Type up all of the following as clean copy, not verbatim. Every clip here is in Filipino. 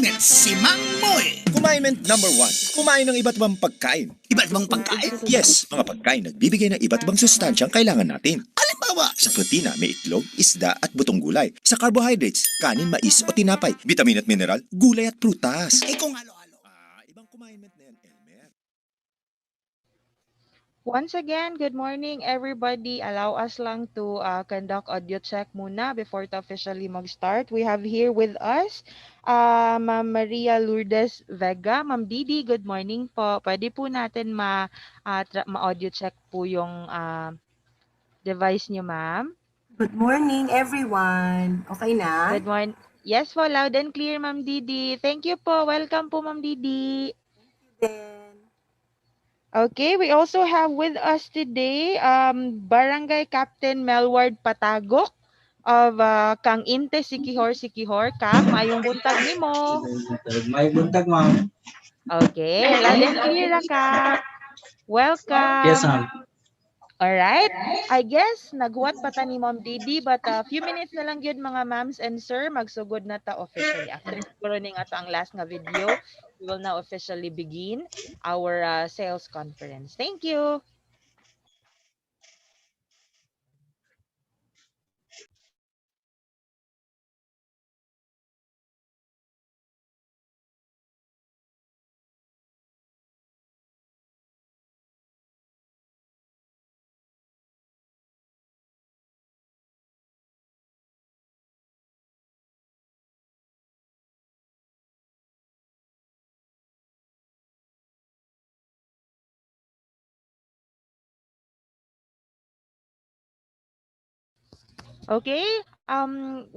Kumain si Mang Moy. Kumain number 1. Kumain ng iba't ibang pagkain. Iba't ibang pagkain. Yes, mga pagkain nagbibigay ng iba't ibang sustansyang kailangan natin. Halimbawa, Sa protina, may itlog, isda at butong gulay. Sa carbohydrates, kanin, mais o tinapay. Vitamin at mineral, gulay at prutas. kung halo-halo. Ibang kumain na yan, Elmer. Once again, good morning everybody. Allow us lang to conduct audio check muna before to officially mag-start. We have here with us Ma'am Maria Lourdes Vega. Ma'am Didi, good morning po. Pwede po natin ma-audio check po yung device niyo, ma'am. Good morning, everyone. Okay na? Good morning. Yes po, loud and clear, Ma'am Didi. Thank you po. Welcome po, Ma'am Didi. Then, Okay, we also have with us today Barangay Captain Melward Patagok of Kang Inte Sikihor. Kang, maayong buntag nimo. May buntag, ma'am. Okay, loud and clear ka. Welcome. Yes, ma'am. Alright, I guess naghuwat pa ta ni Ma'am Didi, but a few minutes na lang yun mga ma'ams and sir, magsugod na ta officially. After siguro ning ato ang last nga video, we will now officially begin our sales conference. Thank you. Okay,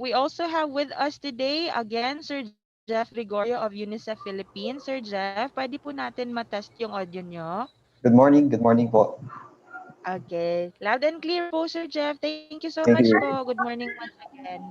we also have with us today, again, Sir Jeff Gregorio of UNICEF Philippines. Sir Jeff, pwede po natin matest yung audio nyo? Good morning po. Okay, loud and clear po, Sir Jeff. Thank you so Thank much you. po. Good morning once again.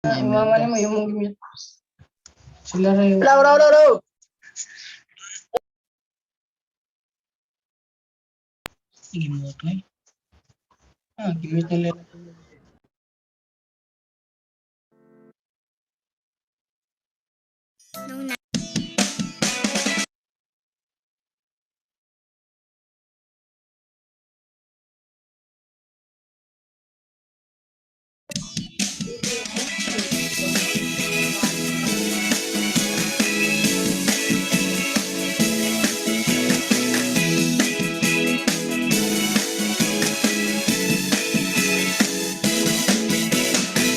Mama ni mo yung mong gimit. Sila na yung... Gimot na gimit nila.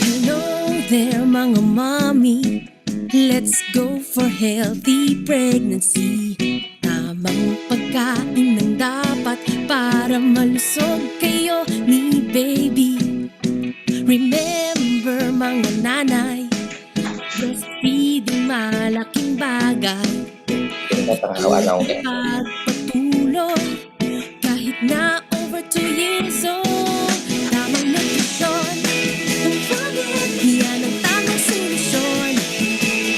Hello there mga mommy, let's go for healthy pregnancy. Tamang pagkain ng dapat para malusog kayo ni baby. Remember mga nanay, breastfeeding malaking bagay. Pagpatuloy kahit na over 2 years old. Tamang nutrisyon, yan ang tamang solusyon.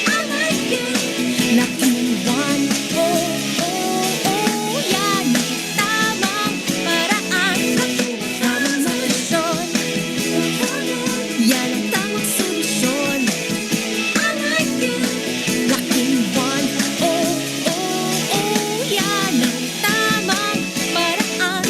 I like it, Lucky One. Oh, oh, oh, yan ang tamang paraan. Tamang nutrisyon, yan ang tamang solusyon. I like it, Lucky One. Oh, oh, oh, yan ang tamang paraan.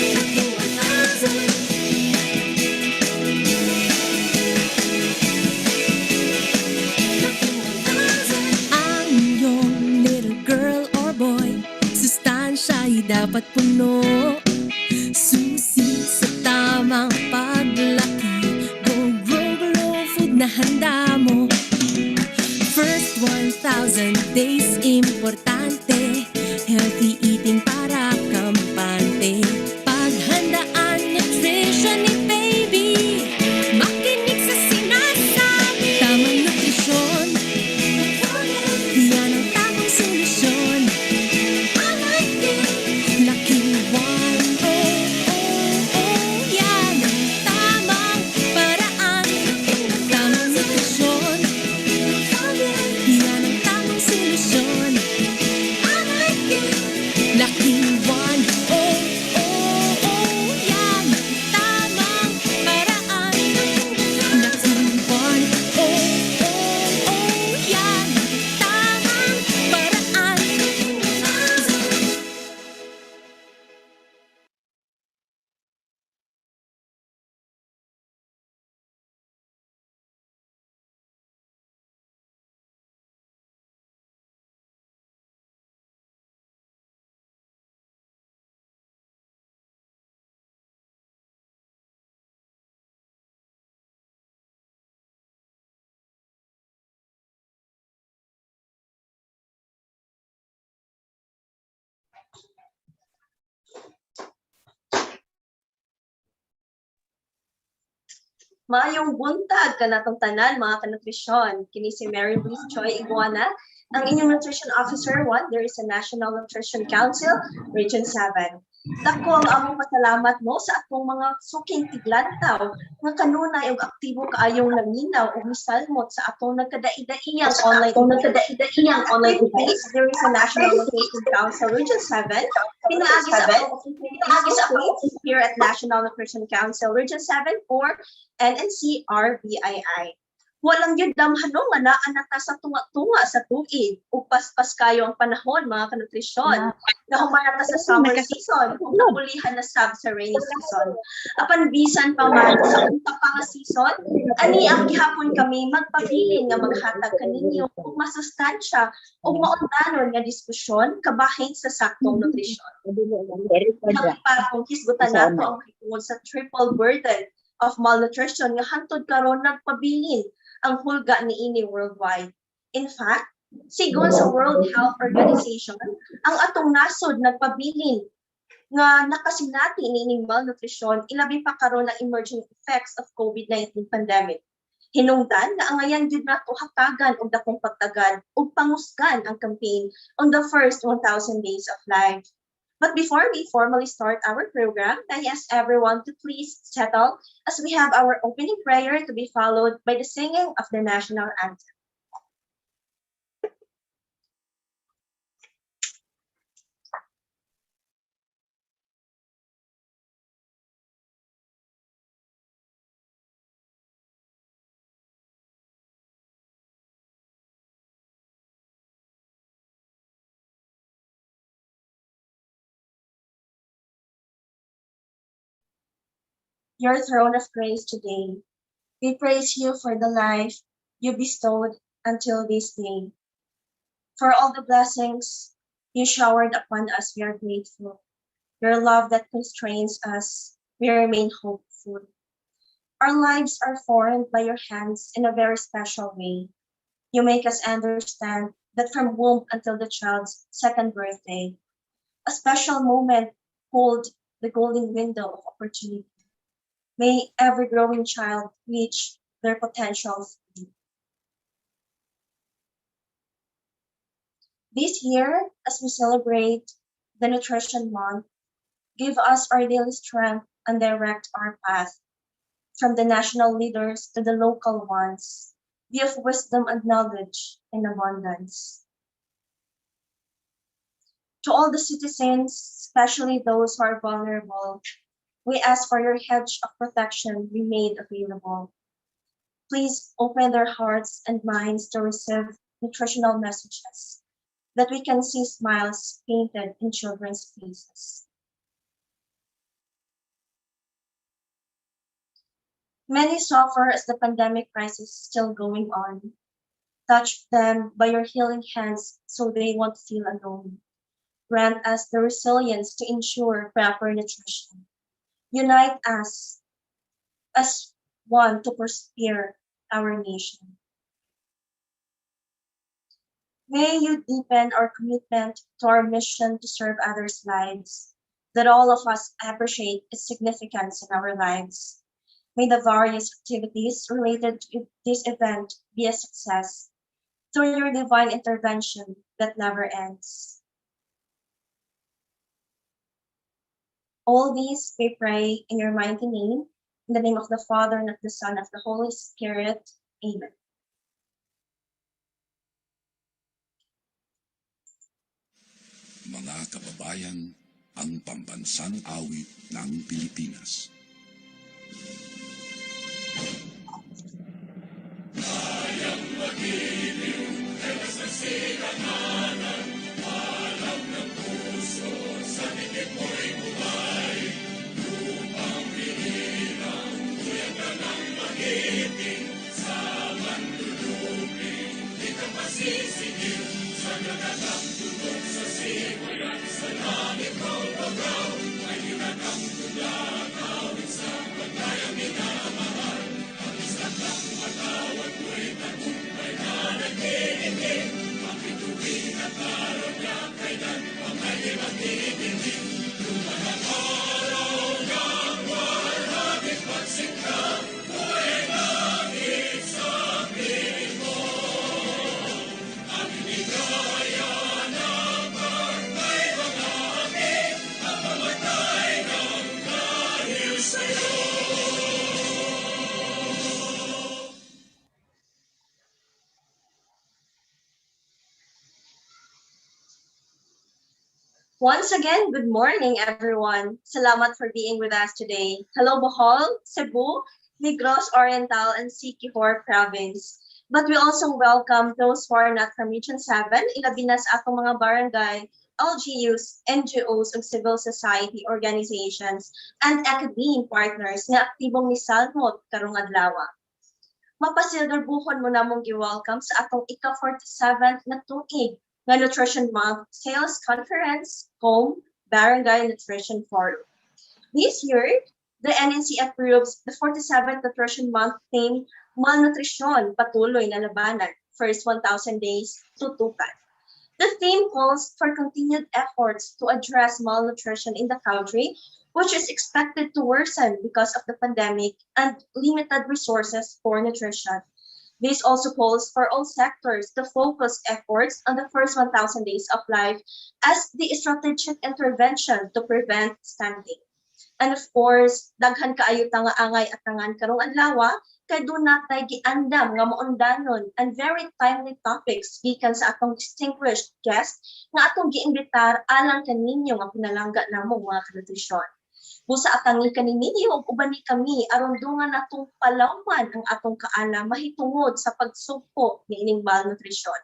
Maayong buntag kanatong tanan mga kanutrisyon. Kini si Mary Louise Choi Iguana, ang inyong Nutrition Officer 1. There is a National Nutrition Council, Region 7. Dako ang among pasalamat mo sa atong mga suking tiglantaw nga kanunay og aktibo kaayong naminaw og misalmot sa atong nagkadaida-iyang online events. There is a National Nutrition Council Region 7. Pinaagi sa ako here at National Nutrition Council Region 7 for NNCRBII. Walang yun damhanong nga naanak na sa tunga-tunga sa tuig. Upaspas kayo ang panahon, mga kanutrisyon. Nahumanat na sa summer season, kung napulihan na sa rainy season. Apan bisan pa man sa unta pa nga season, ani ang gihapon kami magpabilin nga maghatag kaninyo kung masustansya o maundanon nga diskusyon kabahin sa saktong nutrisyon. Para kung hisgutan nato ang hitungod sa triple burden of malnutrition nga hantod karon nagpabilin ang hulga niini worldwide. In fact, sigon sa World Health Organization, ang atong nasod nagpabilin nga nakasinati niining malnutrition ilabi pa karon ang emerging effects of COVID-19 pandemic. Hinungdan na ang ayan jud nato hatagan og dakong pagtagad ug pangusgan ang campaign on the first 1,000 days of life. But before we formally start our program, I ask everyone to please settle as we have our opening prayer to be followed by the singing of the national anthem. Your throne of grace today. We praise you for the life you bestowed until this day. For all the blessings you showered upon us, we are grateful. Your love that constrains us, we remain hopeful. Our lives are formed by your hands in a very special way. You make us understand that from womb until the child's second birthday, a special moment hold the golden window of opportunity. May every growing child reach their potential fully. This year, as we celebrate the Nutrition Month, give us our daily strength and direct our path. From the national leaders to the local ones, be of wisdom and knowledge in abundance. To all the citizens, especially those who are vulnerable, we ask for your hedge of protection be made available. Please open their hearts and minds to receive nutritional messages, that we can see smiles painted in children's faces. Many suffer as the pandemic crisis is still going on. Touch them by your healing hands so they won't feel alone. Grant us the resilience to ensure proper nutrition. Unite us as one to persevere our nation. May you deepen our commitment to our mission to serve others' lives, that all of us appreciate its significance in our lives. May the various activities related to this event be a success through your divine intervention that never ends. All these we pray in your mighty name, in the name of the Father, and of the Son, and of the Holy Spirit. Amen. Mga kababayan, ang pambansang awit ng Pilipinas. Kayang magiliw, sa silanganan, alam ng puso, sa dikit mo'y buhay. Lupang pinirang, tuyag ka ng magiting, sa manluluping, di ka pasisigil, sa nagatang tunog sa simoy at sa langit raw pagaw, ay hinatang tulad, awit sa pagkayang minamahal. Ang isang lang matawag mo'y tagumpay na nagtitindig, ang bituin at Once again, good morning, everyone. Salamat for being with us today. Hello, Bohol, Cebu, Negros Oriental, and Siquijor Province. But we also welcome those who are not from Region 7, ilabi na sa atong mga barangay, LGUs, NGOs, ug civil society organizations, and academe partners nga aktibong misalmot karong adlaw. Mapasilgarbuhon mo namong gi-welcome sa atong ika-47th na tuig nga Nutrition Month Sales Conference, Home Barangay Nutrition Forum. This year, the NNC approves the 47th Nutrition Month theme, Malnutrition, Patuloy na Labanan, First 1,000 Days Tutukan. The theme calls for continued efforts to address malnutrition in the country, which is expected to worsen because of the pandemic and limited resources for nutrition. This also calls for all sectors to focus efforts on the first 1,000 days of life as the strategic intervention to prevent stunting. And of course, daghan kaayo nga angay at tangan karong adlaw, kay do natay giandam nga maundanon and very timely topics gikan sa atong distinguished guest nga atong giimbitar alang kaninyo nga pinalangga namo mga kanutrisyon. Busa atangi kaninyo ug uban ni kami aron dungan natong palawan ang atong kaana mahitungod sa pagsugpo niining malnutrisyon.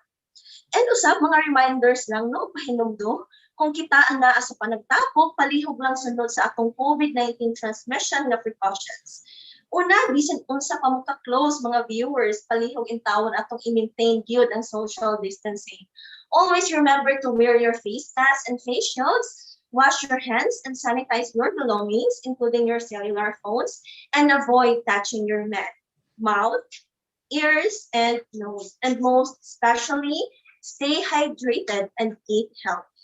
And usab mga reminders lang no pahinumdum kung kita ana sa panagtapok palihog lang sunod sa atong COVID-19 transmission na precautions. Una, bisan unsa pa maka-close mga viewers, palihog in tawon atong i-maintain gyud ang social distancing. Always remember to wear your face masks and face shields. Wash your hands and sanitize your belongings, including your cellular phones, and avoid touching your mouth, ears, and nose. And most especially, stay hydrated and eat healthy.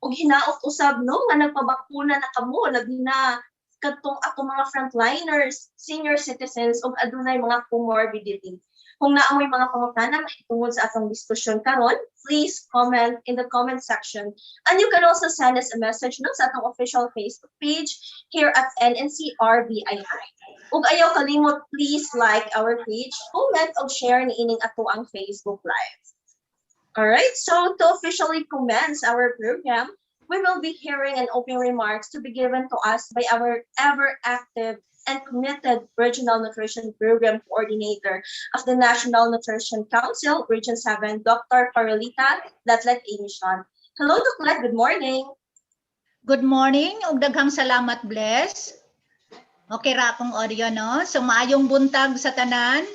Ug hinaot usab no nga nagpabakuna na kamo labi na kadtong ato mga frontliners, senior citizens ug adunay mga comorbidity. Kung naamoy mga pangutana mahitungod sa atong diskusyon karon, please comment in the comment section. And you can also send us a message no, sa atong official Facebook page here at NNC-RBII. Ug ayaw kalimot, please like our page, comment ug share niining ato ang Facebook Live. Alright, so to officially commence our program, we will be hearing an opening remarks to be given to us by our ever-active and committed Regional Nutrition Program Coordinator of the National Nutrition Council, Region 7, Dr. Carolita Latlet Inision. Hello, Dr. Good morning. Good morning, ug daghang salamat, Bless. Okay ra akong audio, no? So maayong buntag sa tanan.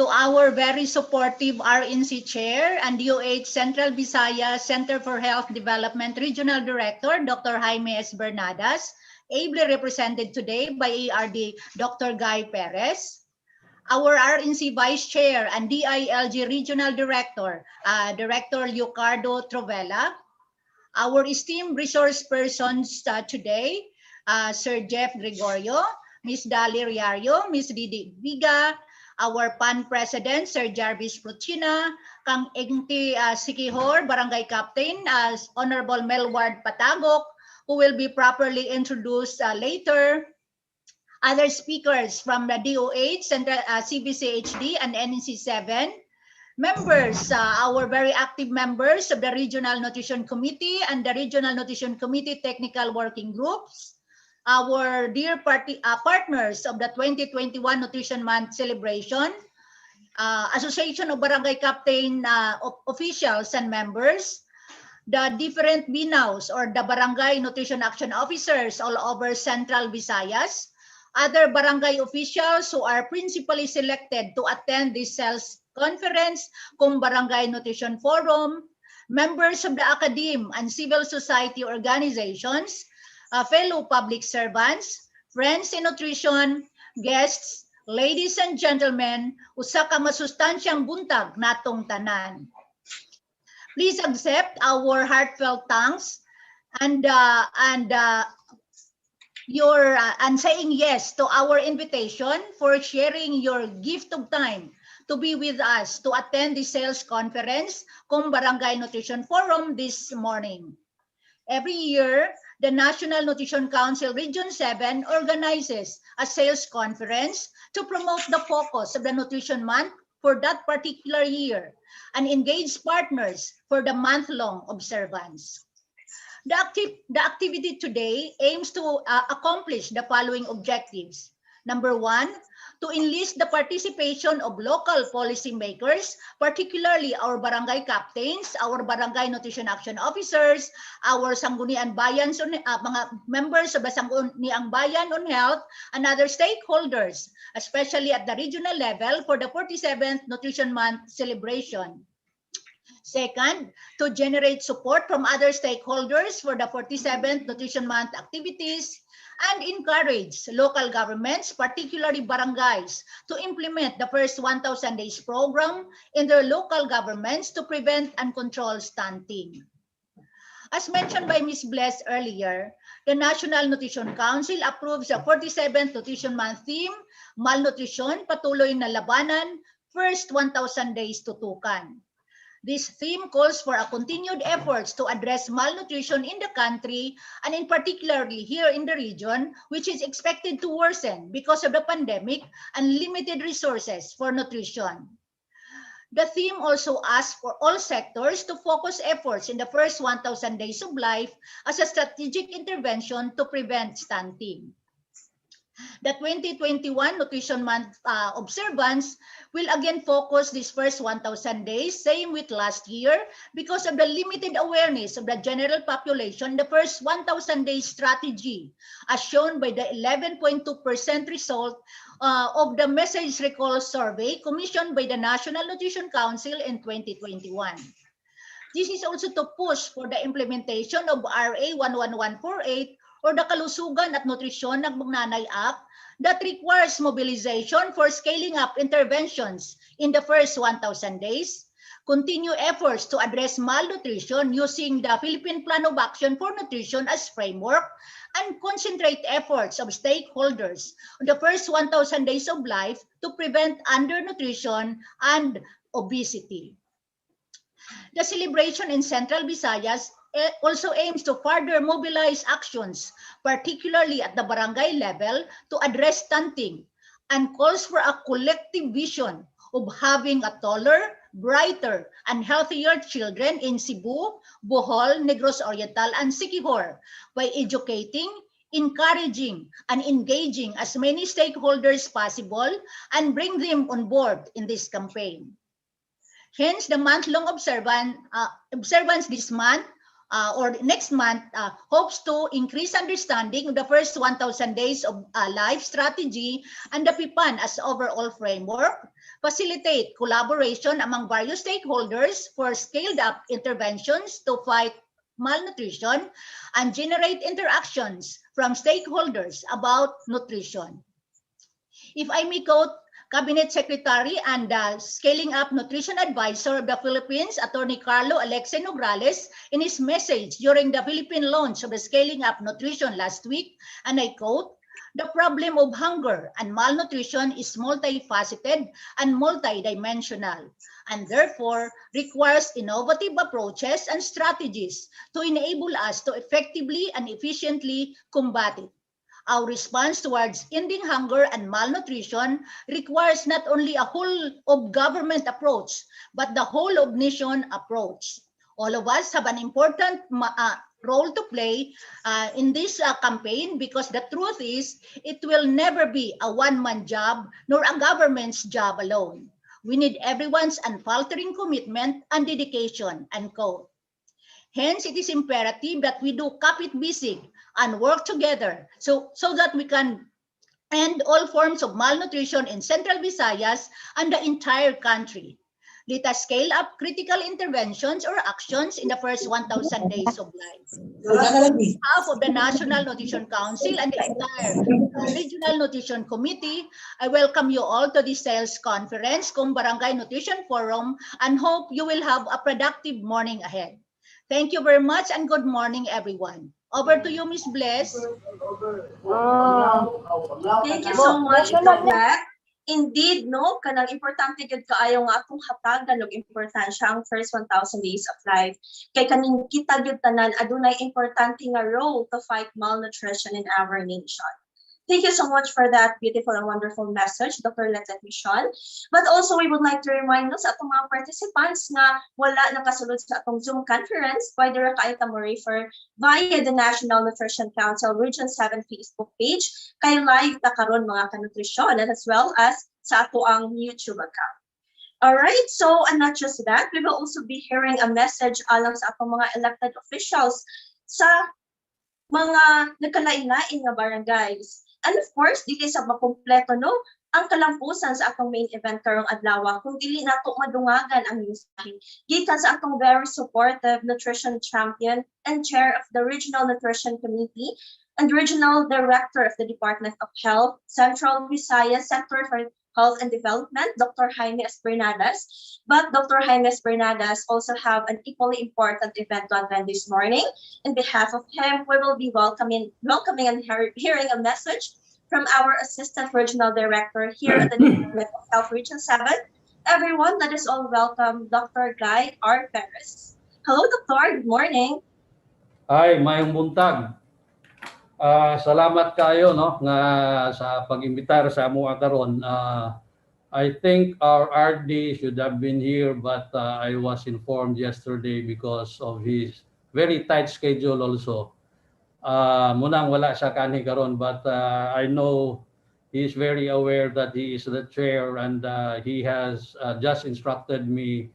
To our very supportive RNC Chair and DOH Central Visayas Center for Health Development Regional Director, Dr. Jaime S. Bernadas, ably represented today by ARD Dr. Guy Perez, our RNC Vice Chair and DILG Regional Director, Director Leocardo Trovella, our esteemed resource persons today, Sir Jeff Gregorio, Ms. Dali Riario, Ms. Didi Viga, our PAN President, Sir Jarvis Fruchina, Kang Engti Siquijor, Barangay Captain, Honorable Melward Patagok, who will be properly introduced later. Other speakers from the DOH, Central CBCHD, and NNC7. Members, our very active members of the Regional Nutrition Committee and the Regional Nutrition Committee Technical Working Groups. Our dear partners of the 2021 Nutrition Month celebration, Association of Barangay Captain officials and members, the different BNAOs or the Barangay Nutrition Action Officers all over Central Visayas, other barangay officials who are principally selected to attend this sales conference, kung Barangay Nutrition Forum, members of the academe and civil society organizations, fellow public servants, friends in nutrition, guests, ladies and gentlemen, usa ka masustansyang buntag natong tanan. Please accept our heartfelt thanks and saying yes to our invitation for sharing your gift of time to be with us to attend the sales conference kung Barangay Nutrition Forum this morning. Every year, the National Nutrition Council Region 7 organizes a sales conference to promote the focus of the Nutrition Month for that particular year and engage partners for the month-long observance. The activity today aims to accomplish the following objectives. Number one, to enlist the participation of local policymakers, particularly our barangay captains, our barangay nutrition action officers, our Sangguniang Bayan, mga members of the Sangguniang Bayan on Health, and other stakeholders, especially at the regional level for the 47th Nutrition Month celebration. Second, to generate support from other stakeholders for the 47th Nutrition Month activities and encourage local governments, particularly barangays, to implement the first 1,000 days program in their local governments to prevent and control stunting. As mentioned by Ms. Bless earlier, the National Nutrition Council approves the 47th Nutrition Month theme, Malnutrition, Patuloy na Labanan, First 1,000 Days Tutukan. This theme calls for a continued efforts to address malnutrition in the country and in particularly here in the region, which is expected to worsen because of the pandemic and limited resources for nutrition. The theme also asks for all sectors to focus efforts in the first 1,000 days of life as a strategic intervention to prevent stunting. The 2021 Nutrition Month observance will again focus this first 1,000 days, same with last year, because of the limited awareness of the general population, the first 1,000 days strategy, as shown by the 11.2% result of the message recall survey commissioned by the National Nutrition Council in 2021. This is also to push for the implementation of RA 11148 or the Kalusugan at Nutrisyon ng Magnanay Act that requires mobilization for scaling up interventions in the first 1,000 days, continue efforts to address malnutrition using the Philippine Plan of Action for Nutrition as framework, and concentrate efforts of stakeholders on the first 1,000 days of life to prevent undernutrition and obesity. The celebration in Central Visayas also aims to further mobilize actions, particularly at the barangay level, to address stunting and calls for a collective vision of having a taller, brighter, and healthier children in Cebu, Bohol, Negros Oriental, and Siquijor by educating, encouraging, and engaging as many stakeholders possible and bring them on board in this campaign. Hence, the month-long observance this month or next month hopes to increase understanding of the first 1,000 days of life strategy and the PIPAN as overall framework, facilitate collaboration among various stakeholders for scaled-up interventions to fight malnutrition, and generate interactions from stakeholders about nutrition. If I may quote Cabinet Secretary and Scaling Up Nutrition Advisor of the Philippines, Attorney Carlo Alexe Nograles, in his message during the Philippine launch of the Scaling Up Nutrition last week, and I quote, "The problem of hunger and malnutrition is multifaceted and multidimensional, and therefore requires innovative approaches and strategies to enable us to effectively and efficiently combat it. Our response towards ending hunger and malnutrition requires not only a whole of government approach, but the whole of nation approach. All of us have an important role to play in this campaign, because the truth is it will never be a one-man job nor a government's job alone. We need everyone's unfaltering commitment and dedication," unquote. Hence, it is imperative that we do keep it busy and work together so that we can end all forms of malnutrition in Central Visayas and the entire country. Let us scale up critical interventions or actions in the first 1,000 days of life. On behalf of the National Nutrition Council and the entire Regional Nutrition Committee, I welcome you all to this sales conference, Kung Barangay Nutrition Forum, and hope you will have a productive morning ahead. Thank you very much and good morning, everyone. Over to you, Ms. Bless. Thank you so much, Black. Indeed, no, kanang importante gid kaayo nga atong hatagan og importansya ang first 1,000 days of life. Kay kaning kita gyud tanan adunay importante nga role to fight malnutrition in our nation. Thank you so much for that beautiful and wonderful message, Dr. Lizette Michon. But also, we would like to remind us sa atong mga participants nga wala nakasulod sa atong Zoom conference, pwede ra kayo ta mo refer via the National Nutrition Council Region 7 Facebook page, kay live ta karon mga kanutrisyon, and as well as sa ato ang YouTube account. Alright, so and not just that, we will also be hearing a message alang sa atong mga elected officials sa mga nagkalain-lain nga barangays. And of course, dili sa makumpleto no, ang kalampusan sa atong main event karong adlaw kung dili nato madungagan ang mensahe gikan sa atong very supportive nutrition champion and chair of the Regional Nutrition Committee and Regional Director of the Department of Health, Central Visayas Center for Health and Development, Dr. Jaime Esbernadas. But Dr. Jaime Esbernadas also have an equally important event to attend this morning. In behalf of him, we will be welcoming and hearing a message from our Assistant Regional Director here at the Department of Health Region 7. Everyone, let us all welcome Dr. Guy R. Perez. Hello, Doctor. Good morning. Hi, mayong buntag. Salamat kayo no nga sa pag-imbitar sa amo karon. I think our RD should have been here, but I was informed yesterday because of his very tight schedule also. Munang wala siya kani karon, but I know he is very aware that he is the chair, and he has just instructed me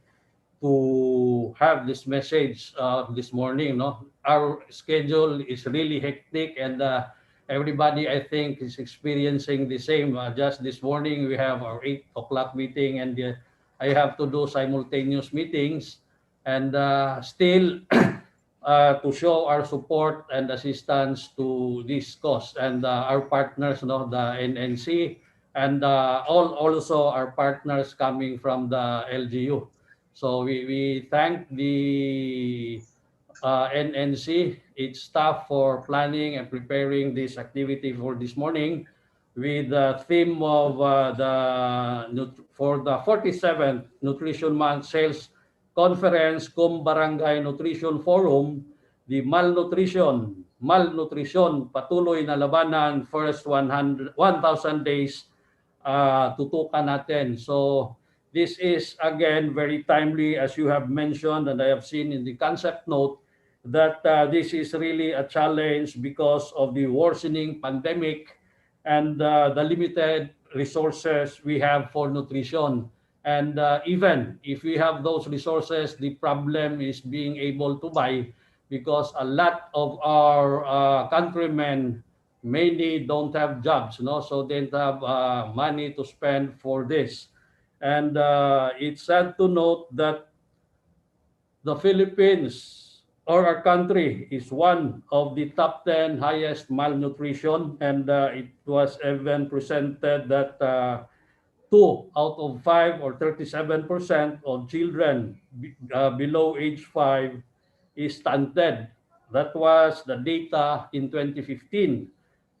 to have this message this morning. No, our schedule is really hectic, and everybody I think is experiencing the same. Just this morning we have our 8 o'clock meeting, and I have to do simultaneous meetings, and still to show our support and assistance to this cause, and our partners, no, the NNC, and also our partners coming from the LGU. So we thank the NNC, its staff, for planning and preparing this activity for this morning, with the theme of for the 47th Nutrition Month Sales Conference cum Barangay Nutrition Forum, the malnutrition patuloy na labanan, first 1,000 days tutukan natin. So this is again very timely, as you have mentioned, and I have seen in the concept note that this is really a challenge because of the worsening pandemic and the limited resources we have for nutrition. And even if we have those resources, the problem is being able to buy, because a lot of our countrymen mainly don't have jobs, no? So they don't have money to spend for this. And it's sad to note that the Philippines, or our country, is one of the top 10 highest malnutrition, and it was even presented that 2 out of 5, or 37% of children below age 5 is stunted. That was the data in 2015.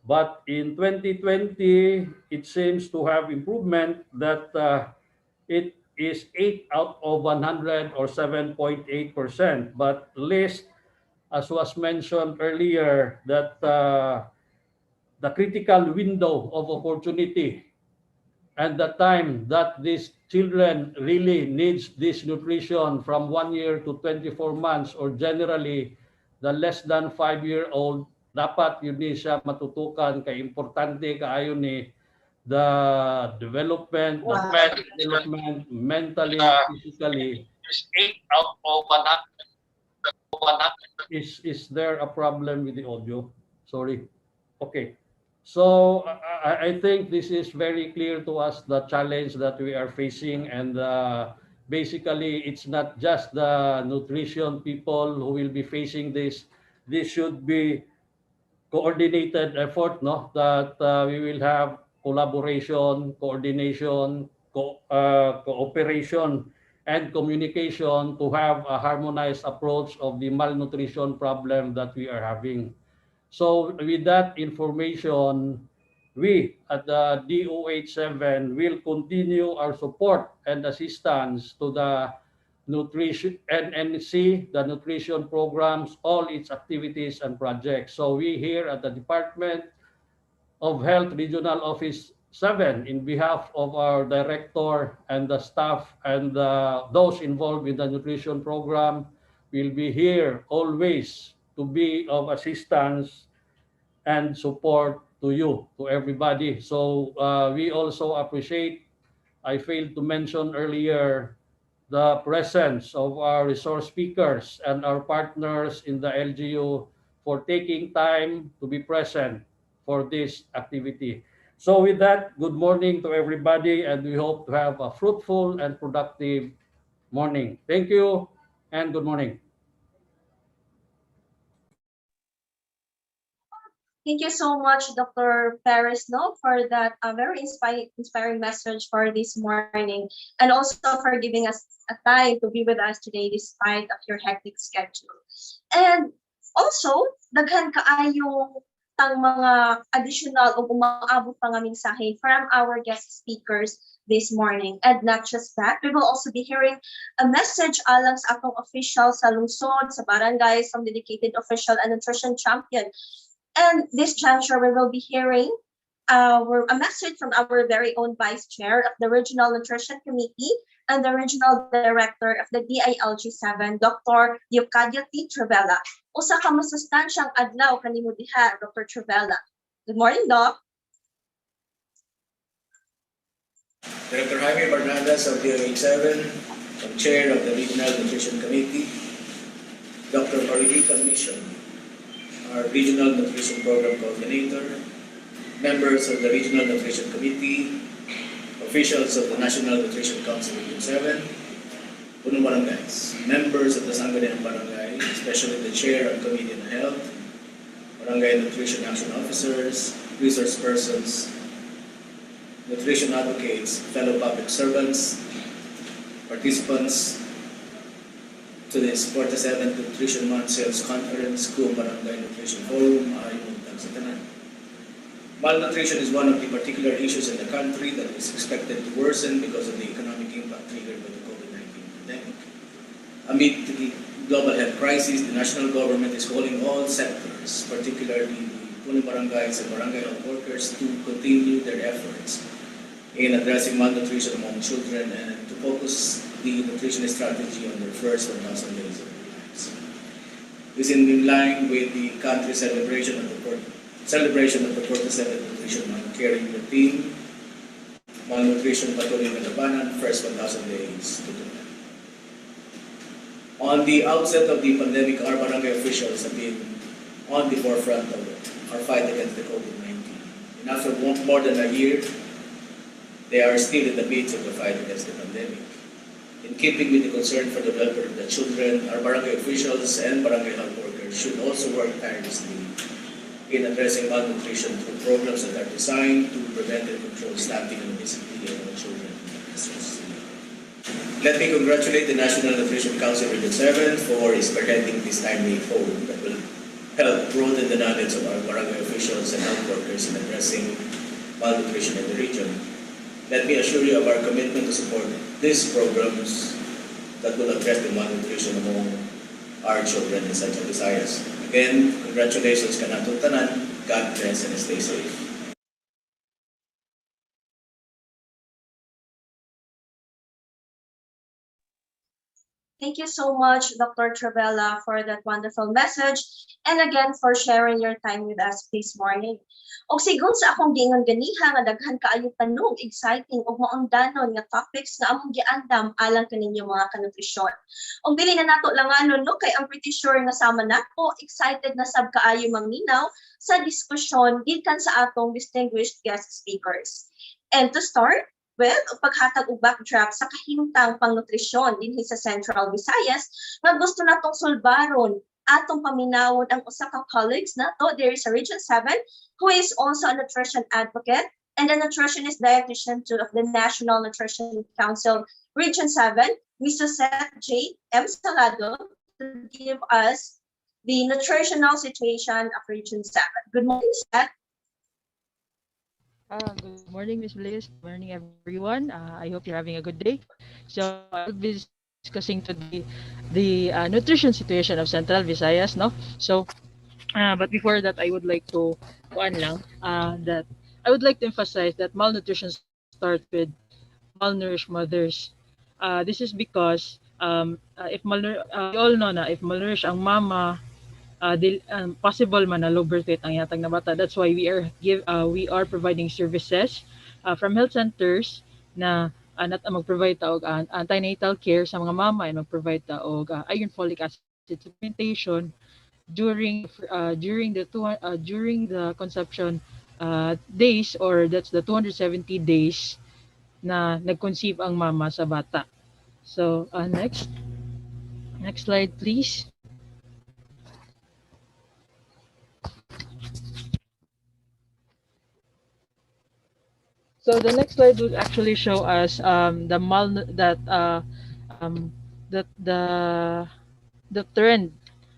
But in 2020, it seems to have improvement, that it is 8 out of 100, or 7.8%. But least, as was mentioned earlier, that the critical window of opportunity and the time that these children really needs this nutrition, from 1 year to 24 months, or generally the less than 5-year-old, dapat yun din siya matutukan, kay importante kaayo ni the development, mentally, physically. Is 8 out of 100. Is there a problem with the audio? Sorry. Okay. So I think this is very clear to us, the challenge that we are facing, and basically it's not just the nutrition people who will be facing this. This should be coordinated effort, no? That we will have collaboration, coordination, cooperation, and communication to have a harmonized approach of the malnutrition problem that we are having. So with that information, we at the DOH7 will continue our support and assistance to the nutrition NNC, the nutrition programs, all its activities and projects. So we here at the department of Health Regional Office 7 in behalf of our director and the staff and those involved in the nutrition program will be here always to be of assistance and support to you, to everybody. So we also appreciate, I failed to mention earlier, the presence of our resource speakers and our partners in the LGU for taking time to be present for this activity. So with that, good morning to everybody, and we hope to have a fruitful and productive morning. Thank you and good morning. Thank you so much, Dr. Perez, no, for that very inspiring message for this morning, and also for giving us a time to be with us today despite of your hectic schedule. And also, daghan kaayo tang mga additional o umaabot pa nga mensahe from our guest speakers this morning. And not just that, we will also be hearing a message alang sa atong official sa lungsod, sa barangay, some dedicated official and nutrition champion. And this juncture, we will be hearing a message from our very own Vice Chair of the Regional Nutrition Committee and the Regional Director of the DILG7, Dr. Eucadia T. Travella. Usa ka masustansyang adlaw kanimo diha, Dr. Travella. Good morning, Doc. Director Jaime Bernardas of DILG7, Chair of the Regional Nutrition Committee, Dr. Margarita Mission, our Regional Nutrition Program Coordinator, members of the Regional Nutrition Committee, officials of the National Nutrition Council Region 7, punong barangays, members of the Sangguniang Barangay, especially the Chair of Committee on Health, Barangay Nutrition Action Officers, resource persons, nutrition advocates, fellow public servants, participants to this 47th Nutrition Month Sales Conference, Kung Barangay Nutrition Forum, maayong buntag sa tanan. Malnutrition is one of the particular issues in the country that is expected to worsen because of the economic impact triggered by the COVID-19 pandemic. Amid the global health crisis, the national government is calling all sectors, particularly the punong barangays and barangay health workers, to continue their efforts in addressing malnutrition among children and to focus the nutrition strategy on their first 1,000 days of their lives. This is in line with the country's celebration of the 47th Nutrition Month, carrying the theme Malnutrition Patuloy na Labanan, First 1,000 Days to Tutunan. On the outset of the pandemic, our barangay officials have been on the forefront of our fight against the COVID-19. And after more than a year, they are still in the midst of the fight against the pandemic. In keeping with the concern for the welfare of the children, our barangay officials and barangay health workers should also work tirelessly in addressing malnutrition through programs that are designed to prevent and control stunting and obesity among children. Let me congratulate the National Nutrition Council Region 7 for spearheading this timely forum that will help broaden the knowledge of our barangay officials and health workers in addressing malnutrition in the region. Let me assure you of our commitment to support these programs that will address the malnutrition among our children in Central Visayas. Again, congratulations kanatong tanan. God bless and stay safe. Thank you so much, Dr. Travella, for that wonderful message, and again for sharing your time with us this morning. Og sigon sa akong giingon ganiha nga daghan kaayo tanong, exciting ug maungdanon nga topics nga among giandam alang kaninyo mga kanutrisyon. Og dili na nato langanon no, kay I'm pretty sure nga sama nato excited na sab kaayo maminaw sa diskusyon gikan sa atong distinguished guest speakers. And to start, well, paghatag og backdrop sa kahimtang pangnutrisyon dinhi sa Central Visayas, nga gusto natong sulbaron atong paminawon ang usa ka colleagues nato there is a Region 7 who is also a nutrition advocate and a nutritionist dietitian too of the National Nutrition Council Region 7, Mr. Seth J. M. Salado, to give us the nutritional situation of Region 7. Good morning, Seth. Good morning, Ms. Bliss. Good morning, everyone. I hope you're having a good day. So I'll be discussing today the nutrition situation of Central Visayas. No, so But before that, I would like to that I would like to emphasize that malnutrition starts with malnourished mothers. This is because we all know na if malnourished ang mama, possible man na low birth weight ang yatag na bata. That's why we are providing services from health centers na mag-provide ta og antenatal care sa mga mama and mag-provide ta og iron folic acid supplementation during the conception days, or that's the 270 days na nag-conceive ang mama sa bata. So next slide please. So the next slide would actually show us the trend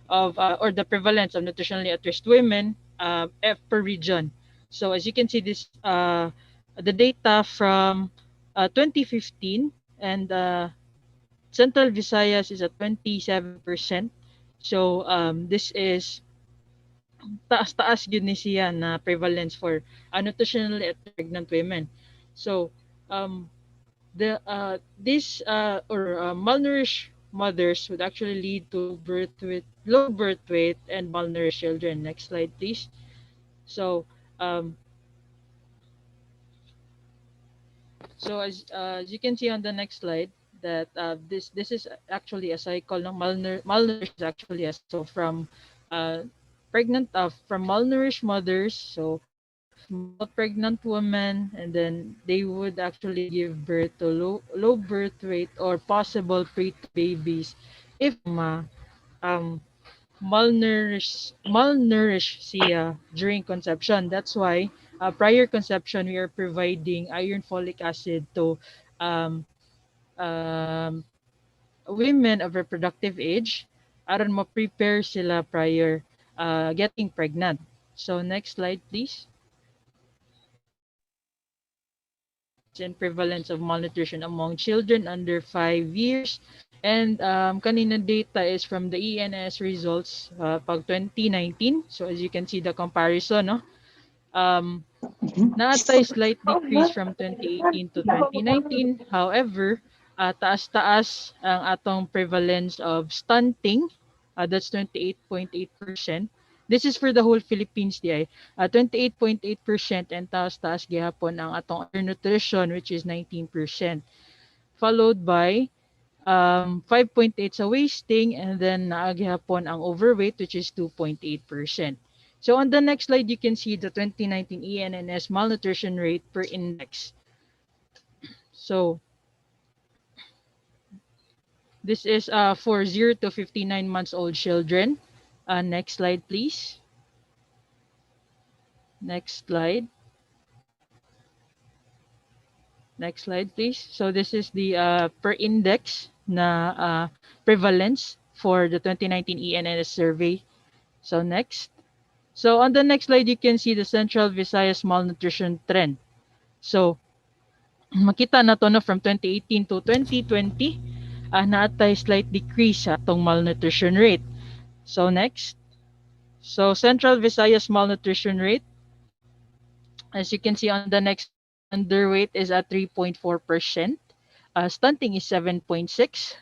of or the prevalence of nutritionally at-risk women per region. So as you can see, this the data from 2015, and Central Visayas is at 27%. So this is taas yun ni siya na prevalence for nutritionally at pregnant women. So malnourished mothers would actually lead to low birth weight and malnourished children. Next slide, please. So as you can see on the next slide, that this is actually a cycle. No, malnourished is actually so from from malnourished mothers, so pregnant women, and then they would actually give birth to low birth weight or possible preterm babies if malnourished siya during conception. That's why prior conception we are providing iron folic acid to women of reproductive age aron ma-prepare sila prior getting pregnant. So next slide please. And prevalence of malnutrition among children under 5 years, and kanina data is from the ENS results pag 2019. So as you can see the comparison, no, naatay slight decrease from 2018 to 2019. However, taas-taas ang atong prevalence of stunting, that's 28.8%. This is for the whole Philippines, di ay. 28.8%, and taas-taas gihapon ang atong undernutrition, which is 19%. Followed by 5.8 sa wasting, and then naagihapon ang overweight, which is 2.8%. So on the next slide, you can see the 2019 ENNS malnutrition rate per index. So this is for 0 to 59 months old children. Next slide, please. Next slide. Next slide, please. So this is the per index na prevalence for the 2019 ENNS survey. So next. So on the next slide, you can see the Central Visayas malnutrition trend. So makita na to na from 2018 to 2020, naatay slight decrease sa atong malnutrition rate. So next. So Central Visayas malnutrition rate, as you can see on the next, underweight is at 3.4%. Stunting is 7.6.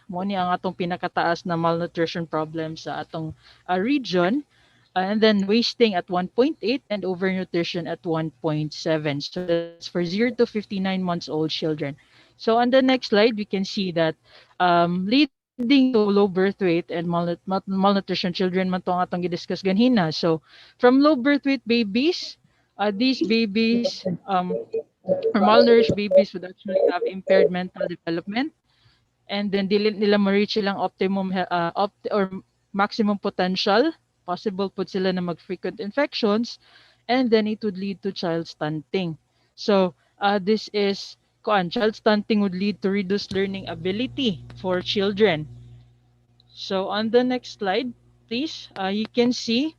Mo ni ang atong pinakataas na malnutrition problem sa atong region. And then wasting at 1.8 and overnutrition at 1.7. So that's for 0 to 59 months old children. So on the next slide, we can see that leading to low birth weight and malnutrition children man tong atong gidiscuss ganhina. So from low birth weight babies, these babies or malnourished babies would actually have impaired mental development, and then dili nila ma-reach silang optimum or maximum potential. Possible po sila na mag-frequent infections, and then it would lead to child stunting. So this is child stunting would lead to reduced learning ability for children. So on the next slide, please, you can see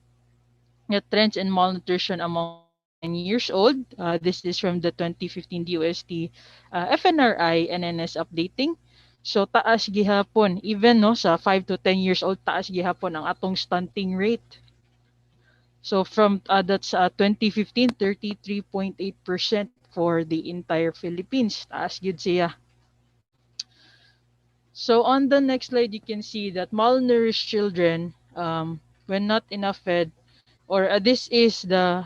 the trends in malnutrition among 9 years old. This is from the 2015 DOST FNRI NNS updating. So taas gihapon, even no sa 5 to 10 years old, taas gihapon ang atong stunting rate. So from that's 2015, 33.8% for the entire Philippines. Taas gyud siya. So on the next slide, you can see that malnourished children, when not enough fed, or this is the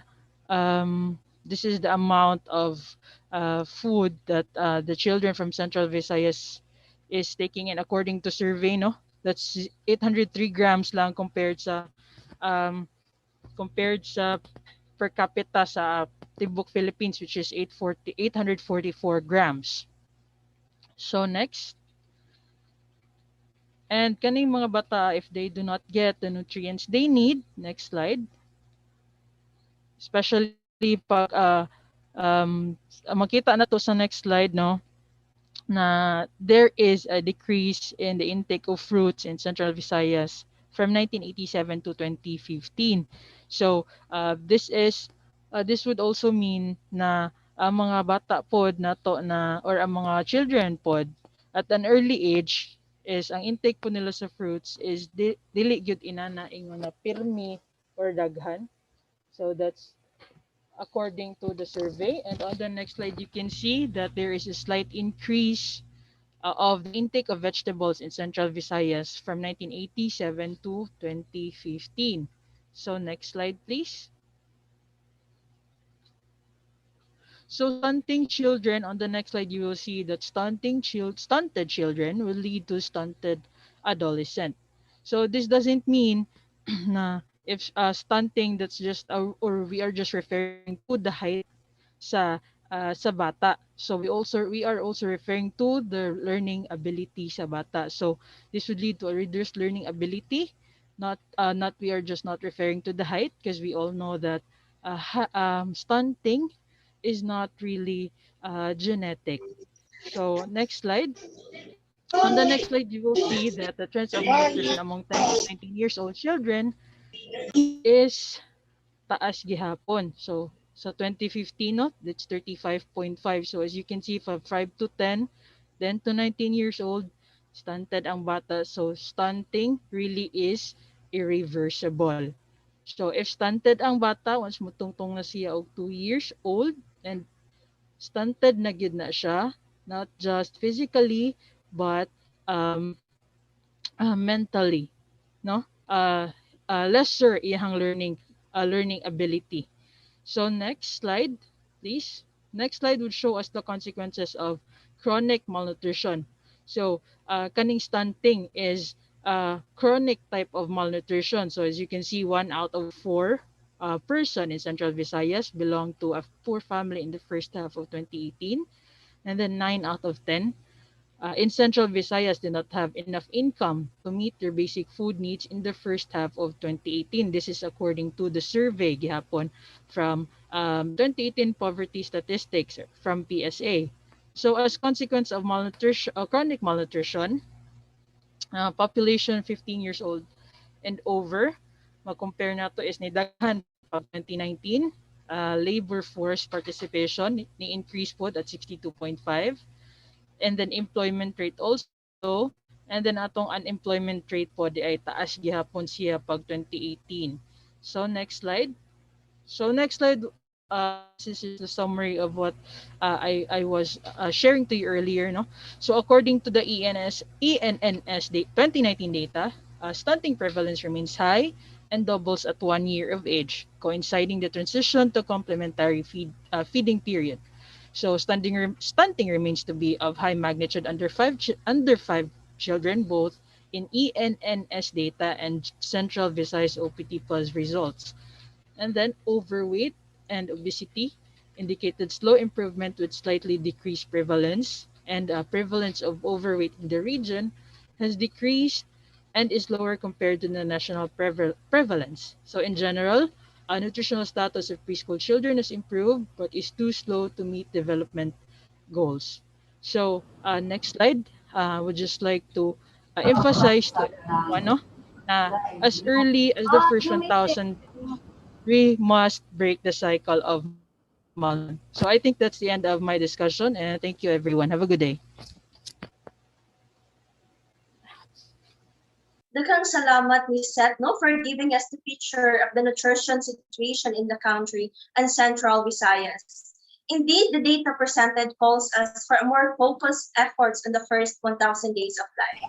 amount of food that the children from Central Visayas is taking in according to survey, no? That's 803 grams lang um, compared sa per capita sa Timbuk Philippines, which is 844 grams. So next. And kaning mga bata, if they do not get the nutrients they need, next slide, especially pag makita na to sa next slide, no, na there is a decrease in the intake of fruits in Central Visayas from 1987 to 2015. So this would also mean na ang mga bata pod na to na, or ang mga children pod at an early age is ang intake po nila sa fruits is dili gyud inana ingon na pirmi or daghan. So that's according to the survey. And on the next slide, you can see that there is a slight increase of the intake of vegetables in Central Visayas from 1987 to 2015. So next slide, please. So stunting children, on the next slide, you will see that stunted children will lead to stunted adolescent. So this doesn't mean na if stunting, that's just or we are just referring to the height sa bata. So we are also referring to the learning ability sa bata. So this would lead to a reduced learning ability. Not we are just not referring to the height, because we all know that stunting is not really genetic. So next slide. On the next slide, you will see that the trends of malnutrition among 10 to 19 years old children is taas gihapon. So 2015, no, that's 35.5. So as you can see, from 5 to 10, then to 19 years old, stunted ang bata. So stunting really is irreversible. So if stunted ang bata, once mutungtong na siya og 2 years old, and stunted na gyud na siya, not just physically but mentally, no, lesser iyang learning ability. So next slide, please. Next slide would show us the consequences of chronic malnutrition. So kaning stunting is chronic type of malnutrition. So as you can see, 1 out of 4 person in Central Visayas belong to a poor family in the first half of 2018, and then 9 out of 10 in Central Visayas did not have enough income to meet their basic food needs in the first half of 2018. This is according to the survey gihapon from 2018 poverty statistics from PSA. So as consequence of malnutrition, chronic malnutrition, population 15 years old and over, mag-compare na to is ni daghan pag 2019, labor force participation ni increase po at 62.5, and then employment rate also, and then atong unemployment rate po di ay taas gihapon siya pag 2018. So next slide. This is the summary of what I was sharing to you earlier, no. So according to the ENNS 2019 data, stunting prevalence remains high and doubles at 1 year of age, coinciding the transition to complementary feeding period. So stunting remains to be of high magnitude under 5 children, both in ENNS data and Central Visayas OPT Plus results. And then overweight and obesity indicated slow improvement with slightly decreased prevalence, and prevalence of overweight in the region has decreased and is lower compared to the national prevalence. So in general, nutritional status of preschool children has improved but is too slow to meet development goals. So next slide, I would just like to emphasize to everyone, no, as early as the first 1,000, we must break the cycle of malnutrition. So I think that's the end of my discussion, and thank you everyone. Have a good day. Daghang salamat ni Seth no, for giving us the picture of the nutrition situation in the country and Central Visayas. Indeed, the data presented calls us for a more focused efforts in the first 1,000 days of life.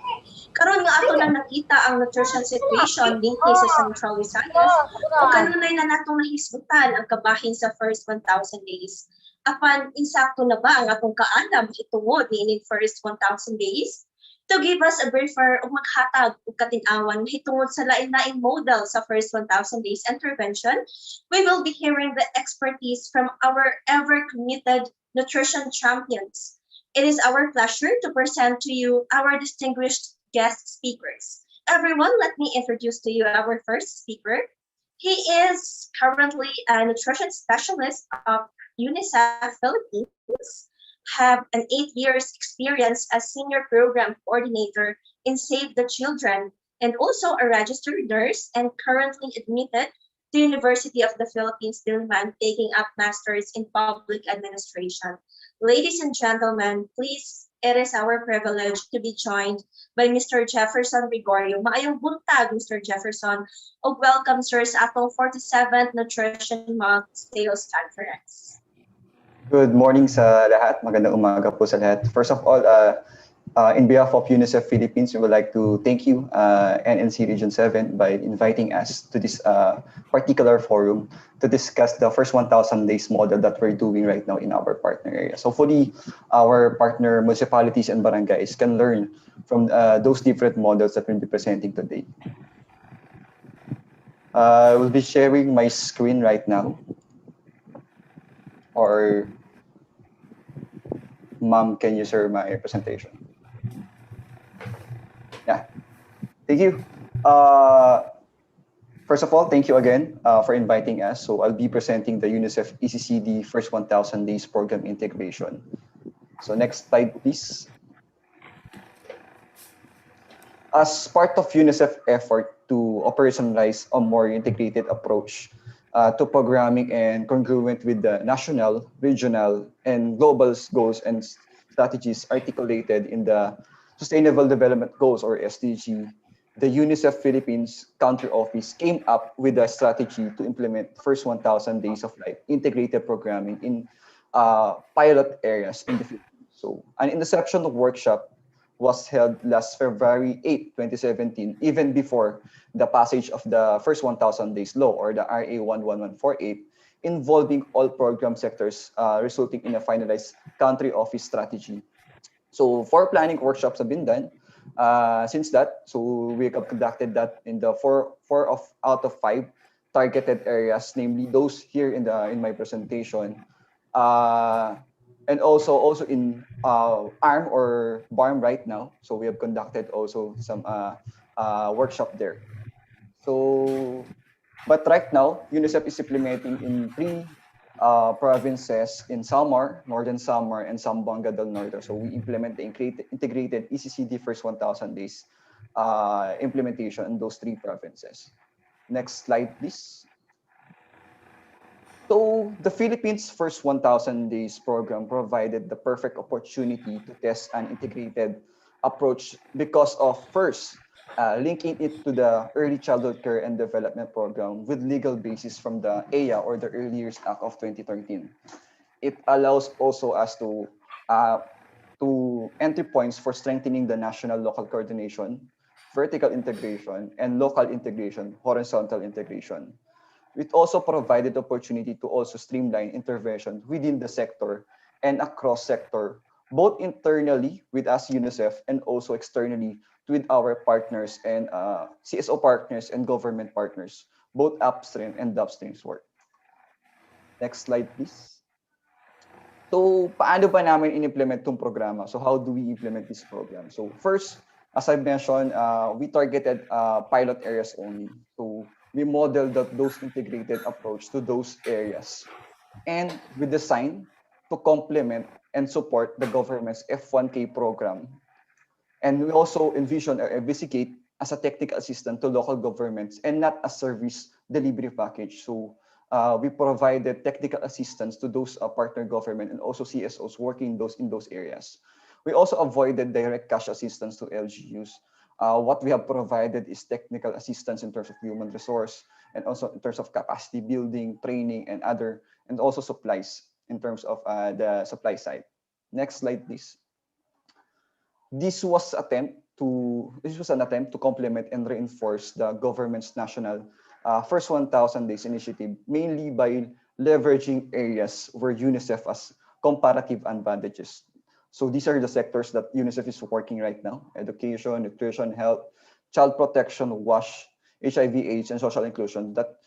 Karon nga ato lang nakita ang nutrition situation dinhi sa Central Visayas, o kanunay na natong nahisgutan ang kabahin sa first 1,000 days. Apan insakto na ba ang atong kaalam hitungod niining first 1,000 days? To give us a briefer o maghatag og katin-awan hitungod sa lain-laing model sa first 1,000 days intervention, we will be hearing the expertise from our ever-committed nutrition champions. It is our pleasure to present to you our distinguished guest speakers. Everyone, let me introduce to you our first speaker. He is currently a nutrition specialist of UNICEF Philippines, have an 8 years experience as senior program coordinator in Save the Children, and also a registered nurse and currently admitted to University of the Philippines, Diliman, taking up masters in public administration. Ladies and gentlemen, please, it is our privilege to be joined by Mr. Jefferson Gregorio. Maayong buntag, Mr. Jefferson, o welcome, sir, sa atong 47th Nutrition Month Sales Conference. Good morning sa lahat. Magandang umaga po sa lahat. First of all, in behalf of UNICEF Philippines, we would like to thank you, NNC Region 7, by inviting us to this particular forum to discuss the first 1,000 days model that we're doing right now in our partner areas. Hopefully, our partner municipalities and barangays can learn from those different models that we'll be presenting today. I will be sharing my screen right now. Or, ma'am, can you share my presentation? Yeah, thank you. First of all, thank you again for inviting us. So I'll be presenting the UNICEF ECCD First 1,000 Days Program Integration. So next slide, please. As part of UNICEF effort to operationalize a more integrated approach to programming and congruent with the national, regional, and global goals and strategies articulated in the Sustainable Development Goals, or SDG, the UNICEF Philippines Country Office came up with a strategy to implement first 1,000 days of life integrated programming in pilot areas in the Philippines. So an inception workshop was held last February 8, 2017, even before the passage of the first 1,000 days law, or the RA 11148, involving all program sectors, resulting in a finalized country office strategy. So 4 planning workshops have been done since that. So we have conducted that in the four out of 5 targeted areas, namely those here in my presentation. And also in ARM or BARM right now. So we have conducted also some workshop there. So, but right now, UNICEF is implementing in 3 provinces in Samar, Northern Samar, and Zamboanga del Norte. So we implement the integrated ECCD First 1,000 Days implementation in those 3 provinces. Next slide, please. So the Philippines First 1,000 Days program provided the perfect opportunity to test an integrated approach because of, first, linking it to the Early Childhood Care and Development Program with legal basis from the EYA, or the Early Years Act of 2013. It allows also us to entry points for strengthening the national-local coordination, vertical integration, and local integration, horizontal integration. It also provided opportunity to also streamline intervention within the sector and across sector, both internally with us UNICEF and also externally with our partners and CSO partners and government partners, both upstream and downstream work. Next slide, please. So, paano ba namin in-implement itong programa? So, how do we implement this program? So, first, as I mentioned, we targeted pilot areas only. So, we modeled those integrated approach to those areas. And we designed to complement and support the government's F1K program. And we also envision or investigate as a technical assistant to local governments and not a service delivery package. So we provided technical assistance to those partner government and also CSOs working in those areas. We also avoided direct cash assistance to LGUs What we have provided is technical assistance in terms of human resource and also in terms of capacity building, training, and also supplies in terms of the supply side. Next slide, please. This was an attempt to complement and reinforce the government's national first 1,000 days initiative, mainly by leveraging areas where UNICEF has comparative advantages. So these are the sectors that UNICEF is working right now: education, nutrition, health, child protection, WASH, HIV/AIDS, and social inclusion. That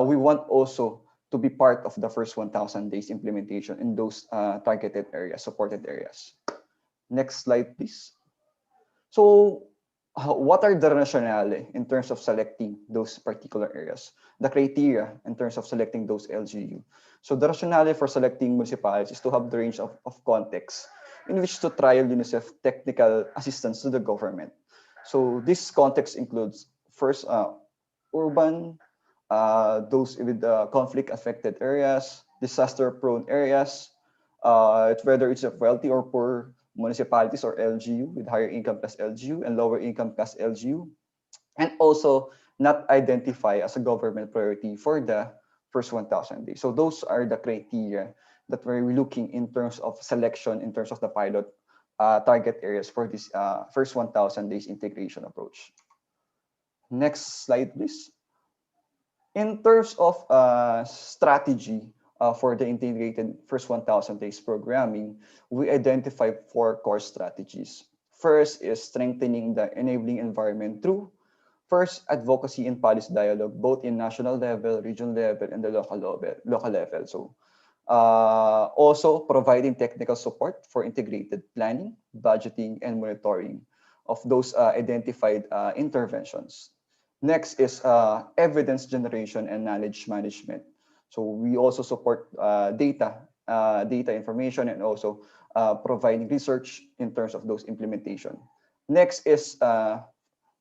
we want also to be part of the first 1,000 days implementation in those targeted areas, supported areas. Next slide, please. So what are the rationale in terms of selecting those particular areas? The criteria in terms of selecting those LGU. So the rationale for selecting municipalities is to have the range of context in which to trial UNICEF technical assistance to the government. So this context includes first urban, those with conflict-affected areas, disaster-prone areas, whether it's a wealthy or poor municipalities or LGU with higher income class LGU and lower income class LGU, and also not identify as a government priority for the first 1,000 days. So those are the criteria that we're looking in terms of selection, in terms of the pilot target areas for this first 1,000 days integration approach. Next slide, please. In terms of strategy for the integrated first 1,000 days programming, we identify 4 core strategies. First is strengthening the enabling environment through first advocacy and policy dialogue, both in national level, regional level, and the local level. So also providing technical support for integrated planning, budgeting, and monitoring of those identified interventions. Next is evidence generation and knowledge management. So we also support data information, and also providing research in terms of those implementation. Next is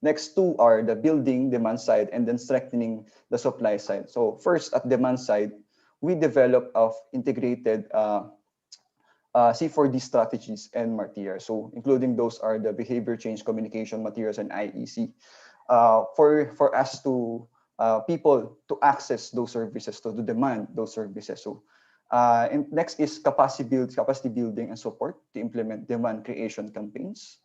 next 2 are the building demand side and then strengthening the supply side. So first at demand side, we develop integrated C4D strategies and materials. So including those are the behavior change communication materials and IEC for us to people to access those services, to demand those services. So and next is capacity building and support to implement demand creation campaigns.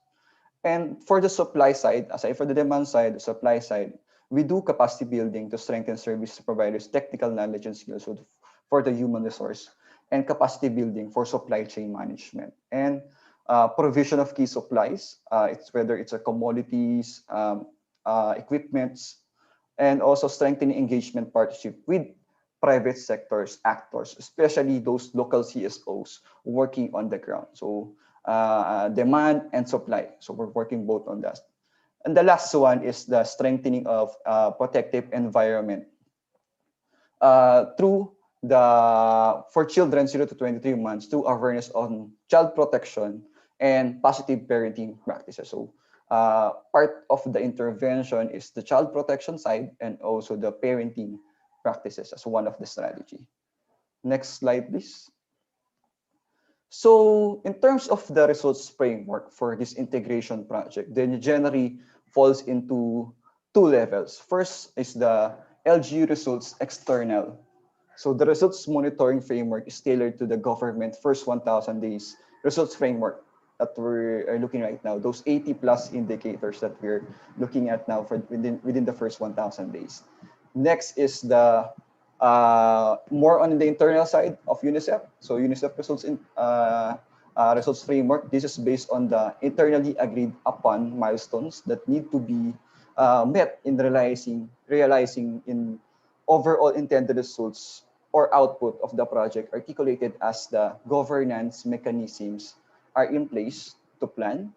And for the supply side, aside for the demand side, the supply side, we do capacity building to strengthen service providers' technical knowledge and skills for the human resource, and capacity building for supply chain management, and provision of key supplies. Whether it's a commodities, equipments, and also strengthening engagement partnership with private sectors actors, especially those local CSOs working on the ground. So demand and supply. So we're working both on that. And the last one is the strengthening of protective environment through for children 0 to 23 months, through awareness on child protection and positive parenting practices. So part of the intervention is the child protection side and also the parenting practices as one of the strategy. Next slide, please. So in terms of the results framework for this integration project, then it generally falls into 2 levels. First is the LGU results external. So the results monitoring framework is tailored to the government first 1,000 days results framework that we're looking right now, those 80 plus indicators that we're looking at now for within the first 1,000 days. Next is the more on the internal side of UNICEF. So UNICEF results results framework. This is based on the internally agreed upon milestones that need to be met in realizing in overall intended results or output of the project, articulated as the governance mechanisms are in place to plan,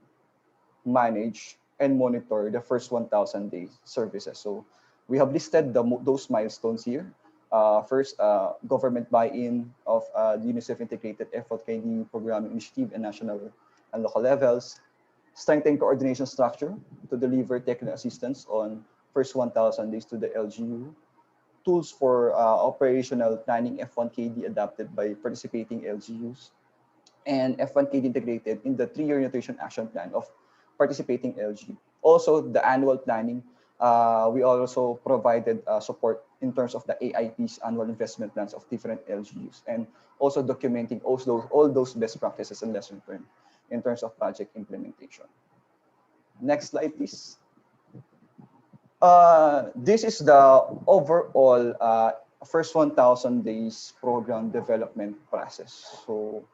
manage, and monitor the first 1,000 days services. So we have listed those milestones here. First, government buy-in of the UNICEF Integrated Effort KD Programming Initiative and national and local levels. Strengthen coordination structure to deliver technical assistance on first 1,000 days to the LGU. Tools for operational planning F1KD adapted by participating LGUs. And F1KD integrated in the 3-year nutrition action plan of participating LGU. Also, the annual planning, we also provided support in terms of the AIP's annual investment plans of different LGUs, and also documenting all those best practices and lessons learned in terms of project implementation. Next slide, please. This is the overall first 1,000 days program development process. So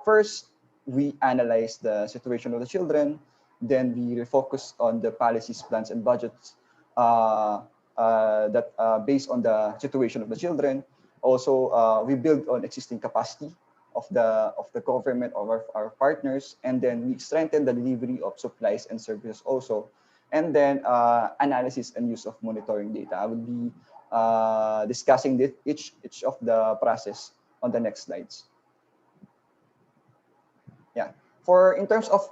first, we analyze the situation of the children, then we refocus on the policies, plans, and budgets that based on the situation of the children. Also, we build on existing capacity of the government or our partners, and then we strengthen the delivery of supplies and services also, and then analysis and use of monitoring data. I will be discussing each of the process on the next slides. Yeah, in terms of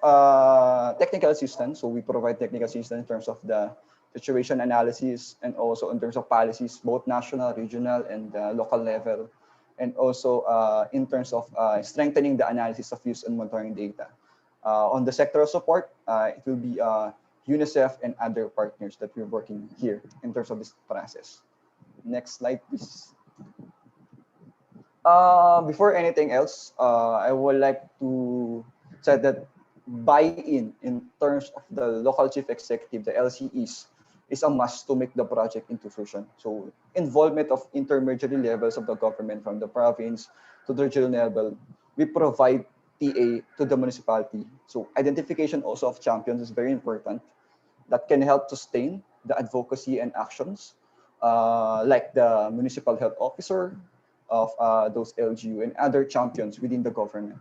technical assistance, so we provide technical assistance in terms of the situation analysis and also in terms of policies, both national, regional, and local level, and also in terms of strengthening the analysis of use and monitoring data. On the sectoral support, it will be UNICEF and other partners that we're working here in terms of this process. Next slide, please. Before anything else, I would like to say that buy-in in terms of the local chief executive, the LCEs, is a must to make the project into fruition. So involvement of intermediary levels of the government from the province to the regional level, we provide TA to the municipality. So identification also of champions is very important that can help sustain the advocacy and actions like the municipal health officer of those LGU and other champions within the government.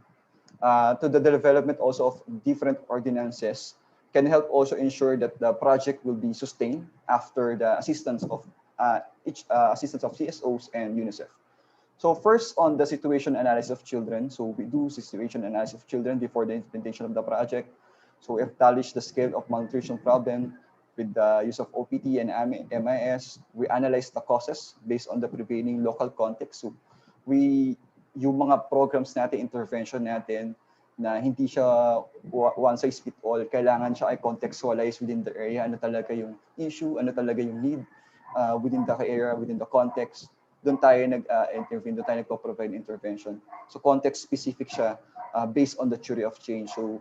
To the development also of different ordinances can help also ensure that the project will be sustained after the assistance of assistance of CSOs and UNICEF. So first on the situation analysis of children. So we do situation analysis of children before the implementation of the project. So we establish the scale of malnutrition problem with the use of OPT and MIS. We analyze the causes based on the prevailing local context. So yung mga programs natin, intervention natin, na hindi siya one size fit all, kailangan siya ay contextualize within the area, ano talaga yung issue, ano talaga yung need within the area, within the context. Doon tayo nag-intervene, doon tayo nagpo-provide intervention. So context specific siya based on the theory of change. So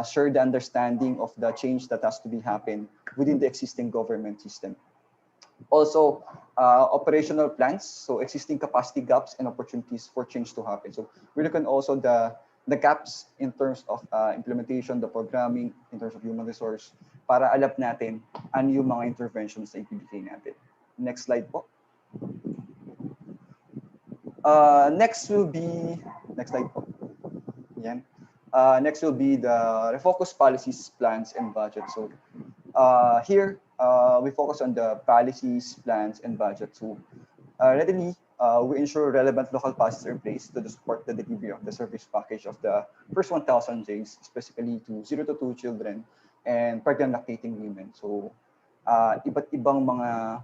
share the understanding of the change that has to be happen within the existing government system. Also, operational plans, so existing capacity gaps and opportunities for change to happen. So we look at also the gaps in terms of implementation, the programming, in terms of human resource, para alam natin ano yung mga interventions na ibibigay natin. Next slide po. Next slide po. Yan. Next will be the refocus policies, plans, and budget. So here, we focus on the policies, plans, and budget. So readily, we ensure relevant local policies are in place to support the delivery of the service package of the first 1,000 days, specifically to 0 to 2 children and pregnant lactating women. So iba't ibang mga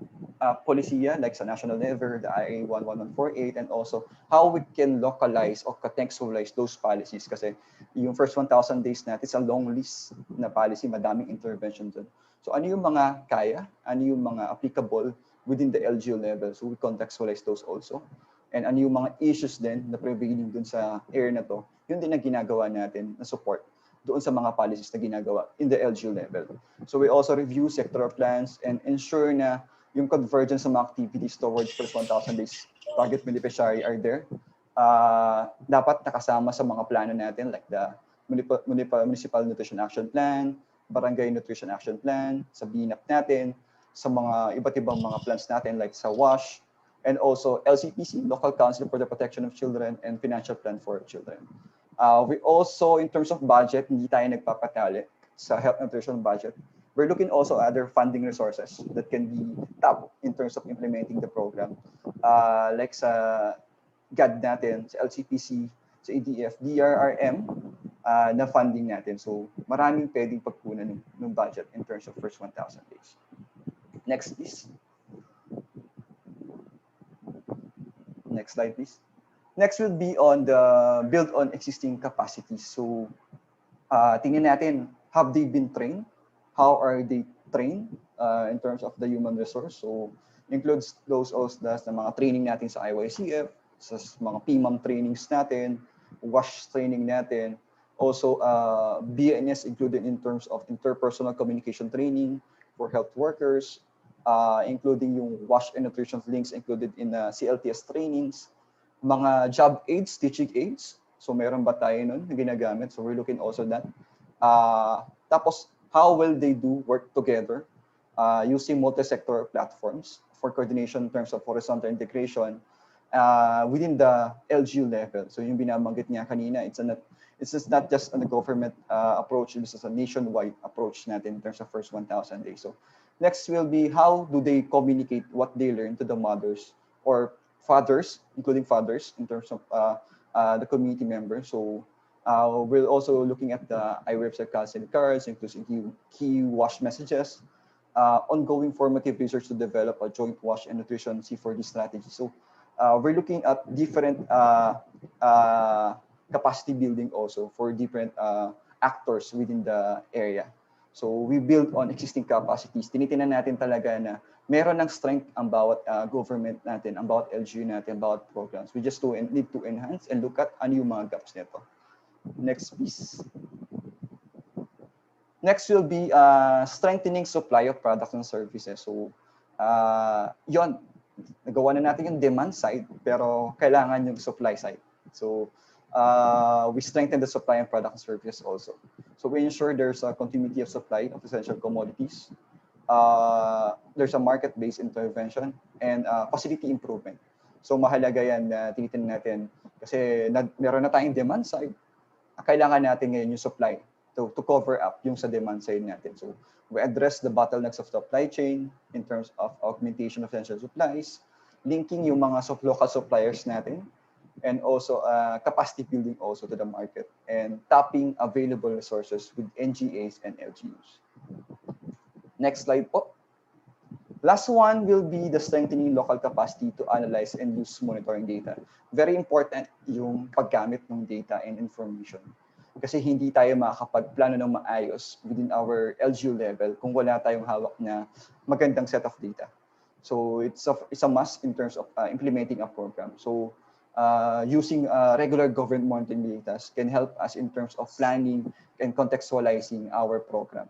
polisiya like sa national level, the IA 11148, and also how we can localize or contextualize those policies kasi yung first 1,000 days natin is a long list na policy, madaming intervention dun. So ano yung mga kaya, ano yung mga applicable within the LGU level, so we contextualize those also. And ano yung mga issues din na prevailing dun sa area na to, yun din ang ginagawa natin na support doon sa mga policies na ginagawa in the LGU level. So we also review sectoral plans and ensure na yung convergence ng mga activities towards first 1,000 days target beneficiary are there. Dapat nakasama sa mga plano natin like the Municipal Nutrition Action Plan, Barangay Nutrition Action Plan, sa BNAP natin, sa mga iba't ibang mga plans natin like sa WASH, and also LCPC, Local Council for the Protection of Children, and Financial Plan for Children. We also, in terms of budget, hindi tayo nagpapatali sa health nutrition budget. We're looking also at other funding resources that can be tapped in terms of implementing the program. Like sa GAD natin, sa LCPC, sa EDF, DRRM, na funding natin. So maraming pwedeng pagkunan ng budget in terms of first 1,000 days. Next, please. Next slide, please. Next will be on the build on existing capacities. So tingnan natin, have they been trained how are they trained in terms of the human resource. So includes those OSDAs na mga training natin sa IYCF, sa mga PMAM trainings natin, WASH training natin. Also, BNS included in terms of interpersonal communication training for health workers, including yung WASH and nutrition links included in CLTS trainings, mga job aids, teaching aids. So meron ba tayo nun na ginagamit? So we're looking also that. Tapos, how will they do work together using multi-sector platforms for coordination in terms of horizontal integration within the LGU level. So yung binabanggit niya kanina, it's just not just a government approach, this is a nationwide approach natin in terms of first 1,000 days. So next will be how do they communicate what they learn to the mothers or fathers, including fathers in terms of the community members. So we're also looking at the iWebsite counseling cards, including key WASH messages, ongoing formative research to develop a joint WASH and nutrition C4D strategy. So we're looking at different capacity building also for different actors within the area. So we build on existing capacities. Tinitingnan natin talaga na meron ng strength ang bawat government natin, ang bawat LGU natin, ang bawat programs. We just need to enhance and look at ano yung mga gaps nito. Next, please. Next will be strengthening supply of products and services. So, yon, nagawa na natin yung demand side, pero kailangan yung supply side. So, we strengthen the supply and product and services also. So, we ensure there's a continuity of supply of essential commodities. There's a market-based intervention and facility improvement. So, mahalaga yan na tinitin natin kasi meron na tayong demand side. Kailangan natin ngayon yung supply to cover up yung sa demand side natin. So we address the bottlenecks of supply chain in terms of augmentation of essential supplies, linking yung mga local suppliers natin, and also capacity building also to the market, and tapping available resources with NGAs and LGUs. Next slide po. Last one will be the strengthening local capacity to analyze and use monitoring data. Very important yung paggamit ng data and information. Kasi hindi tayo makakapagplano ng maayos within our LGU level kung wala tayong hawak na magandang set of data. So it's a must in terms of implementing a program. So using regular government monitoring data can help us in terms of planning and contextualizing our program.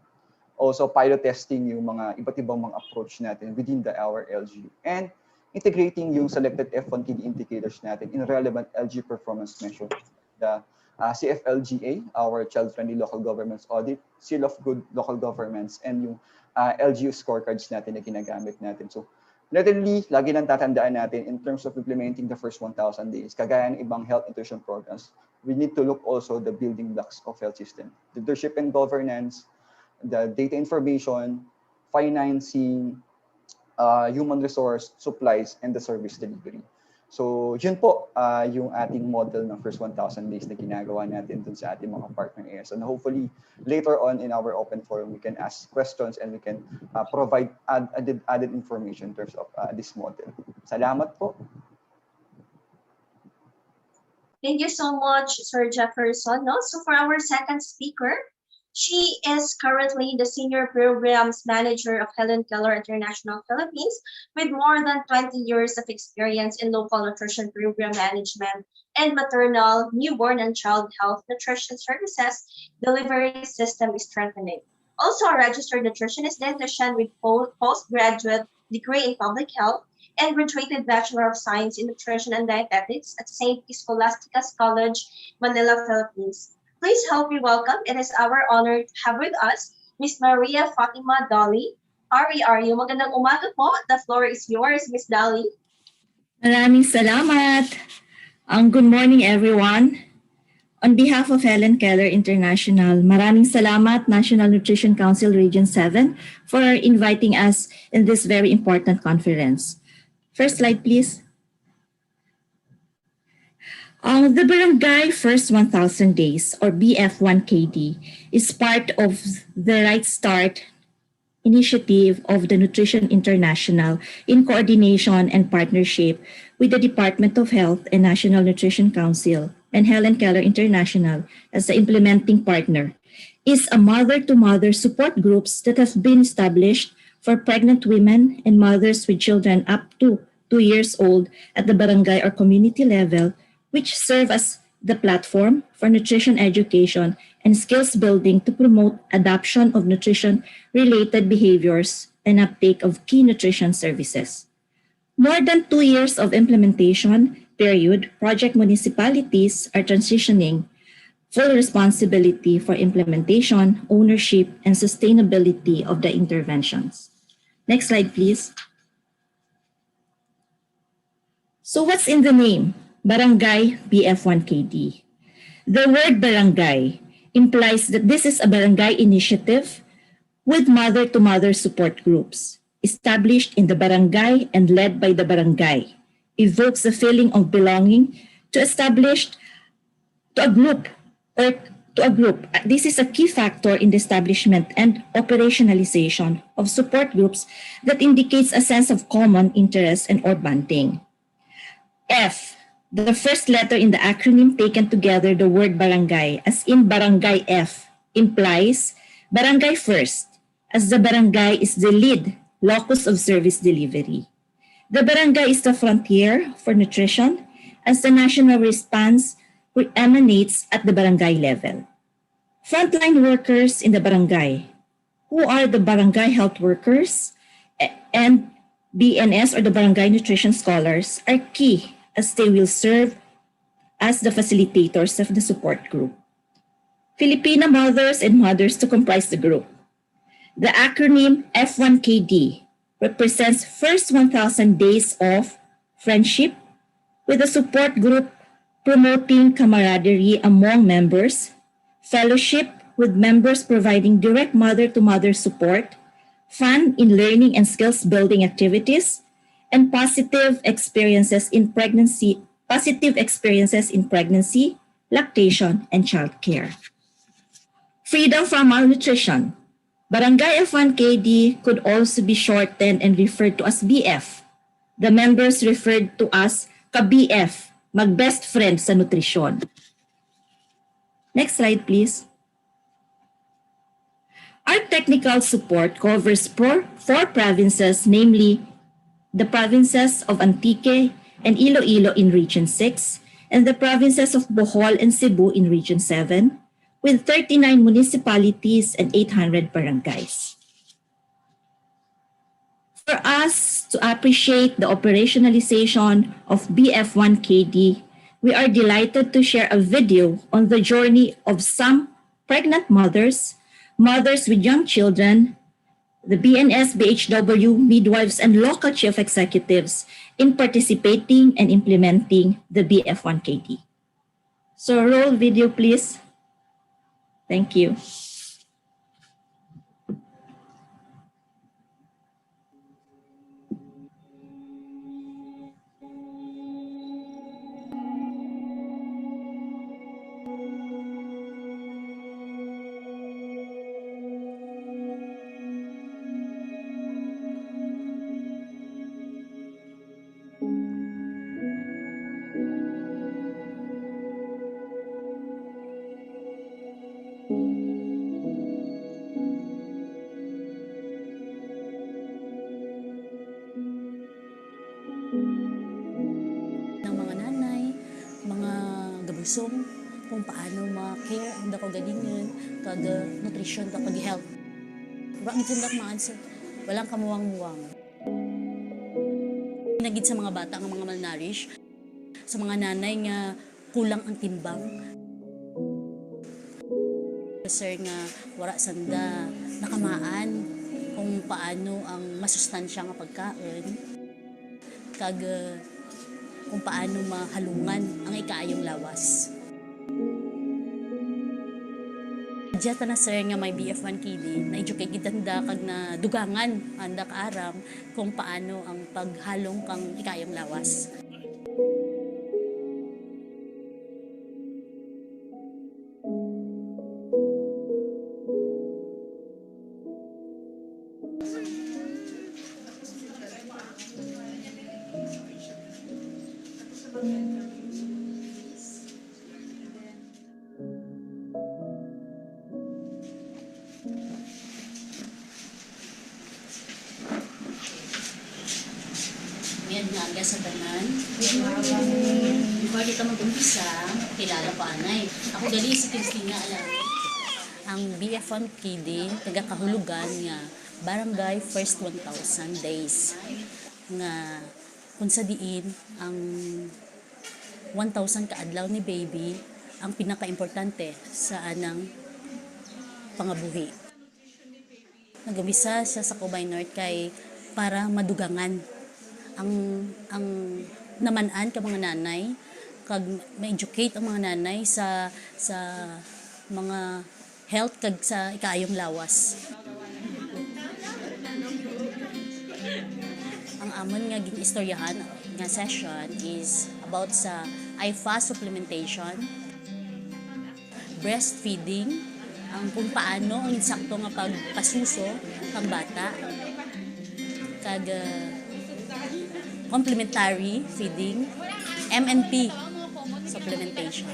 Also pilot testing yung mga iba't ibang mga approach natin within our LGU, and integrating yung selected F1TD indicators natin in relevant LGU performance measure. The CFLGA, our Child-Friendly Local Governments Audit, Seal of Good Local Governments, and yung LGU scorecards natin na ginagamit natin. So, literally, lagi nang tatandaan natin in terms of implementing the first 1,000 days, kagaya ng ibang health nutrition programs, we need to look also the building blocks of health system. Leadership and governance, the data information, financing, human resource, supplies, and the service delivery. So, yun po yung ating model ng first 1,000 days na ginagawa natin dun sa ating mga partner areas. And hopefully, later on in our open forum, we can ask questions and we can provide added information in terms of this model. Salamat po. Thank you so much, Sir Jefferson. No? So for our second speaker, she is currently the Senior Programs Manager of Helen Keller International Philippines with more than 20 years of experience in local nutrition program management and maternal, newborn, and child health nutrition services delivery system strengthening. Also a registered nutritionist dietitian with postgraduate degree in public health and graduated Bachelor of Science in Nutrition and Dietetics at St. Scholastica's College, Manila, Philippines. Please help me welcome. It is our honor to have with us Ms. Maria Fatima Dolly, RERU. Magandang umaga po. The floor is yours, Ms. Dolly. Maraming salamat. Good morning, everyone. On behalf of Helen Keller International, maraming salamat National Nutrition Council Region 7 for inviting us in this very important conference. First slide, please. The Barangay First 1,000 Days, or BF1KD, is part of the Right Start initiative of the Nutrition International in coordination and partnership with the Department of Health and National Nutrition Council and Helen Keller International as the implementing partner. is a mother-to-mother support groups that have been established for pregnant women and mothers with children up to 2 years old at the barangay or community level, which serve as the platform for nutrition education and skills building to promote adoption of nutrition-related behaviors and uptake of key nutrition services. More than 2 years of implementation period, project municipalities are transitioning full responsibility for implementation, ownership, and sustainability of the interventions. Next slide, please. So what's in the name? Barangay BF1KD. The word barangay implies that this is a barangay initiative with mother-to-mother support groups established in the barangay and led by the barangay. Evokes a feeling of belonging to a group. This is a key factor in the establishment and operationalization of support groups that indicates a sense of common interest and or bonding. F, the first letter in the acronym taken together the word barangay, as in barangay F, implies barangay first, as the barangay is the lead locus of service delivery. The barangay is the frontier for nutrition, as the national response emanates at the barangay level. Frontline workers in the barangay, who are the barangay health workers and BNS or the barangay nutrition scholars, are key as they will serve as the facilitators of the support group. Filipina mothers and mothers to comprise the group. The acronym F1KD represents first 1,000 days of friendship with a support group promoting camaraderie among members, fellowship with members providing direct mother-to-mother support, fun in learning and skills building activities, and positive experiences in pregnancy, lactation, and childcare. Freedom from malnutrition. Barangay F1KD could also be shortened and referred to as BF. The members referred to as ka-BF, mag-best friend sa nutrisyon. Next slide, please. Our technical support covers four provinces, namely the provinces of Antique and Iloilo in Region 6, and the provinces of Bohol and Cebu in Region 7, with 39 municipalities and 800 barangays. For us to appreciate the operationalization of BF1KD, we are delighted to share a video on the journey of some pregnant mothers, mothers with young children, the BNS, BHW, midwives, and local chief executives in participating and implementing the BF1KD. So roll video, please. Thank you. Kung paano ma-care ang dako galingan kag nutrition kag health. Ba ang tindak ma-answer, walang kamuwang-muwang. Nagid sa mga bata nga mga malnourished, sa mga nanay nga kulang ang timbang. Sir nga wala sanda nakamaan kung paano ang masustansya nga pagkaon kag kung paano mahalungan ang ikaayong lawas. Diyata na sir nga may BF1KD, na-educate kitanda kag na dugangan andak aram kung paano ang paghalong kang ikaayong lawas. sa tanan. Good morning. Before kita mag-umpisa, kilala pa anay. Ako gali si Christina Alamit. Ang BF1 KD, taga-kahulugan nga Barangay First 1,000 Days. Nga kung sa diin, ang 1,000 kaadlaw ni baby, ang pinaka-importante sa anang pangabuhi. Nagabisa siya sa Cubay North kay para madugangan ang naman-an ka mga nanay, kag ma-educate ang mga nanay sa mga health kag sa ikayong lawas. Ang amon nga ginistoryahan nga session is about sa IFA supplementation, breastfeeding, ang kung paano ang insakto nga pagpasuso kang bata, kag complementary feeding, MNP supplementation.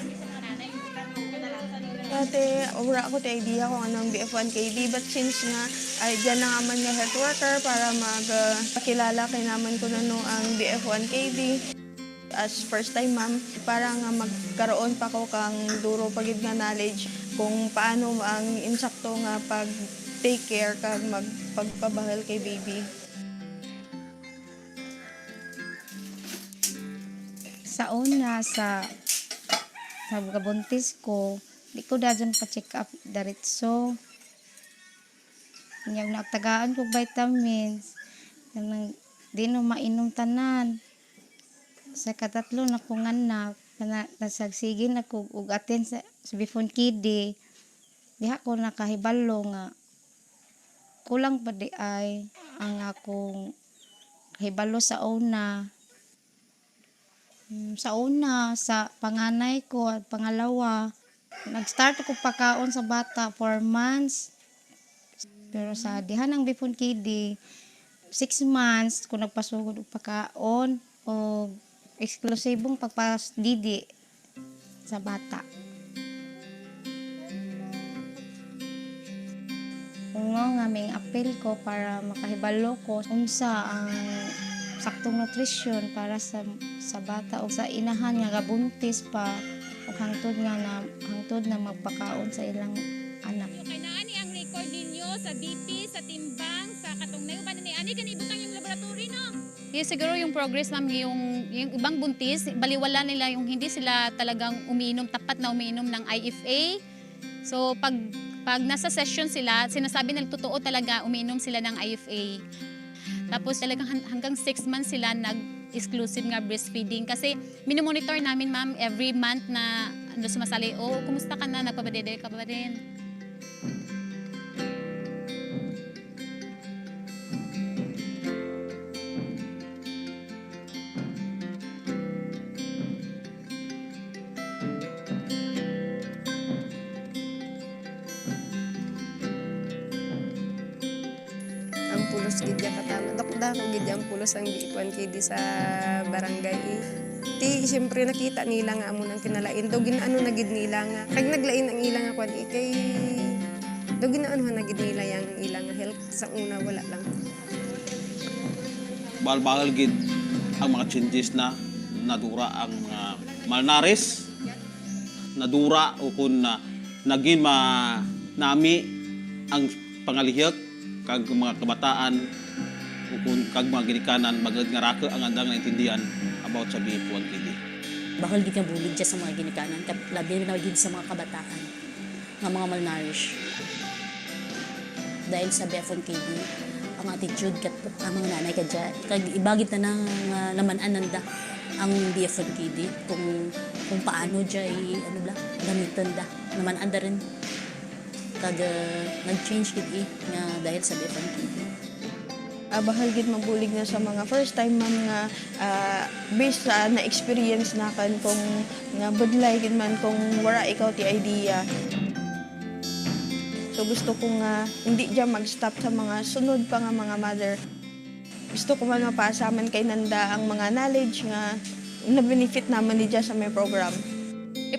Dati, wala ko tayo idea kung anong BF1 KD, but since nga, ay dyan na naman nga health worker para magpakilala kay naman ko na ang BF1 KD. As first time ma'am, para nga magkaroon pa ko kang duro pagid nga knowledge kung paano ang insakto nga pag-take care kag magpagpabahal kay baby. Sa una, sa gabuntis ko, di ko dadyan pa-check up diretso. Yung nagtagaan ko vitamins, di no mainom tanan. Sa katatlo na kong anak, nasagsigin ako ugatin sa BF1 KD, diha ko nakahibalo nga kulang pa di ay ang akong hibalo sa una. Sa una, sa panganay ko at pangalawa, nag-start ako pagkaon sa bata 4 months. Pero sa dihan ng BF1 KD, 6 months ko nagpasugod og pagkaon o eksklusibong pagpasdidi sa bata. Ungo nga may apel ko para makahibalo ko unsa ang saktong nutrisyon para sa bata o sa inahan nga gabuntis pa o hangtod na magpakaon sa ilang anak. Kay naani ang record ninyo sa BP, sa timbang, sa katong nayuban ni ani kanibutang yung laboratory no. Yes, siguro yung progress ma'am, yung ibang buntis, baliwala nila yung hindi sila talagang umiinom, tapat na umiinom ng IFA. So pag nasa session sila, sinasabi nila totoo talaga umiinom sila ng IFA. Tapos talagang hanggang 6 months sila nag-exclusive nga breastfeeding. Kasi minomonitor namin ma'am every month na sumasali, kumusta ka na, nagpabadede ka ba rin? Ang pulos gidya katana. Dakda ko gidya ang pulos ang BF1 KD sa barangay. Ti siyempre nakita nila nga amo nang kinalain. Do ginaano na gid nila nga. Kag naglain ang ilang nga kwad kay do ginaano na gid nila yang ilang nga health sa una wala lang. Balbal gid ang mga changes na nadura ang malnares, nadura o kun naging nami ang pangalihyak kag mga kabataan o kung kag mga ginikanan magad nga raka ang andang naintindihan about sa BF1 KD. Bahal di ka bulig dyan sa mga ginikanan, labi na din sa mga kabataan, nga mga malnourished. Dahil sa BF1 KD, ang attitude kat ang mga nanay ka dyan, kag ibagit na nang naman ananda ang BF1 KD, kung paano dyan, gamitan da, naman anda rin. Kag nag-change gid nga dahil sa BF1 KD. Bahal gid mabulig na sa mga first time ma'am nga based sa na-experience na kan kung nga budlay gid man kung wala ikaw ti idea. So gusto ko nga hindi dyan mag-stop sa mga sunod pa nga mga mother. Gusto ko man mapaasaman kay nanda ang mga knowledge nga na-benefit naman ni dyan sa may program.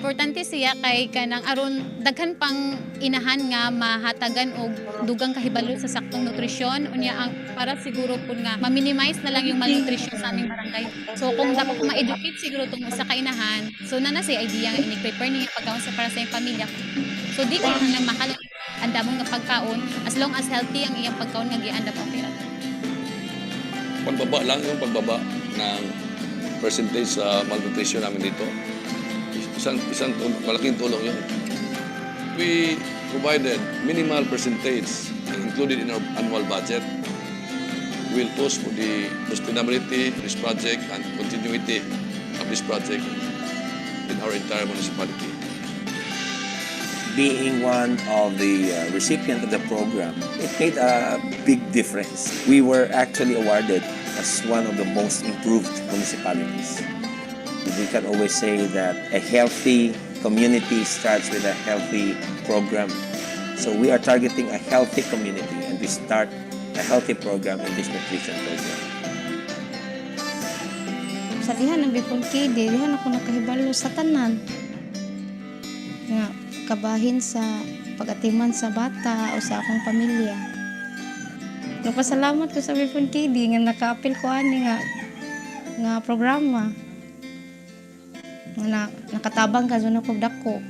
Importante siya kay kanang aron daghan pang inahan nga mahatagan og dugang kahibalo sa saktong nutrisyon unya ang para siguro pud nga ma-minimize na lang yung malnutrition sa aming barangay. So kung dapat ko ma-educate siguro tong usa ka inahan, so na si idea nga ini-prepare niya pagkaon sa para sa iyang pamilya. So di kayo nang mahal ang damong nga pagkaon as long as healthy ang iyang pagkaon nga giandap okay ra. Pagbaba lang yung pagbaba ng percentage sa malnutrition namin dito. Malaking tulong yun. We provided minimal percentage included in our annual budget. We will push for the sustainability of this project and continuity of this project in our entire municipality. Being one of the recipients of the program, it made a big difference. We were actually awarded as one of the most improved municipalities. We can always say that a healthy community starts with a healthy program. So we are targeting a healthy community and we start a healthy program in this nutrition program. Sa dihan ng Bicol KD, dihan ako nakahibalo sa tanan. Nga, kabahin sa pag-atiman sa bata o sa akong pamilya. Nagpasalamat ko sa Bicol KD nga naka-apil ko ani nga programa. Nga nakatabang ka doon ako dako.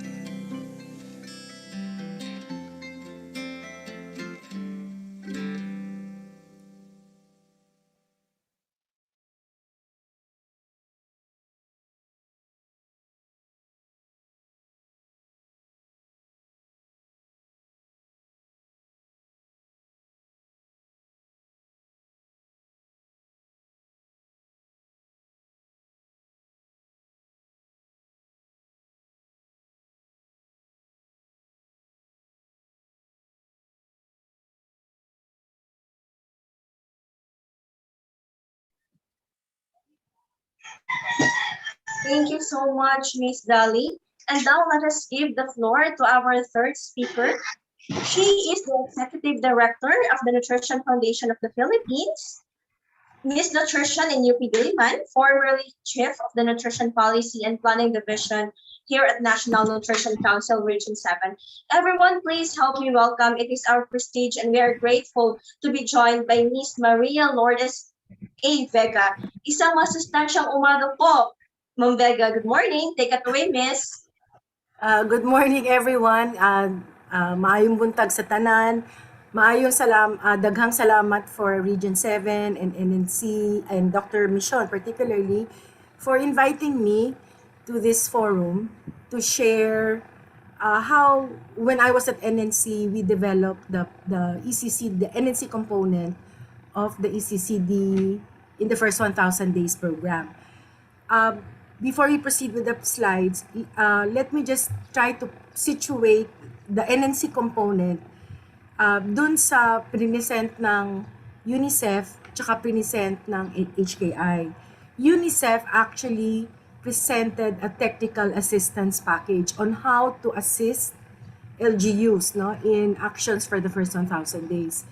Thank you so much, Miss Dali. And now let us give the floor to our third speaker. She is the Executive Director of the Nutrition Foundation of the Philippines, Miss Nutrition in UP Diliman, formerly Chief of the Nutrition Policy and Planning Division here at National Nutrition Council Region 7. Everyone, please help me welcome. It is our prestige and we are grateful to be joined by Miss Maria Lourdes A. Vega. Isang masustansyang umaga po. Ma'am Vega, good morning. Take it away, Miss. Good morning, everyone. Maayong buntag sa tanan. Maayong daghang salamat for Region 7 and NNC and Dr. Mission particularly for inviting me to this forum to share how when I was at NNC we developed the ECC, the NNC component of the ECCD in the first 1,000 days program. Before we proceed with the slides, let me just try to situate the NNC component dun sa present ng UNICEF tsaka present ng HKI. UNICEF actually presented a technical assistance package on how to assist LGUs in actions for the first 1,000 days.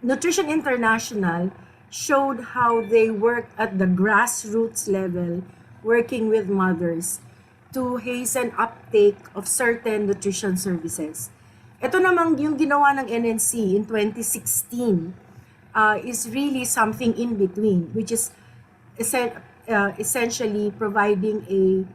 Nutrition International showed how they worked at the grassroots level, working with mothers to hasten uptake of certain nutrition services. Ito namang yung ginawa ng NNC in 2016 is really something in between, which is essentially providing a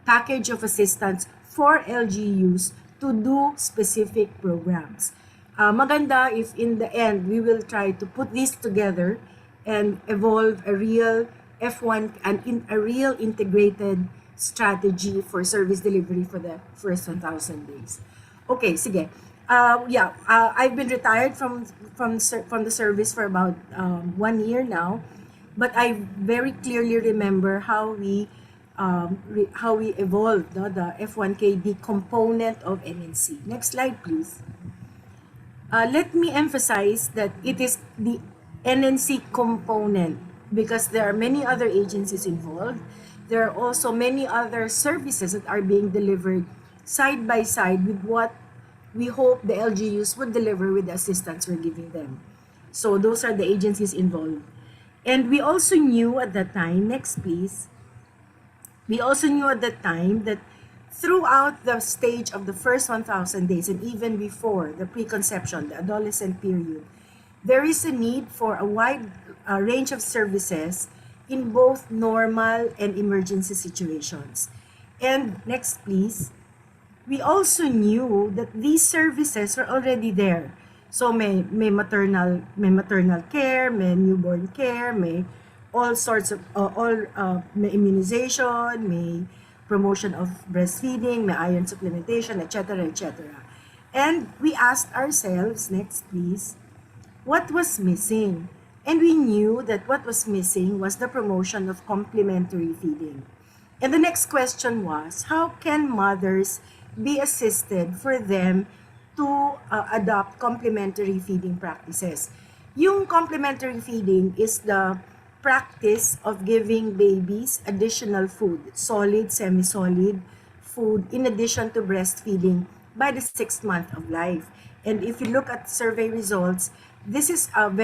package of assistance for LGUs to do specific programs. Maganda if in the end we will try to put these together and evolve a real F1 and a real integrated strategy for service delivery for the first 1,000 days. Okay, sige. I've been retired from the service for about 1 year now, but I very clearly remember how we evolved the F1KD component of NNC. Next slide, please. Let me emphasize that it is the NNC component because there are many other agencies involved. There are also many other services that are being delivered side by side with what we hope the LGUs would deliver with the assistance we're giving them. So those are the agencies involved. And we also knew at that time, next please, we also knew at that time that throughout the stage of the first 1,000 days and even before the preconception, the adolescent period, there is a need for a wide range of services in both normal and emergency situations. And next, please. We also knew that these services were already there. So may maternal care, may newborn care, may all sorts of may immunization, may promotion of breastfeeding, may iron supplementation, etc., etc. And we asked ourselves, next please, what was missing? And we knew that what was missing was the promotion of complementary feeding. And the next question was, how can mothers be assisted for them to adopt complementary feeding practices? Yung complementary feeding is the practice of giving babies additional food, solid, semi-solid food, in addition to breastfeeding by the 6th month of life. And if you look at survey results, this is an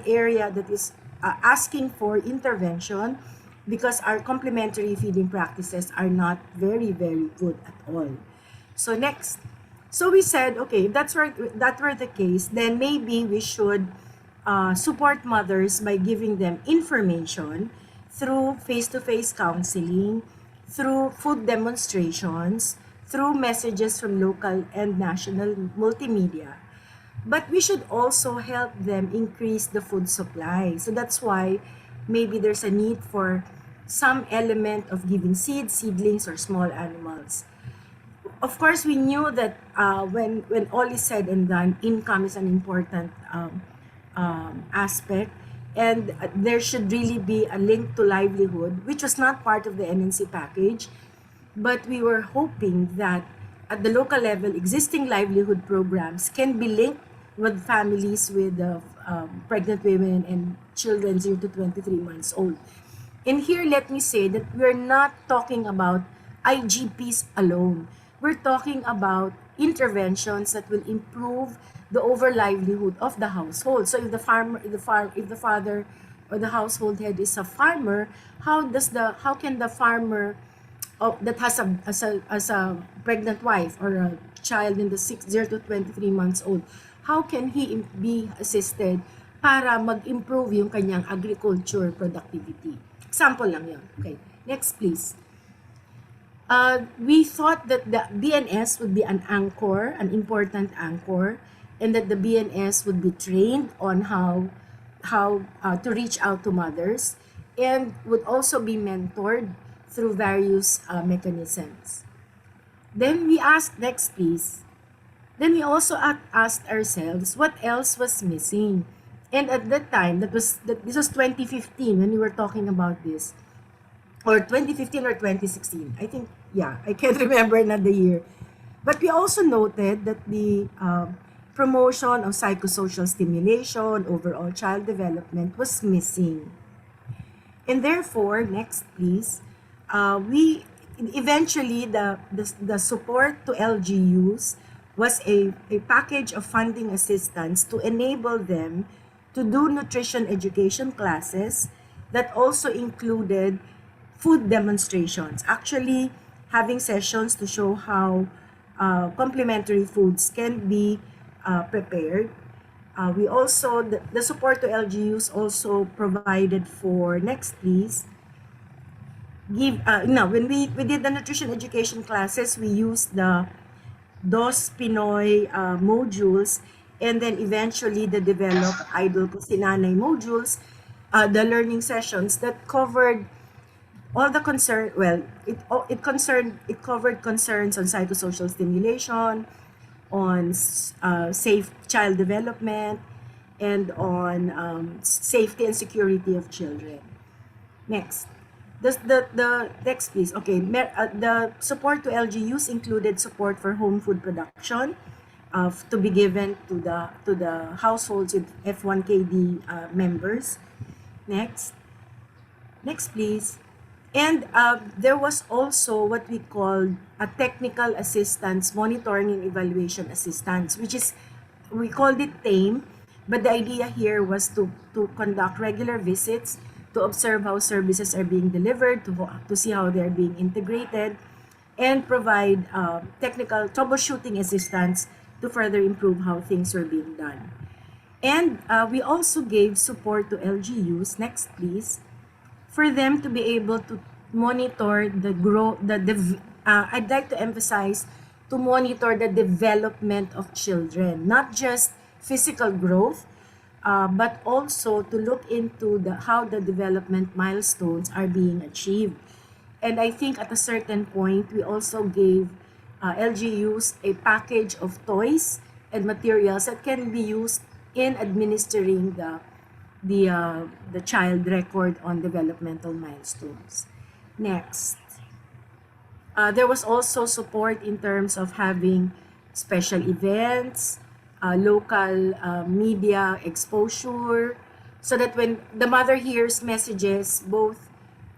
area that is asking for intervention because our complementary feeding practices are not very, very good at all. So next. So we said, okay, if that were the case, then maybe we should support mothers by giving them information through face-to-face counseling, through food demonstrations, through messages from local and national multimedia. But we should also help them increase the food supply. So that's why maybe there's a need for some element of giving seeds, seedlings, or small animals. Of course, we knew that when all is said and done, income is an important aspect, and there should really be a link to livelihood, which was not part of the NNC package. But we were hoping that at the local level, existing livelihood programs can be linked with families with pregnant women and children 0 to 23 months old. And here, let me say that we're not talking about IGPs alone. We're talking about interventions that will improve the overall livelihood of the household. So if the father or the household head is a farmer, how can the farmer that has a pregnant wife or a child in the 0 to 23 months old, how can he be assisted para mag-improve yung kanyang agriculture productivity? Example lang yun. Okay, next please. We thought that the BNS would be an anchor, an important anchor, and that the BNS would be trained on how to reach out to mothers and would also be mentored through various mechanisms. Then we asked, next please. Then we also asked ourselves what else was missing. And at that time, this was 2015 when we were talking about this. Or 2015 or 2016. I think, yeah, I can't remember na the year. But we also noted that the promotion of psychosocial stimulation, overall child development was missing. And therefore, next please, we eventually the support to LGUs was a package of funding assistance to enable them to do nutrition education classes that also included food demonstrations. Actually, having sessions to show how complementary foods can be prepared. We also, the support to LGUs also provided for, next please, when we did the nutrition education classes, we used the DOS Pinoy modules, and then eventually the developed Idol Ko Si Nanay modules, the learning sessions that covered all the concern. Well, it covered concerns on psychosocial stimulation, on safe child development, and on safety and security of children. Next. The next please. Okay, the support to LGUs included support for home food production to be given to the households with F1KD members. Next please. And there was also what we called a technical assistance, monitoring and evaluation assistance, which is, we called it TAME, but the idea here was to conduct regular visits, to observe how services are being delivered, to see how they're being integrated, and provide technical troubleshooting assistance to further improve how things were being done. And we also gave support to LGUs, next please, for them to be able to monitor the growth, I'd like to emphasize to monitor the development of children, not just physical growth, but also to look into how the development milestones are being achieved. And I think at a certain point, we also gave LGUs a package of toys and materials that can be used in administering the child record on developmental milestones. Next. There was also support in terms of having special events, local media exposure, so that when the mother hears messages both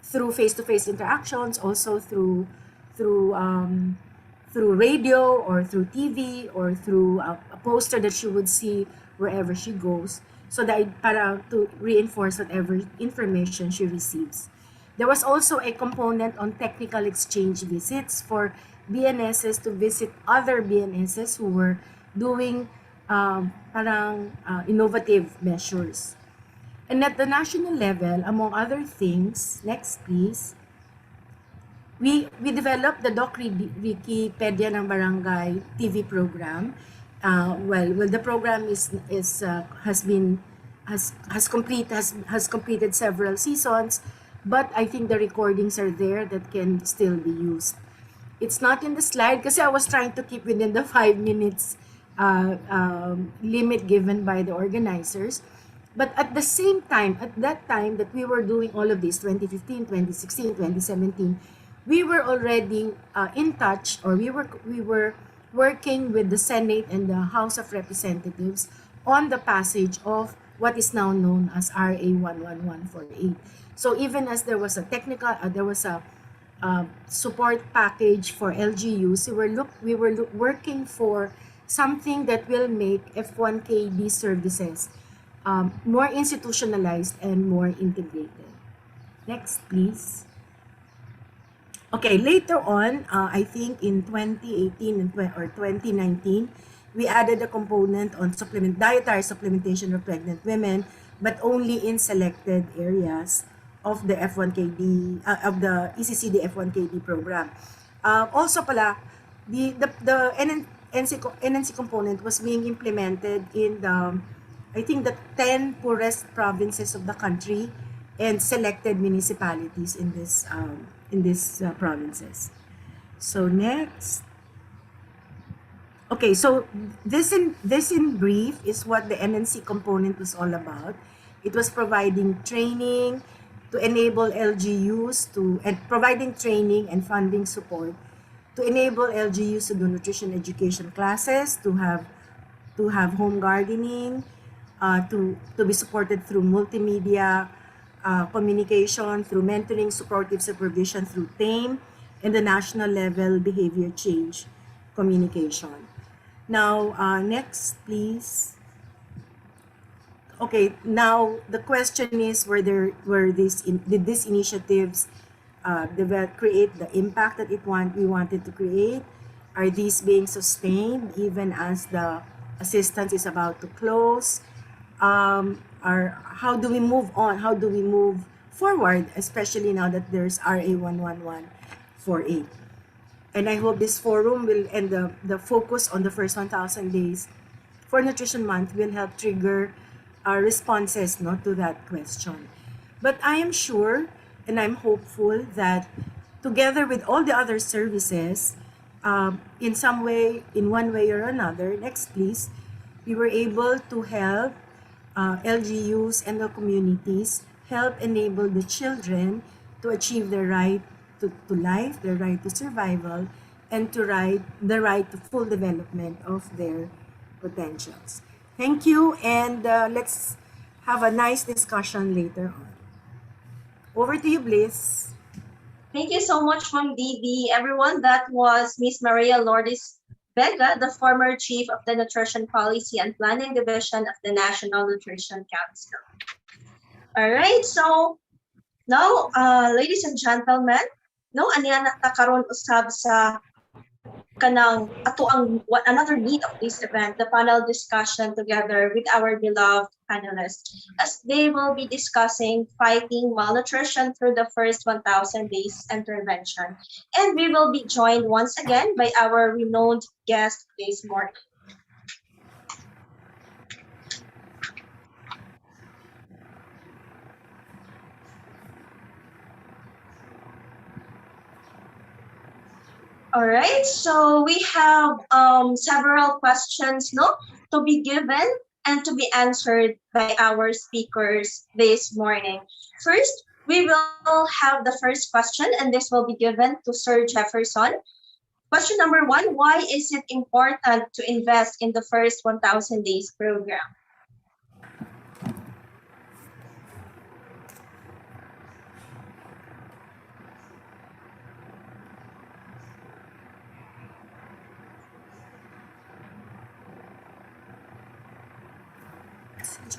through face-to-face interactions, also through radio or through TV or through a poster that she would see wherever she goes, so that para to reinforce whatever information she receives. There was also a component on technical exchange visits for BNSs to visit other BNSs who were doing innovative measures. And at the national level, among other things, next please, we developed the Doc Wikipedia ng Barangay TV program. The program has completed several seasons, but I think the recordings are there that can still be used. It's not in the slide kasi I was trying to keep within the 5 minutes limit given by the organizers. But at the same time, at that time that we were doing all of this, 2015, 2016, 2017, we were already in touch, or we were working with the Senate and the House of Representatives on the passage of what is now known as RA 11148. So even as there was a support package for LGUs, we were working for something that will make F1KB services more institutionalized and more integrated. Next, please. Okay, later on, I think in 2018 or 2019, we added a component on dietary supplementation of pregnant women, but only in selected areas of the F1KD, of the ECCD F1KD program. Also pala, the NNC component was being implemented in I think the 10 poorest provinces of the country and selected municipalities in these provinces. So next. Okay, so this in brief is what the NNC component was all about. It was providing training to enable LGUs and providing training and funding support to enable LGUs to do nutrition education classes, to have home gardening, to be supported through multimedia communication, through mentoring, supportive supervision through TAME, and the national level behavior change communication. Now, next, please. Okay, now the question is, did these initiatives create the impact that we wanted to create? Are these being sustained even as the assistance is about to close? How do we move on? How do we move forward, especially now that there's RA 11148? And I hope this forum will, and the focus on the first 1,000 days for Nutrition Month will help trigger responses to that question. But I am sure and I'm hopeful that together with all the other services, in one way or another, next please, we were able to help LGUs and the communities help enable the children to achieve their right to life, their right to survival, and the right to full development of their potentials. Thank you, and let's have a nice discussion later on. Over to you, Bliss. Thank you so much, Ma'am Didi. Everyone, that was Miss Maria Lourdes Vega, the former Chief of the Nutrition Policy and Planning Division of the National Nutrition Council. All right, so now, ladies and gentlemen, no aniya nagkakaroon usab sa kanang ato ang another need of this event, the panel discussion together with our beloved panelists, as they will be discussing fighting malnutrition through the first 1,000 days intervention. And we will be joined once again by our renowned guest this morning. All right, so we have several questions to be given and to be answered by our speakers this morning. First, we will have the first question, and this will be given to Sir Jefferson. Question number 1, why is it important to invest in the first 1,000 days program?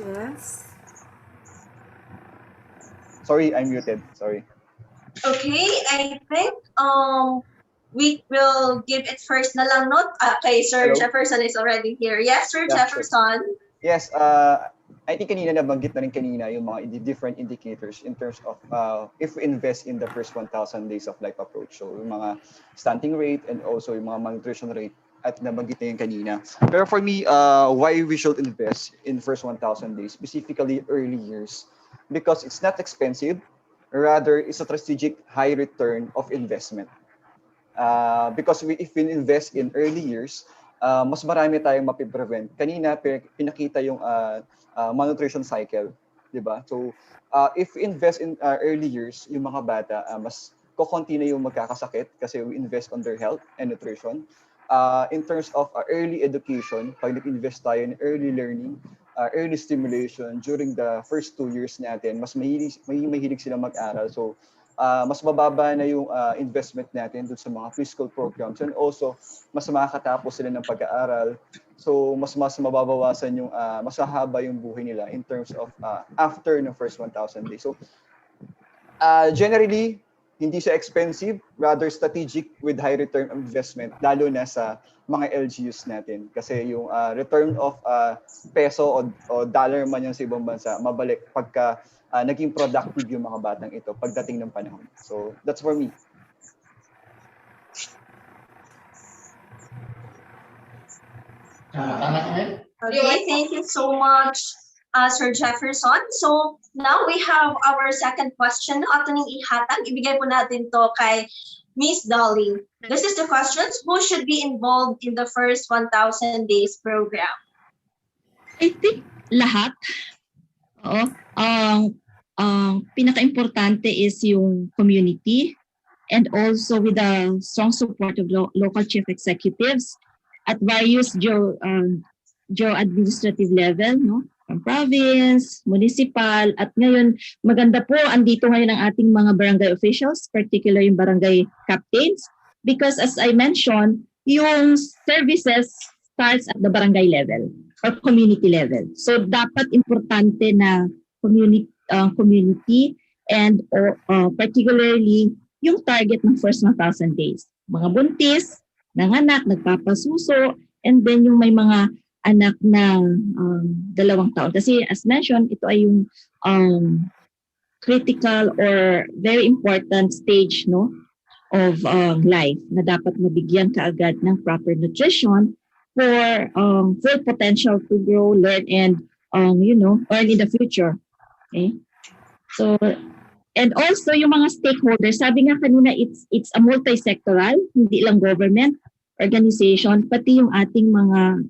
Yes. Sorry, I'm muted. Sorry. Okay, I think we will give it first na lang, no? Okay, Sir Hello? Jefferson is already here. Yes, Sir Yeah, sure. Jefferson. Yes, I think kanina nabanggit na rin kanina yung mga different indicators in terms of if we invest in the first 1,000 days of life approach. So yung mga stunting rate and also yung mga malnutrition rate at nabanggit na yung kanina. Pero for me, why we should invest in first 1,000 days, specifically early years, because it's not expensive, rather it's a strategic high return of investment. Because if we invest in early years, mas marami tayong mapiprevent. Kanina, pinakita yung malnutrition cycle, di ba? So, if we invest in early years, yung mga bata, mas kukunti na yung magkakasakit kasi we invest on their health and nutrition. In terms of early education, pag nag-invest tayo in early learning, early stimulation during the first 2 years natin, mas mahilig sila mag-aral. So, mas mababa na yung investment natin dun sa mga preschool programs, and also mas makakatapos sila ng pag-aaral. So mas mababawasan yung mas hahaba yung buhay nila in terms of after ng first 1,000 days. So generally hindi siya expensive, rather strategic with high return of investment, lalo na sa mga LGUs natin, kasi yung return of peso o dollar man yan sa ibang bansa mabalik pagka naging productive yung mga batang ito pagdating ng panahon. So that's for me. Okay, thank you so much, Sir Jefferson. So now we have our second question. Ato ning ihatag, ibigay po natin to kay Miss Dolly. This is the questions. Who should be involved in the first 1,000 days program? I think lahat. Oo. Ang pinaka-importante is yung community, and also with the strong support of local chief executives at various geo-administrative level, no? From province, municipal, at ngayon, maganda po, andito ngayon ang ating mga barangay officials, particularly yung barangay captains, because as I mentioned, yung services starts at the barangay level or community level. So dapat importante na community and particularly yung target ng first 1,000 days. Mga buntis, nanganak, nagpapasuso, and then yung may mga anak ng 2 taon. Kasi as mentioned, ito ay yung critical or very important stage, no, of life na dapat mabigyan kaagad ng proper nutrition for full potential to grow, learn, and earn in the future. Okay? So, and also yung mga stakeholders, sabi nga kanina, it's a multi-sectoral, hindi lang government organization, pati yung ating mga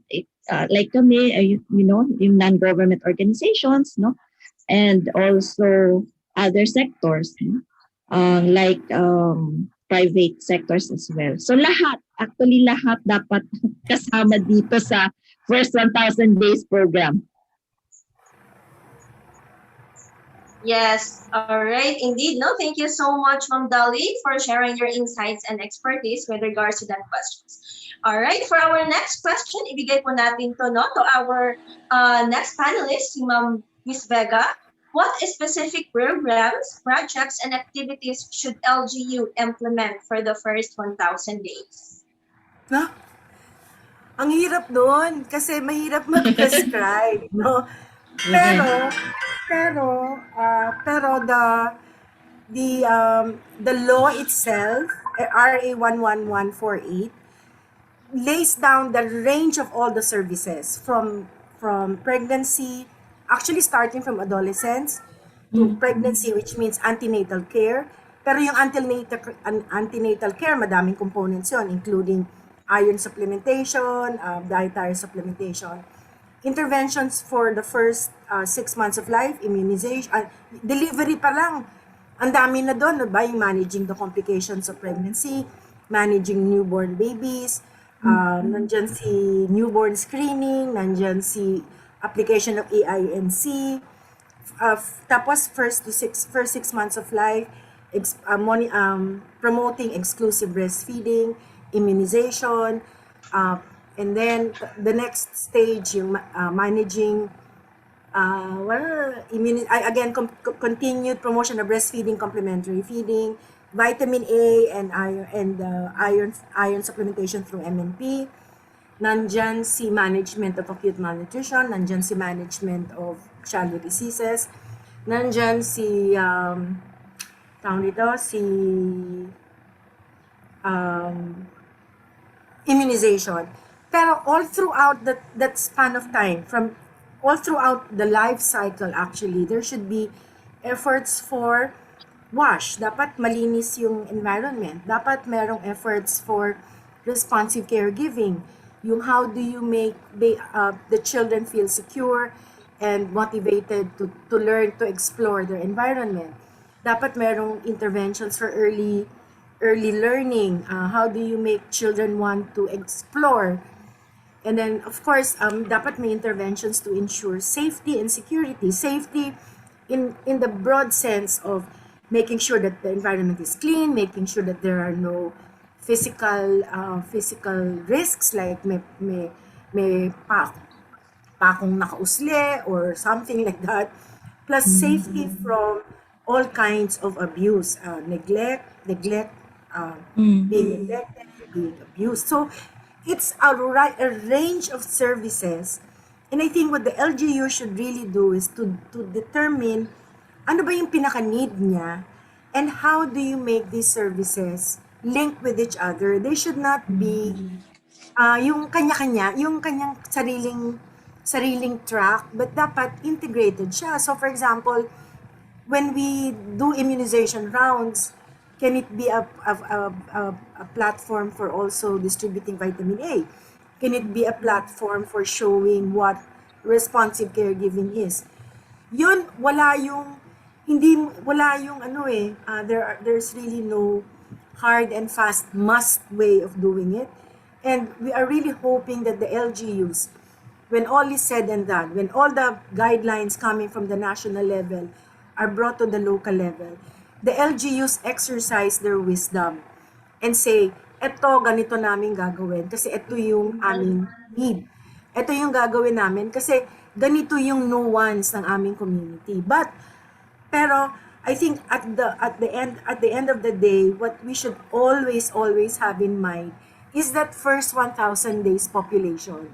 like kami, yung non-government organizations, no, and also other sectors, no? Like private sectors as well. So lahat dapat kasama dito sa first 1,000 days program. Yes, all right, indeed. No, thank you so much, Ma'am Dolly, for sharing your insights and expertise with regards to that questions. All right, for our next question, ibigay po natin to our next panelist, si Ma'am Miss Vega. what specific programs, projects, and activities should LGU implement for the first 1,000 days? Na? Ang hirap doon kasi mahirap mag-prescribe, no? Pero the law itself, RA 11148, lays down the range of all the services from pregnancy, actually starting from adolescence to pregnancy, which means antenatal care. Pero yung antenatal care, madaming components yon, including iron supplementation, dietary supplementation, interventions for the first 6 months of life, immunization, delivery pa lang. Ang dami na doon, ba, yung managing the complications of pregnancy, managing newborn babies, nandyan si newborn screening, nandyan si application of AINC, tapos first 6 months of life, promoting exclusive breastfeeding, immunization, and then the next stage, yung managing continued promotion of breastfeeding, complementary feeding, vitamin A and iron supplementation through MNP. Nandyan si management of acute malnutrition, nandyan si management of childhood diseases, nandyan si immunization. Pero all throughout that span of time, all throughout the life cycle, actually, there should be efforts for wash. Dapat malinis yung environment. Dapat merong efforts for responsive caregiving. Yung how do you make the children feel secure and motivated to learn to explore their environment. Dapat merong interventions for early learning. How do you make children want to explore? And then, of course, dapat may interventions to ensure safety and security. Safety in the broad sense of making sure that the environment is clean, making sure that there are no physical risks like may pakong nakausli or something like that. Plus safety from all kinds of abuse, neglect, being neglected, being abused. So it's a range of services. And I think what the LGU should really do is to determine ano ba yung pinaka-need niya and how do you make these services link with each other. They should not be yung kanya-kanya, yung kanyang sariling track, but dapat integrated siya. So for example, when we do immunization rounds, can it be a platform for also distributing vitamin A? Can it be a platform for showing what responsive caregiving is? Yun, there's really no hard and fast must way of doing it. And we are really hoping that the LGUs, when all is said and done, when all the guidelines coming from the national level are brought to the local level, the LGUs exercise their wisdom and say, eto, ganito namin gagawin kasi ito yung aming need. Ito yung gagawin namin kasi ganito yung nuance ng aming community. Pero I think at the end of the day, what we should always have in mind is that first 1,000 days population.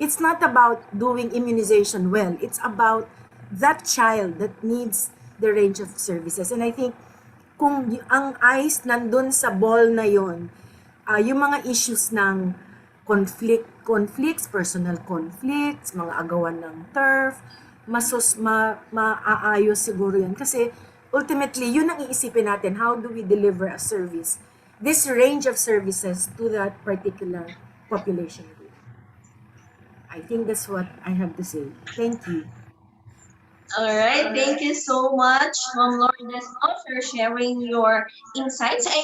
It's not about doing immunization well. It's about that child that needs the range of services. And I think kung ang eyes nandun sa ball na yon, yung mga issues ng conflicts, personal conflicts, mga agawan ng turf, maaayos siguro yan. Kasi ultimately, yun ang iisipin natin. How do we deliver a service? This range of services to that particular population group. I think that's what I have to say. Thank you. All right, thank you so much, Ma'am Lourdes, for sharing your insights. I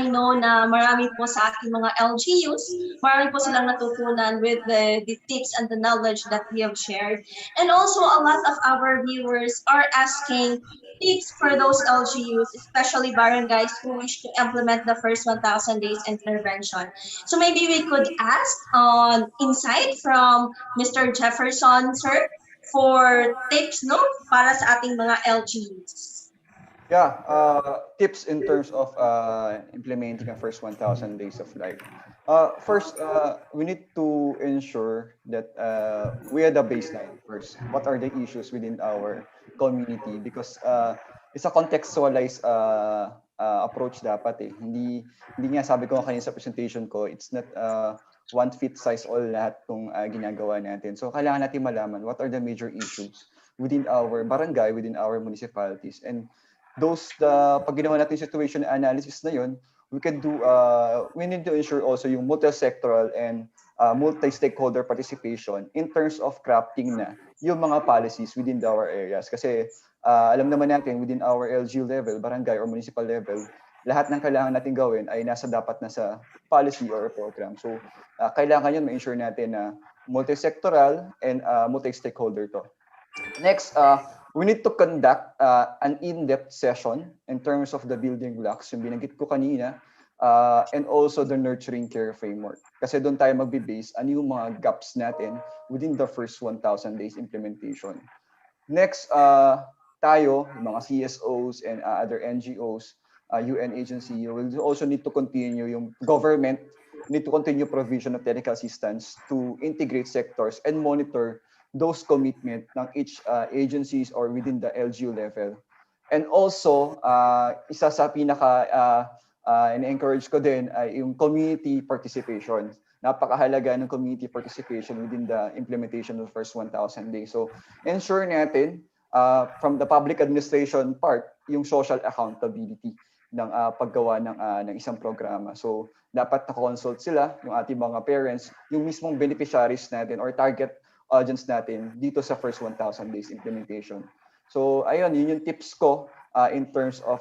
know na marami po sa ating mga LGUs, marami po silang natutunan with the tips and the knowledge that we have shared. And also, a lot of our viewers are asking tips for those LGUs, especially barangays who wish to implement the first 1,000 days intervention. So maybe we could ask on insight from Mr. Jefferson, sir. for tips, no, para sa ating mga LGUs. Yeah, tips in terms of implementing the first 1,000 days of life. First, we need to ensure that we are the baseline first. What are the issues within our community? Because it's a contextualized approach dapat eh. Hindi nga sabi ko kanina sa presentation ko, it's not one fit size all lahat kung ginagawa natin. So kailangan natin malaman what are the major issues within our barangay, within our municipalities. And pag ginawa natin situation analysis na yun, we need to ensure also yung multi-sectoral and multi-stakeholder participation in terms of crafting na yung mga policies within our areas. Kasi alam naman natin within our LGU level, barangay or municipal level, lahat ng kailangan natin gawin ay dapat nasa policy or program. So kailangan yun ma-ensure natin na multi-sectoral and multi-stakeholder to. Next, we need to conduct an in-depth session in terms of the building blocks, yung binanggit ko kanina, and also the nurturing care framework. Kasi doon tayo magbe-base ano yung mga gaps natin within the first 1,000 days implementation. Next, tayo, mga CSOs and other NGOs, UN agency, will also need to continue yung government, need to continue provision of technical assistance to integrate sectors and monitor those commitment ng each agencies or within the LGU level. And also, isa sa pinaka in-encourage ko din ay yung community participation. Napakahalaga ng community participation within the implementation of the first 1,000 days. So, ensure natin from the public administration part, yung social accountability ng paggawa ng isang programa. So, dapat na-consult sila, yung ating mga parents, yung mismong beneficiaries natin or target audience natin dito sa first 1,000 days implementation. So, ayun, yun yung tips ko in terms of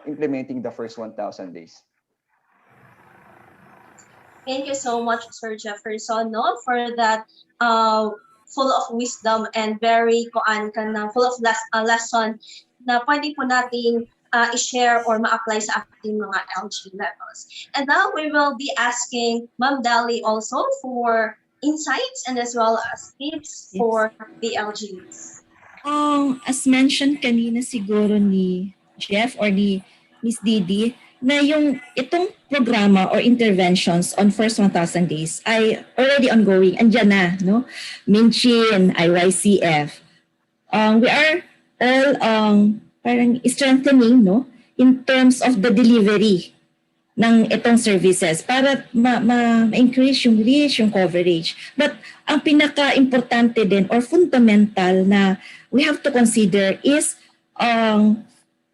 implementing the first 1,000 days. Thank you so much, Sir Jefferson, no, for that full of wisdom and very full of lesson na pwede po nating i-share or ma-apply sa ating mga LG levels. And now we will be asking Ma'am Dali also for insights and as well as tips for the LGUs. As mentioned kanina siguro ni Jeff or ni Miss Didi, na itong programa or interventions on first 1,000 days ay already ongoing. Andiyan na, no? Minchin, IYCF. We are all parang strengthening, no? In terms of the delivery ng itong services para ma-increase yung reach, yung coverage. But ang pinaka-importante din or fundamental na we have to consider is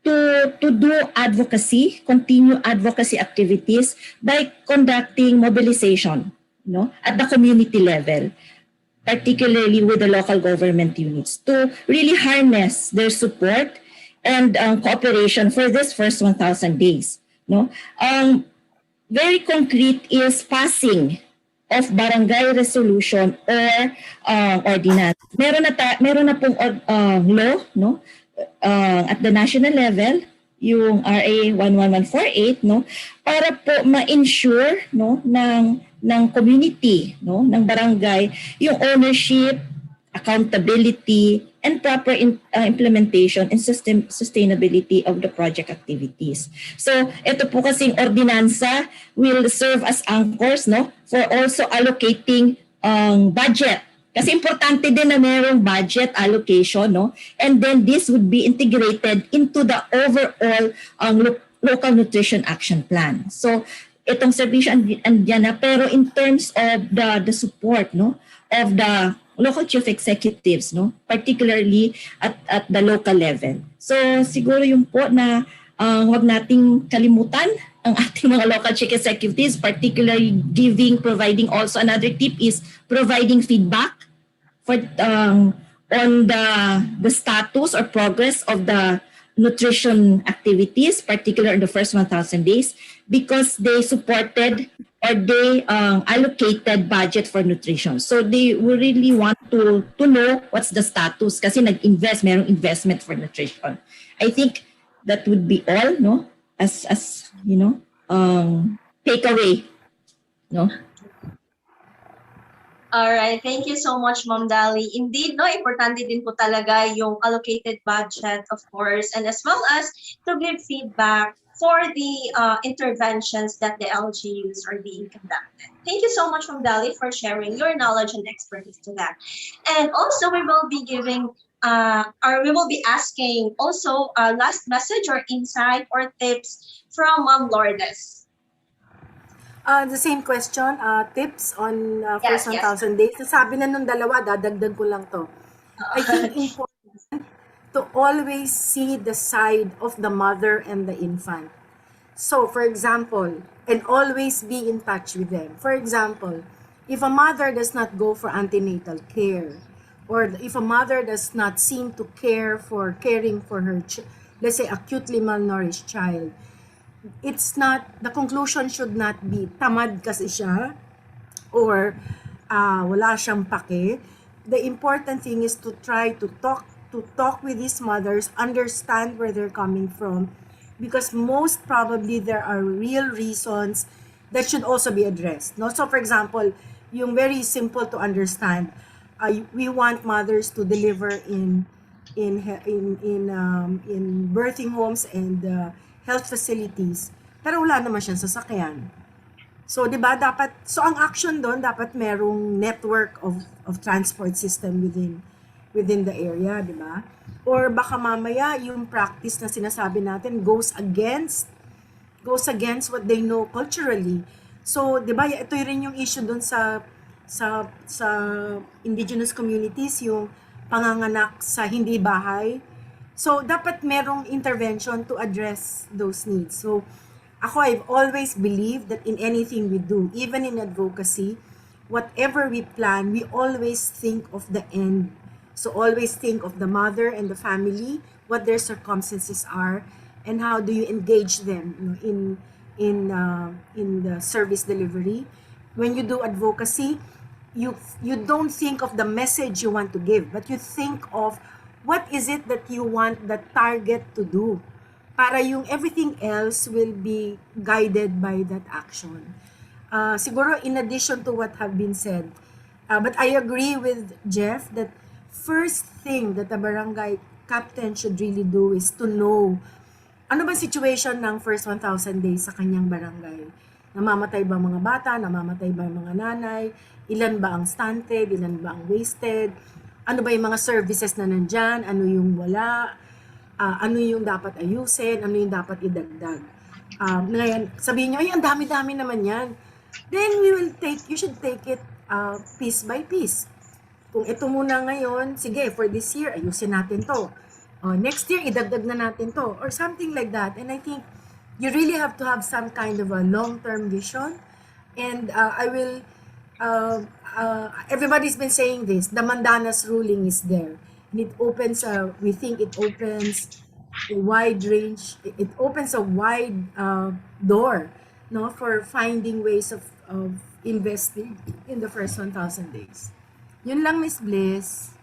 to do advocacy, continue advocacy activities by conducting mobilization, no, at the community level, particularly with the local government units, to really harness their support and cooperation for this first 1,000 days. No, very concrete is passing of barangay resolution or ordinance. Meron na pong law, no, at the national level, yung RA 11148, no, para po ma-ensure, no, ng community, no, ng barangay yung ownership, accountability, and proper implementation and sustainability of the project activities. So, ito po kasing ordinansa will serve as anchors, no, for also allocating budget. Kasi importante din na mayroong budget allocation, no, and then this would be integrated into the overall local nutrition action plan. So, itong serbisyo andyan na, pero in terms of the support, no, of the local chief executives, no, particularly at the local level. So siguro yung po na wag nating kalimutan ang ating mga local chief executives, particularly providing also another tip is providing feedback for on the status or progress of the nutrition activities, particularly in the first 1,000 days, because they supported or they allocated budget for nutrition. So they will really want to know what's the status kasi nag-invest, mayroong investment for nutrition. I think that would be all, no? As you know, takeaway, no? Alright, thank you so much, Ma'am Dali. Indeed, no, importante din po talaga yung allocated budget, of course, and as well as to give feedback for the interventions that the LGUs are being conducted. Thank you so much, Ma'am Dali, for sharing your knowledge and expertise to that. And also, we will be giving or we will be asking also last message or insight or tips from Ma'am Lourdes. The same question, tips on Yes, first yes. 1,000 days. Sabi na nung dalawa, dadagdag ko lang to. I think important to always see the side of the mother and the infant. So, for example, and always be in touch with them. For example, if a mother does not go for antenatal care, or if a mother does not seem to caring for her, let's say, acutely malnourished child, it's not, the conclusion should not be tamad kasi siya or wala siyang pake. The important thing is to try to talk with these mothers, understand where they're coming from, because most probably there are real reasons that should also be addressed. No? So for example, yung very simple to understand, we want mothers to deliver in birthing homes and health facilities, pero wala naman siyang sasakyan. So, 'di ba, dapat, so ang action doon, dapat merong network of transport system within the area, 'di ba? Or baka mamaya yung practice na sinasabi natin goes against what they know culturally. So, 'di ba, ito rin yung issue doon sa indigenous communities, yung panganganak sa hindi bahay. So, dapat merong intervention to address those needs. So, I've always believed that in anything we do, even in advocacy, whatever we plan, we always think of the end. So, always think of the mother and the family, what their circumstances are, and how do you engage them in the service delivery. When you do advocacy, you don't think of the message you want to give, but you think of what is it that you want the target to do, para yung everything else will be guided by that action. Siguro in addition to what have been said, but I agree with Jeff that first thing that a barangay captain should really do is to know ano ba situation ng first 1,000 days sa kanyang barangay. Namamatay ba mga bata? Namamatay ba mga nanay? Ilan ba ang stunted? Ilan ba ang wasted? Ano ba yung mga services na nandyan? Ano yung wala? Ano yung dapat ayusin? Ano yung dapat idagdag? Ngayon, sabihin nyo, ay, ang dami-dami naman yan. Then you should take it piece by piece. Kung ito muna ngayon, sige, for this year, ayusin natin to. Next year, idagdag na natin to. Or something like that. And I think you really have to have some kind of a long-term vision. And everybody's been saying this, the Mandanas ruling is there. And it opens, we think it opens a wide range, it opens a wide door, no, for finding ways of investing in the first 1,000 days. Yun lang, Miss Bliss.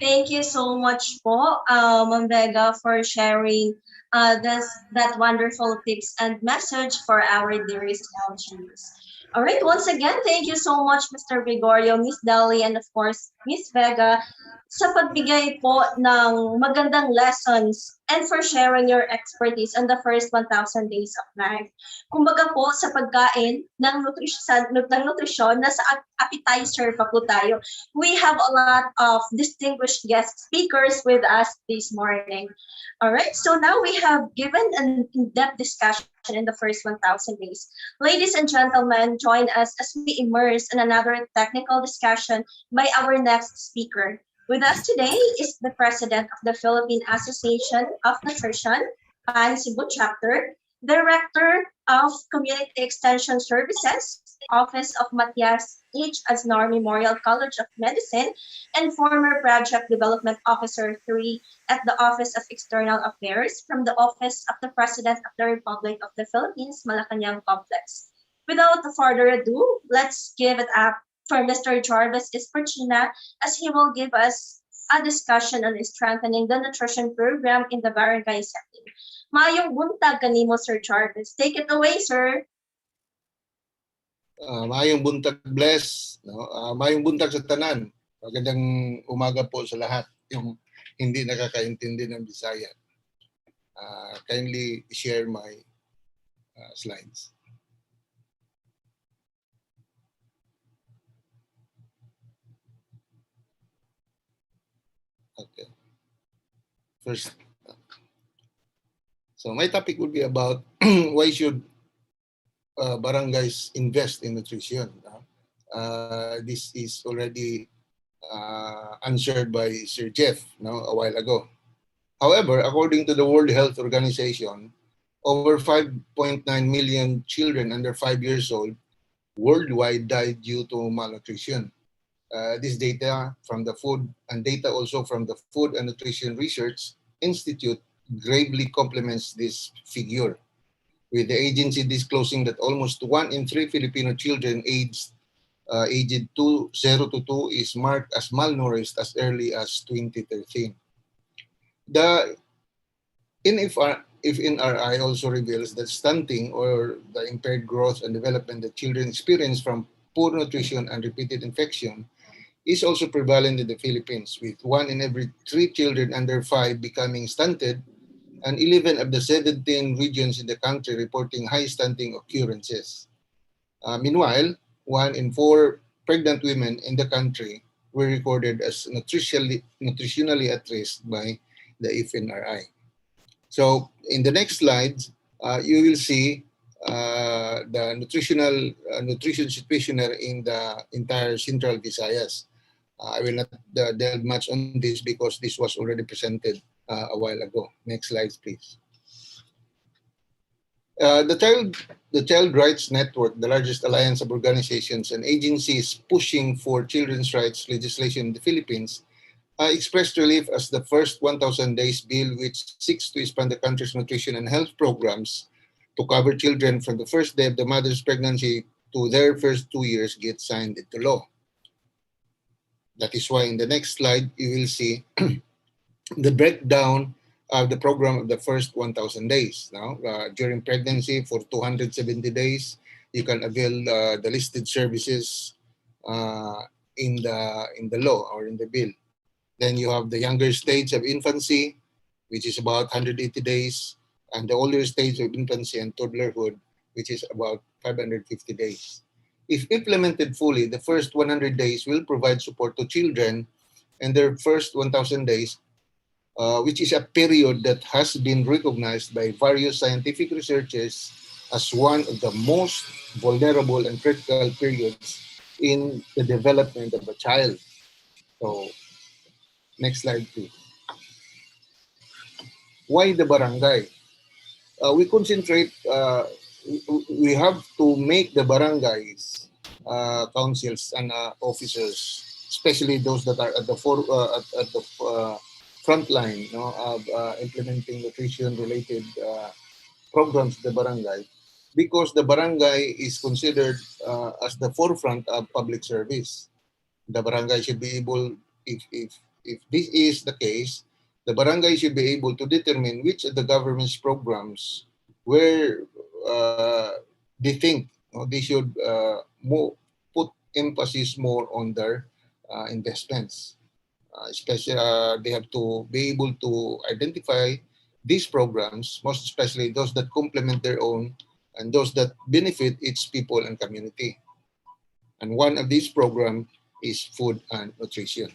Thank you so much po, Ma'am Vega, for sharing that wonderful tips and message for our dearest LGUs. All right, once again, thank you so much, Mr. Gregorio, Miss Dali, and of course, Miss Vega, sa pagbigay po ng magandang lessons and for sharing your expertise on the first 1,000 days of life. Kumbaga po, sa pagkain ng nutrisyon, nasa appetizer pa po tayo. We have a lot of distinguished guest speakers with us this morning. All right, so now we have given an in-depth discussion in the first 1,000 days. Ladies and gentlemen, join us as we immerse in another technical discussion by our next speaker. With us today is the President of the Philippine Association of Nutrition, PAN Cebu Chapter, Director of Community Extension Services, Office of Matias H. Aznar Memorial College of Medicine, and former Project Development Officer 3 at the Office of External Affairs from the Office of the President of the Republic of the Philippines, Malacanang Complex. Without further ado, let's give it up for Mr. Jarvis Esparchina as he will give us a discussion on strengthening the nutrition program in the barangay setting. Mayong buntag kanimo, Sir Jarvis. Take it away, sir. Maayong buntag, Bless. No? Maayong buntag sa tanan. Magandang umaga po sa lahat. Yung hindi nakakaintindi ng Bisaya. Kindly share my slides. Okay. First, so my topic would be about why should barangays invest in nutrition. This is already answered by Sir Jeff a while ago. However, according to the World Health Organization, over 5.9 million children under 5 years old worldwide died due to malnutrition. This data from the Food and data also from the Food and Nutrition Research Institute gravely complements this figure, with the agency disclosing that almost 1 in 3 Filipino children aged 0 to 2 is marked as malnourished as early as 2013. The FNRI also reveals that stunting, or the impaired growth and development that children experience from poor nutrition and repeated infection, is also prevalent in the Philippines, with 1 in every 3 children under 5 becoming stunted, and 11 of the 17 regions in the country reporting high stunting occurrences. Meanwhile, 1 in 4 pregnant women in the country were recorded as nutritionally at risk by the FNRI. So in the next slides, you will see the nutrition situation in the entire Central Visayas. I will not delve much on this because this was already presented a while ago. Next slide, please. The Child Rights Network, the largest alliance of organizations and agencies pushing for children's rights legislation in the Philippines, expressed relief as the first 1,000 days bill, which seeks to expand the country's nutrition and health programs to cover children from the first day of the mother's pregnancy to their first 2 years, gets signed into law. That is why in the next slide, you will see the breakdown of the program of the first 1,000 days. Now, during pregnancy for 270 days, you can avail the listed services in the law or in the bill. Then you have the younger stage of infancy, which is about 180 days, and the older stage of infancy and toddlerhood, which is about 550 days. If implemented fully, the first 100 days will provide support to children in their first 1,000 days, which is a period that has been recognized by various scientific researchers as one of the most vulnerable and critical periods in the development of a child. So, next slide, please. Why the barangay? We concentrate, we have to make the barangays, councils and officers, especially those that are at the front line of implementing nutrition-related programs in the barangay, because the barangay is considered as the forefront of public service. The barangay should be able, if this is the case, the barangay should be able to determine which of the government's programs where they think they should put emphasis more on their investments. Especially, they have to be able to identify these programs, most especially those that complement their own and those that benefit its people and community. And one of these programs is food and nutrition.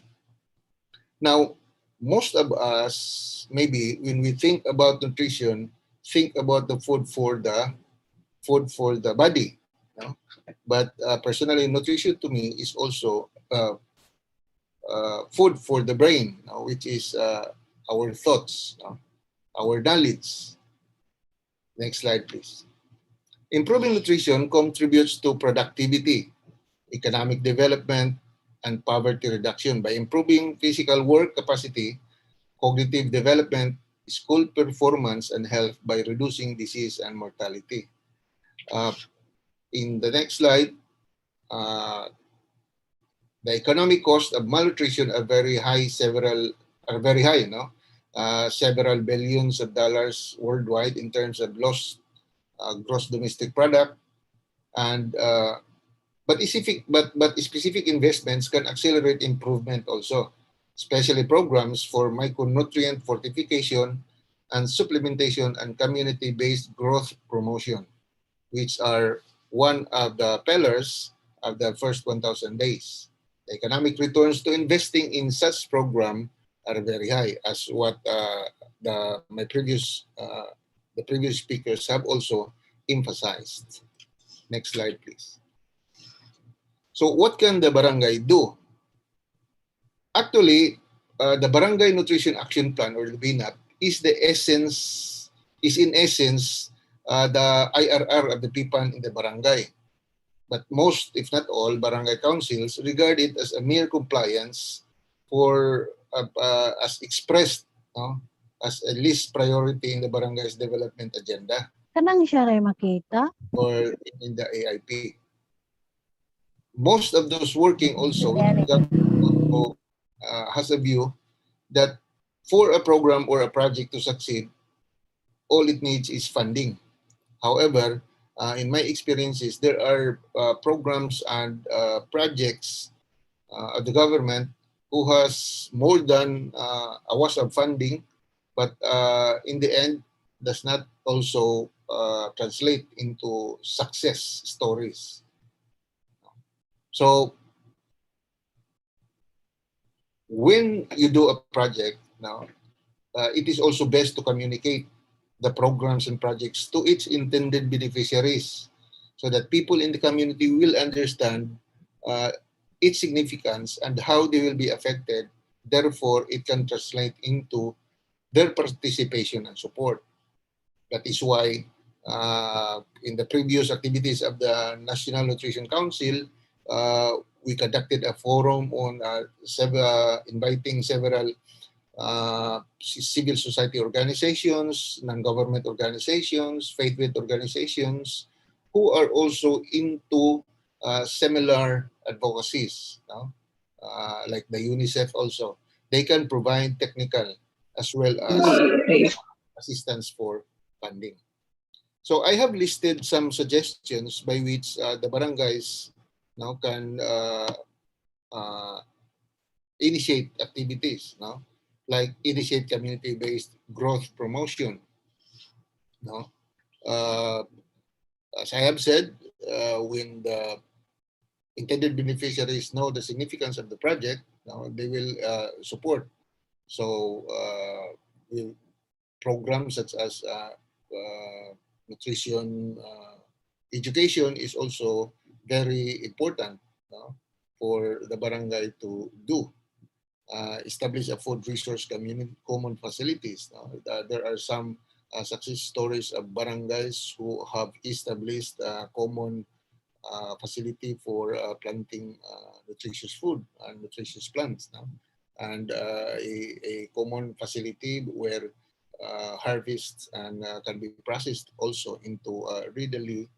Now, most of us, maybe when we think about nutrition, think about the food for the body. But personally, nutrition to me is also food for the brain, which is our thoughts, our knowledge. Next slide, please. Improving nutrition contributes to productivity, economic development, and poverty reduction by improving physical work capacity, cognitive development, school performance, and health by reducing disease and mortality. In the next slide, the economic cost of malnutrition are very high, several billions of dollars worldwide in terms of lost gross domestic product, and specific investments can accelerate improvement also, especially programs for micronutrient fortification and supplementation and community-based growth promotion, which are one of the pillars of the first 1,000 days. The economic returns to investing in such program are very high, as what the previous speakers have also emphasized. Next slide, please. So what can the barangay do? Actually, the Barangay Nutrition Action Plan, or the BNAP, is in essence the IRR of the PIPAN in the barangay. But most, if not all, barangay councils regard it as a mere compliance for as expressed as a least priority in the barangay's development agenda. Kanang siya rin makita? Or in the AIP. Most of those working also has a view that for a program or a project to succeed, all it needs is funding. However, in my experiences, there are programs and projects of the government who has more than a wash of funding, but in the end does not also translate into success stories. So when you do a project now, it is also best to communicate the programs and projects to its intended beneficiaries so that people in the community will understand its significance and how they will be affected. Therefore, it can translate into their participation and support. That is why in the previous activities of the National Nutrition Council, we conducted a forum on inviting several civil society organizations, non-government organizations, faith-based organizations who are also into similar advocacies, like the UNICEF also. They can provide technical as well as assistance for funding. So I have listed some suggestions by which the barangays now can initiate activities, like initiate community-based growth promotion. As I have said, when the intended beneficiaries know the significance of the project, they will support. So programs such as nutrition education is also very important for the barangay to do. Establish a food resource community common facilities. There are some success stories of barangays who have established a common facility for planting nutritious food and nutritious plants, and a common facility where harvests and can be processed also into readily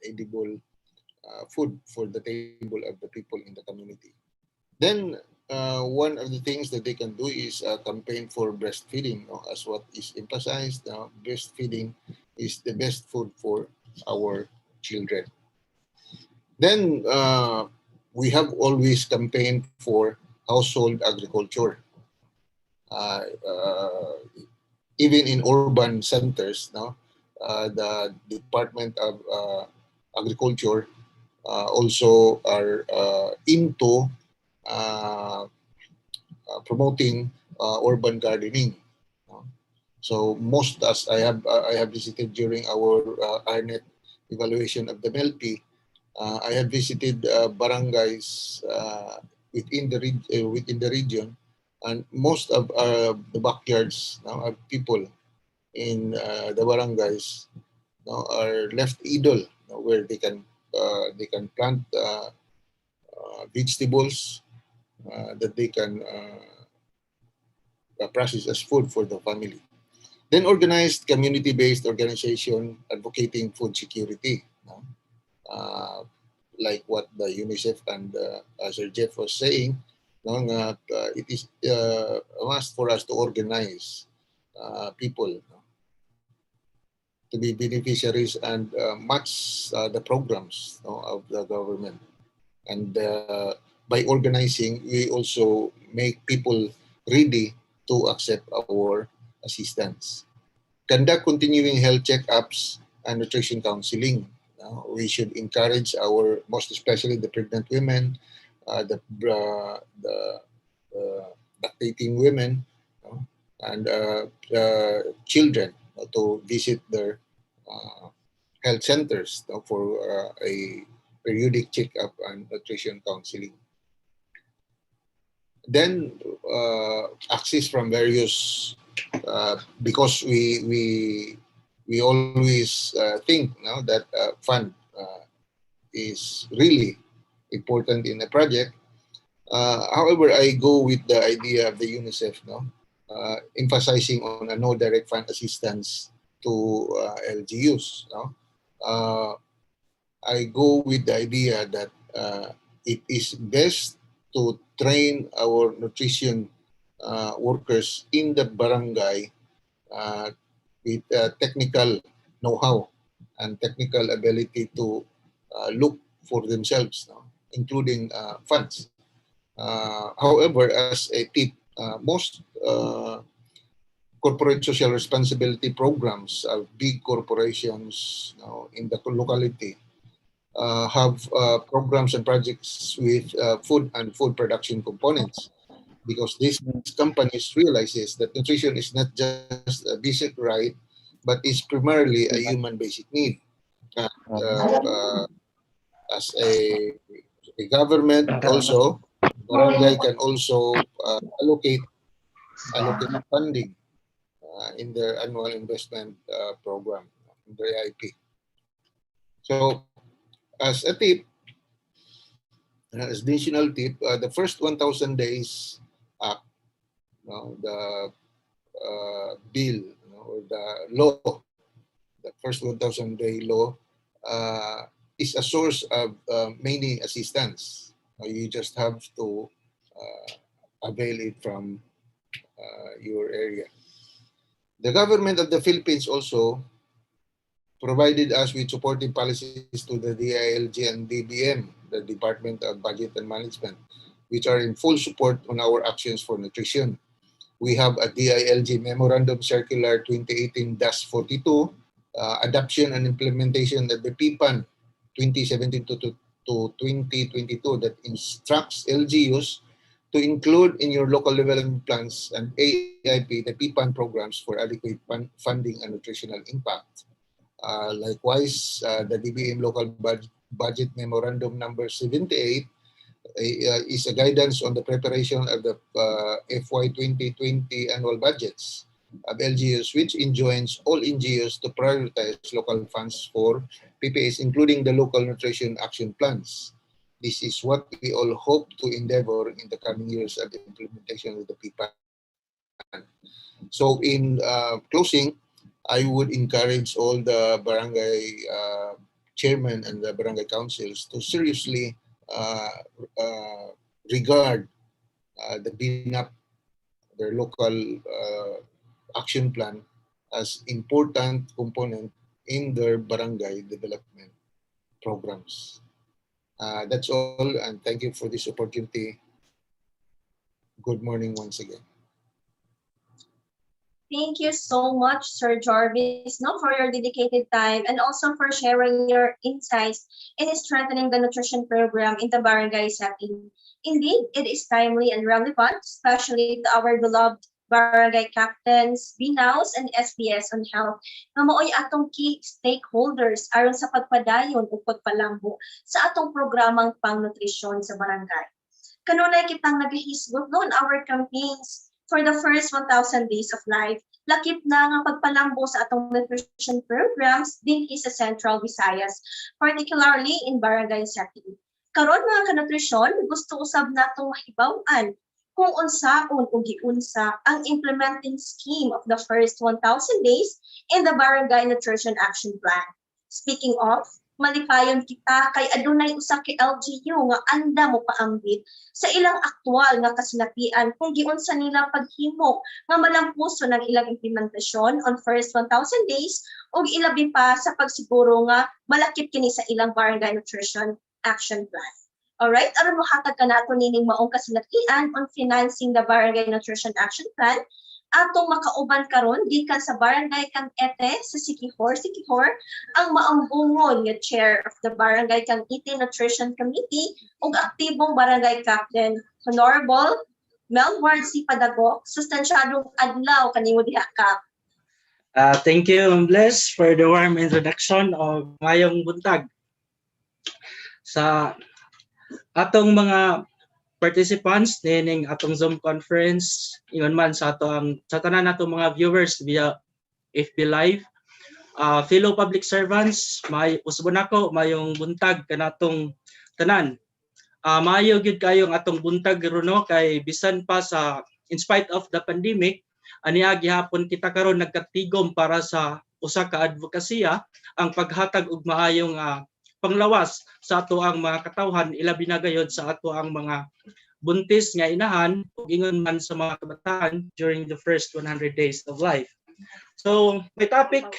edible food for the table of the people in the community. Then one of the things that they can do is a campaign for breastfeeding, as what is emphasized. Breastfeeding is the best food for our children. Then we have always campaigned for household agriculture. Even in urban centers, the Department of Agriculture also are into promoting urban gardening. So most, as I have visited during our ARNET evaluation of the MELPI, I have visited barangays within the region, and most of the backyards of people in the barangays are left idle, where they can plant vegetables that they can process as food for the family. Then organized community-based organization advocating food security, like what the UNICEF and Sir Jeff was saying. It is a must for us to organize people to be beneficiaries and match the programs of the government. And by organizing, we also make people ready to accept our assistance. Conduct continuing health checkups and nutrition counseling. We should encourage most especially the pregnant women, the lactating women, and children to visit their health centers for a periodic checkup and nutrition counseling. Then access from various, because we always think that fund is really important in a project. However, I go with the idea of the UNICEF, emphasizing on a no direct fund assistance to LGUs. I go with the idea that it is best to train our nutrition workers in the barangay with technical know-how and technical ability to look for themselves, including funds. However, as a tip, most corporate social responsibility programs of big corporations in the locality have programs and projects with food and food production components, because these companies realizes that nutrition is not just a basic right, but is primarily a human basic need. As a government also, barangay can also allocate funding in their annual investment program, in their AIP. So, as a tip, as additional tip, the first 1,000 days act, the bill or the law, the first 1,000 day law is a source of many assistance. You just have to avail it from your area. The government of the Philippines also provided us with supportive policies to the DILG and DBM, the Department of Budget and Management, which are in full support on our actions for nutrition. We have a DILG Memorandum Circular 2018-42, adoption and implementation of the PPAN 2017 to 2022 that instructs LGUs to include in your local development plans and AIP the PPAN programs for adequate funding and nutritional impact. Likewise, the DBM Local Budget Memorandum number 78 is a guidance on the preparation of the FY 2020 annual budgets of LGUs, which enjoins all NGOs to prioritize local funds for PPAs, including the local nutrition action plans. This is what we all hope to endeavor in the coming years of the implementation of the PPAN. So in closing, I would encourage all the barangay chairmen and the barangay councils to seriously regard the BNAP, their local action plan, as important component in their barangay development programs. That's all, and thank you for this opportunity. Good morning once again. Thank you so much, Sir Jarvis, for your dedicated time and also for sharing your insights in strengthening the nutrition program in the barangay setting. Indeed, it is timely and relevant, especially to our beloved barangay captains, BINAUs, and SBS on health na maoy atong key stakeholders aron sa pagpadayon o pagpalambo sa atong programang pangnutrisyon sa barangay. Kanunay kitang nagahisgot noon our campaigns for the first 1,000 days of life. Lakip na nga pagpalambo sa atong nutrition programs din sa Central Visayas, particularly in barangay setting. Karon mga kanutrisyon, gusto usab natong mahibaw-an kung unsaon o giunsa ang implementing scheme of the first 1,000 days in the Barangay Nutrition Action Plan. Speaking of, malipayon kita kay adunay usa ka LGU nga anda mo paambit sa ilang aktual nga kasinatian kung giunsa nila paghimo nga malampuso ng ilang implementasyon on first 1,000 days ug ilabi pa sa pagsiguro nga malakip kini sa ilang barangay nutrition action plan. Alright, aron mohatag kanato nining maong kasinatian on financing the barangay nutrition action plan atong makauban karon gikan sa barangay Kang Ete sa Siquijor ang maambungon nga chair of the barangay Kang Ete Nutrition Committee ug aktibong barangay captain Honorable Melward C. Padagok. Sustansyadong adlaw kanimo diha ka. Thank you, Bless, for the warm introduction of ngayong buntag. Sa atong mga participants nining atong Zoom conference, ingon man sa tanan natong mga viewers via FB Live, fellow public servants, may usbon ako mayong buntag kanatong tanan. Maayo gyud kayong atong buntag runo kay bisan pa sa in spite of the pandemic, aniya gihapon kita karon nagkatigom para sa usa ka advokasya ang paghatag og maayong panglawas sa ato ang mga katawhan, ilabi na gayud sa ato ang mga buntis nga inahan ug ingon man sa mga kabataan during the first 100 days of life. So, my topic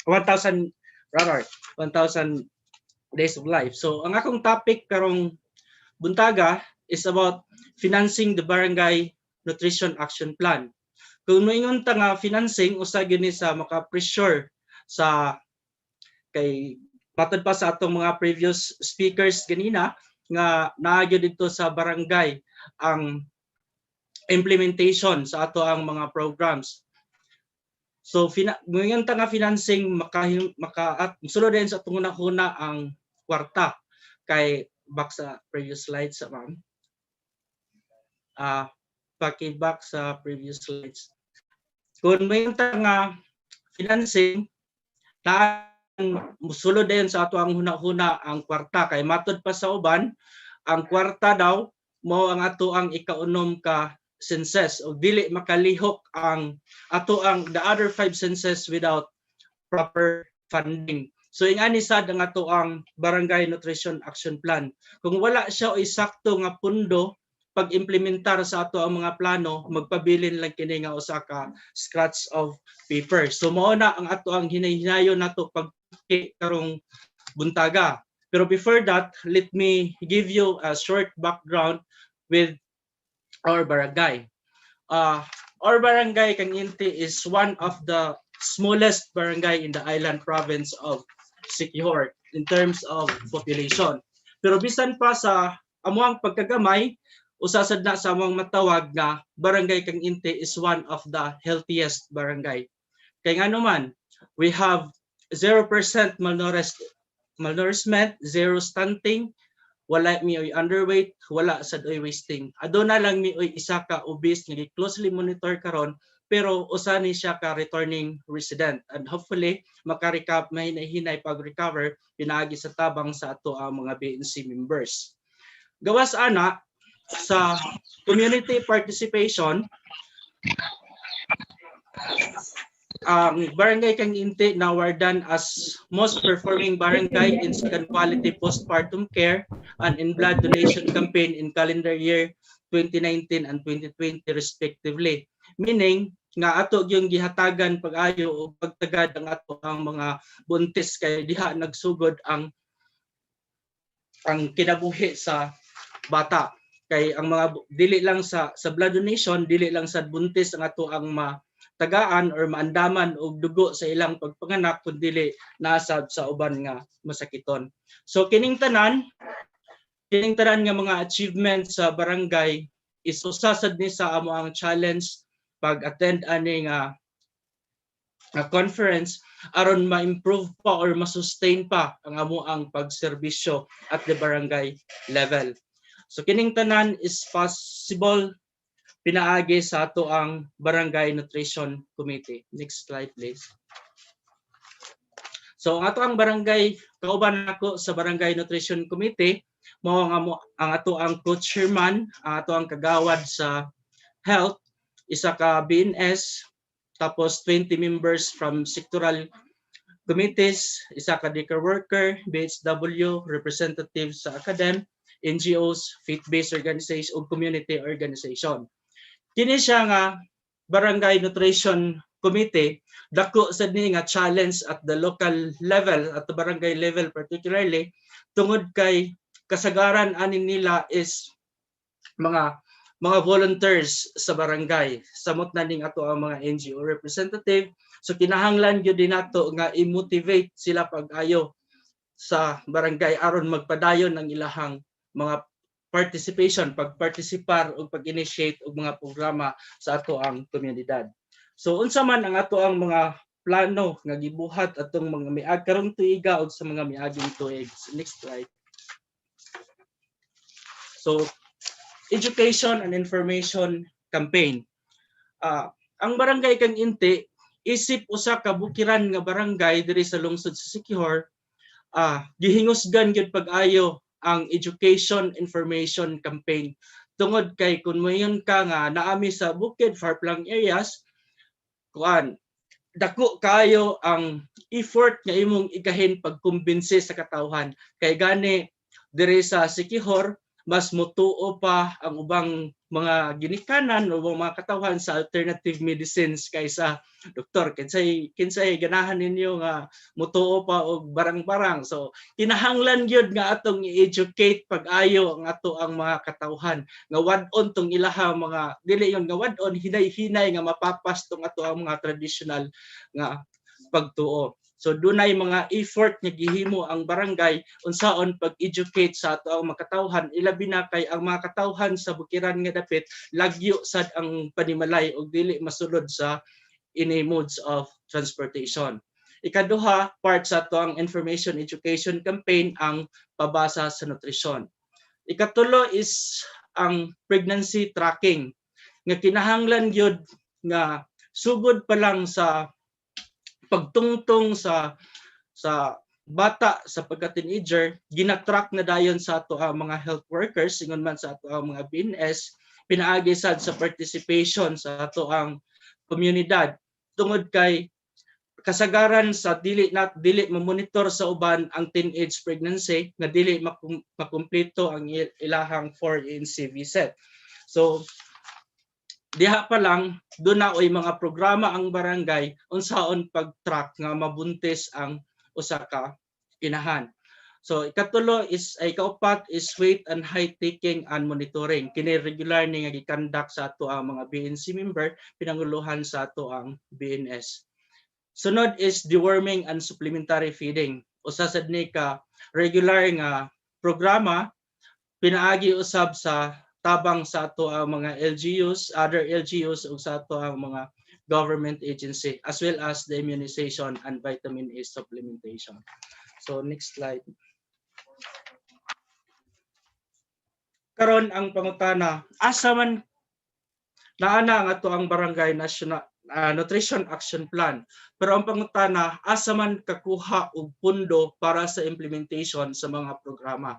1,000 days of life. So, ang akong topic karong buntaga is about financing the barangay nutrition action plan. Kung moingon ta nga financing usa gyud ni sa maka-pressure sa kay patod pa sa atong mga previous speakers ganina nga naagyo dito sa barangay ang implementation sa ato ang mga programs. So ngayon ta nga financing sulod din sa atong una ang kwarta kay back sa previous slides sa ma'am. Paki-back sa previous slides. Kung ngayon ta nga financing na musulod din sa ato ang huna-huna ang kwarta kay matod pa sa uban ang kwarta daw mao ang ato ang ikaunom ka senses o dili makalihok ang ato ang the other 5 senses without proper funding. So ingani sad ang ato ang barangay nutrition action plan. Kung wala siya o sakto nga pundo pag-implementar sa ato ang mga plano, magpabilin lang kini nga usa ka scratch of paper. So mao na ang ato ang hinay-hinayon nato pag karong buntaga. Pero before that, let me give you a short background with our barangay. Our barangay Kang Ete is one of the smallest barangay in the island province of Siquijor in terms of population. Pero bisan pa sa amuang pagkagamay, usasad na sa among matawag nga barangay Kang Ete is one of the healthiest barangay. Kay nga naman, we have 0% malnourishment, zero stunting, wala mi oy underweight, wala sad oy wasting. Aduna lang mi oy isa ka obese nga closely monitor karon pero usa ni siya ka returning resident and hopefully makarecap mahinay pag-recover pinaagi sa tabang sa ato ang mga BNC members. Gawas ana sa community participation, Barangay Kang Ete now awarded as most performing barangay in second quality postpartum care and in blood donation campaign in calendar year 2019 and 2020 respectively. Meaning nga ato yung gihatagan pag-ayo o pagtagad ang ato ang mga buntis kay diha nagsugod ang kinabuhi sa bata. Kay ang mga dili lang sa blood donation, dili lang sa buntis ang ato ang tagaan or maandaman og dugo sa ilang pagpanganak kundi nasab sa uban nga masakiton. So kining tanan nga mga achievements sa barangay is usasad ni sa amo ang challenge pag-attend ani nga conference aron ma-improve pa or ma-sustain pa ang amo ang pagserbisyo at the barangay level. So kining tanan is possible pinaagi sa ato ang Barangay Nutrition Committee. Next slide please. So ang ato ang barangay, kauban ako sa Barangay Nutrition Committee, mao ang ato ang co-chairman, ang ato ang kagawad sa health, isa ka BNS, tapos 20 members from sectoral committees, isa ka daycare worker, BHW, representatives sa academ, NGOs, faith-based organization o community organization. Kini siya nga Barangay Nutrition Committee, dako sad ni nga challenge at the local level, at the barangay level particularly, tungod kay kasagaran anin nila is mga volunteers sa barangay. Samot na ning ato ang mga NGO representative. So kinahanglan gyud din nato nga i-motivate sila pag-ayo sa barangay aron magpadayon ang ilahang mga participation, pag-participar o pag-initiate og mga programa sa ato ang komunidad. So unsa man ang ato ang mga plano nga gibuhat atong mga miag karong tuiga o sa mga miaging tuig. Next slide. So education and information campaign. Ang barangay kang Inti isip usa ka bukiran nga barangay diri sa lungsod sa Siquijor, gihingusgan gyud pag-ayo ang education information campaign tungod kay kun moyon ka nga naami sa bukid far-flung areas, dako kayo ang effort nga imong ikahin pagkumbinsi sa katawhan kay gani diri sa Siquijor mas mutuo pa ang ubang mga ginikanan o mga katawhan sa alternative medicines kaysa doktor. Kinsay ganahan ninyo nga mutuo pa og barang-barang. So kinahanglan gyud nga atong i-educate pag-ayo ang ato ang mga katawhan nga wad-on tong ilaha mga dili yon nga wad-on hinay-hinay nga mapapas tong ato ang mga traditional nga pagtuo. So dunay mga effort nga gihimo ang barangay unsaon pag-educate sa ato ang mga katawhan, ilabi na kay ang mga katawhan sa bukiran nga dapit lagyo sad ang panimalay og dili masulod sa any modes of transportation. Ikaduha, part sa ato ang information education campaign ang pabasa sa nutrisyon. Ikatulo is ang pregnancy tracking nga kinahanglan gyud nga sugod pa lang sa pagtungtong sa bata sa pagka-teenager, ginatrack na dayon sa ato ang mga health workers, ingon man sa ato ang mga BNS, pinaagi sad sa participation sa ato ang komunidad tungod kay kasagaran sa dili ma-monitor sa uban ang teenage pregnancy nga dili makumpleto ang ilahang 4ANC VSET. So diha pa lang doon na oy mga programa ang barangay unsaon pag-track nga mabuntis ang usa ka inahan. So ikatulo is ay kaupat is weight and height taking and monitoring. Kini regular ni nga gikandak sa ato ang mga BNC member pinanguluhan sa ato ang BNS. Sunod is deworming and supplementary feeding. Usa sad ni ka regular nga programa pinaagi usab sa tabang sa ato ang mga LGUs, other LGUs ug sa ato ang mga government agency as well as the immunization and vitamin A supplementation. So next slide. Karon ang pangutana, asa man naana ang ato ang barangay national nutrition action plan. Pero ang pangutana, asa man kakuha og pundo para sa implementation sa mga programa.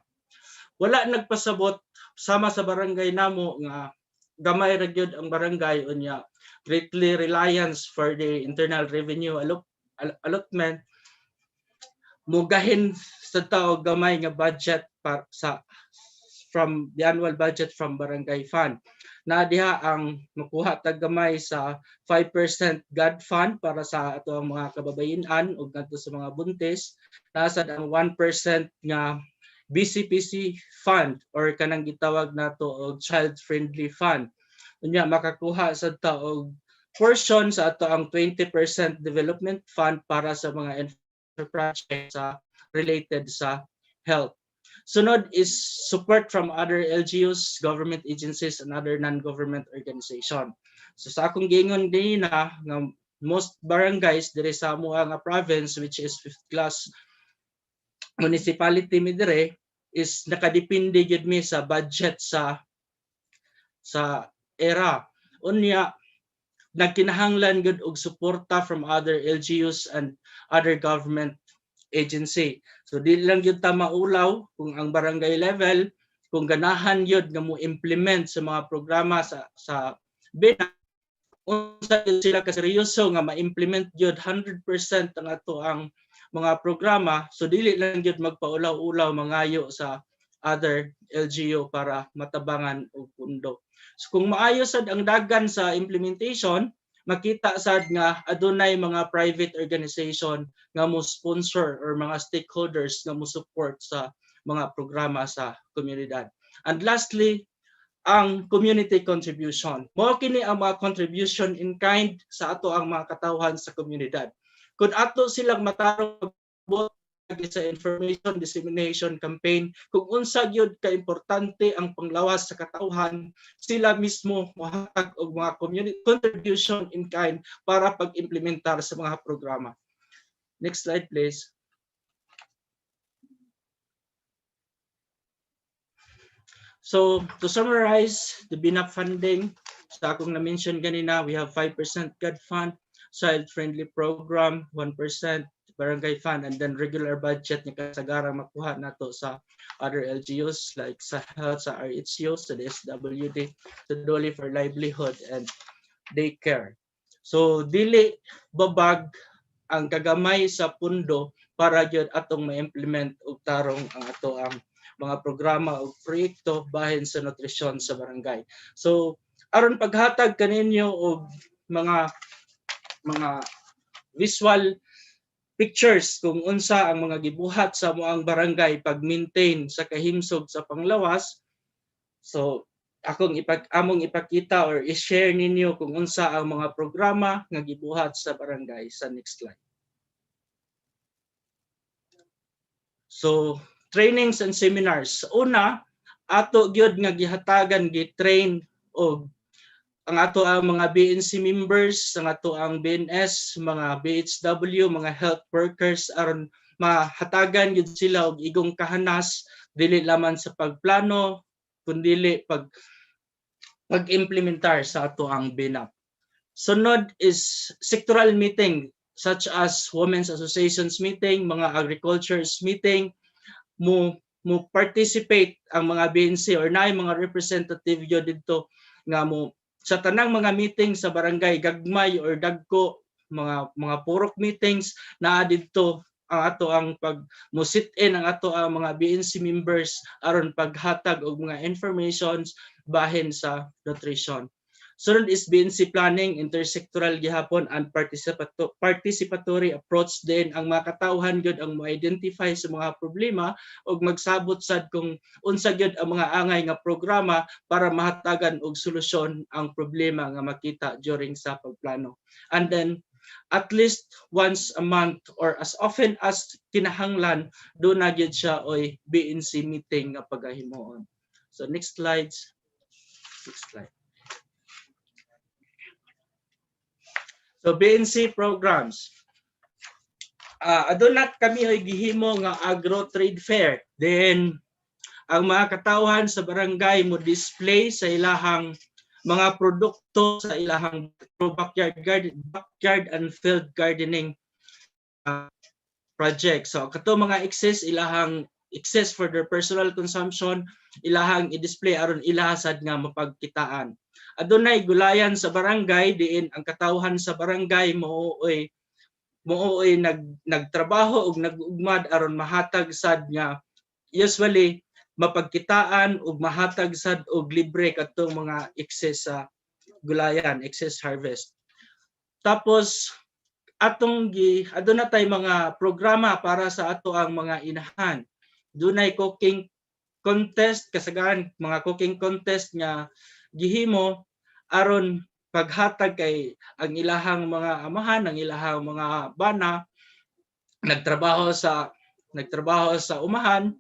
Wala nagpasabot sama sa barangay namo nga gamay ra gyud ang barangay unya greatly reliance for the internal revenue allotment mugahin sa tao gamay nga budget para sa from the annual budget from barangay fund. Na diha ang makuha tag gamay sa 5% God fund para sa ato ang mga kababayen-an ug ngadto sa mga buntis, nasad ang 1% nga BCPC fund or kanang gitawag nato og child friendly fund. Unya makakuha sa taog portion sa ato ang 20% development fund para sa mga enterprise sa related sa health. Sunod is support from other LGUs, government agencies and other non-government organization. So sa akong giingon din na nga most barangays diri sa amoa nga province which is 5th class municipality mi dire is nakadepende gyud mi sa budget sa era. Unya nagkinahanglan gyud og suporta from other LGUs and other government agency. So di lang gyud ta maulaw kung ang barangay level kung ganahan gyud nga mo implement sa mga programa sa BENA unsa sila kaseryoso nga ma-implement gyud 100% ang ato ang mga programa, so dili lang gyud magpaulaw-ulaw mangayo sa other LGU para matabangan og pundo. So kung maayo sad ang dagan sa implementation, makita sad nga adunay mga private organization nga mo sponsor or mga stakeholders nga mo support sa mga programa sa komunidad. And lastly, ang community contribution. Mao kini ang mga contribution in kind sa ato ang mga katawhan sa komunidad. Kung ato silang matarong sa information dissemination campaign, kung unsa gyud ka importante ang panglawas sa katawhan, sila mismo mohatag og mga community contribution in kind para pag-implementar sa mga programa. Next slide please. So to summarize the BINAP funding, sa akong na-mention ganina, we have 5% GAD fund, child-friendly program, 1% barangay fund, and then regular budget ni kasagarang makuha nato sa other LGUs like sa health, sa RHU, sa DSWD, sa Dole for livelihood and daycare. So dili babag ang kagamay sa pundo para gyud atong ma-implement og tarong ang ato ang mga programa o proyekto bahin sa nutrisyon sa barangay. So aron paghatag kaninyo og mga visual pictures kung unsa ang mga gibuhat sa moang barangay pag-maintain sa kahimsog sa panglawas. So among ipakita or i-share ninyo kung unsa ang mga programa nga gibuhat sa barangay sa next slide. So trainings and seminars. Una, ato gyud nga gihatagan gi-train og ang ato ang mga BNC members, ang ato ang BNS, mga BHW, mga health workers aron mahatagan gyud sila og igong kahanas dili lamang sa pagplano kundi pag-implementar sa ato ang BINAP. Sunod is sectoral meeting such as women's associations meeting, mga agricultures meeting, mo participate ang mga BNC or naay mga representative yo didto nga mo sa tanang mga meeting sa barangay, gagmay or dagko, mga purok meetings na didto ang ato ang pag mo sit in ang ato ang mga BNC members aron paghatag og mga informations bahin sa nutrition. Sunod is BNC planning, intersectoral gihapon and participatory approach din ang mga katawhan gyud ang mo-identify sa mga problema ug magsabot sad kung unsa gyud ang mga angay nga programa para mahatagan og solusyon ang problema nga makita during sa pagplano. And then at least once a month or as often as kinahanglan do na gyud siya oy BNC meeting nga pagahimuon. So next slide. So BNC programs. Aduna kami ay gihimo nga agro trade fair. Then ang mga katawhan sa barangay mo display sa ilahang mga produkto sa ilahang backyard and field gardening project. So kato mga excess for their personal consumption, ilahang i-display aron ilahasad nga mapagkitaan. Adunay gulayan sa barangay diin ang katawhan sa barangay mooy nagtrabaho ug nagugmad aron mahatag sad nga usually mapagkitaan ug mahatag sad og libre kadtong mga excess sa gulayan, excess harvest. Tapos aduna tay mga programa para sa ato ang mga inahan. Dunay cooking contest, kasagaran mga cooking contest nga gihimo aron paghatag kay ang ilahang mga amahan, ang ilahang mga bana nagtrabaho sa umahan,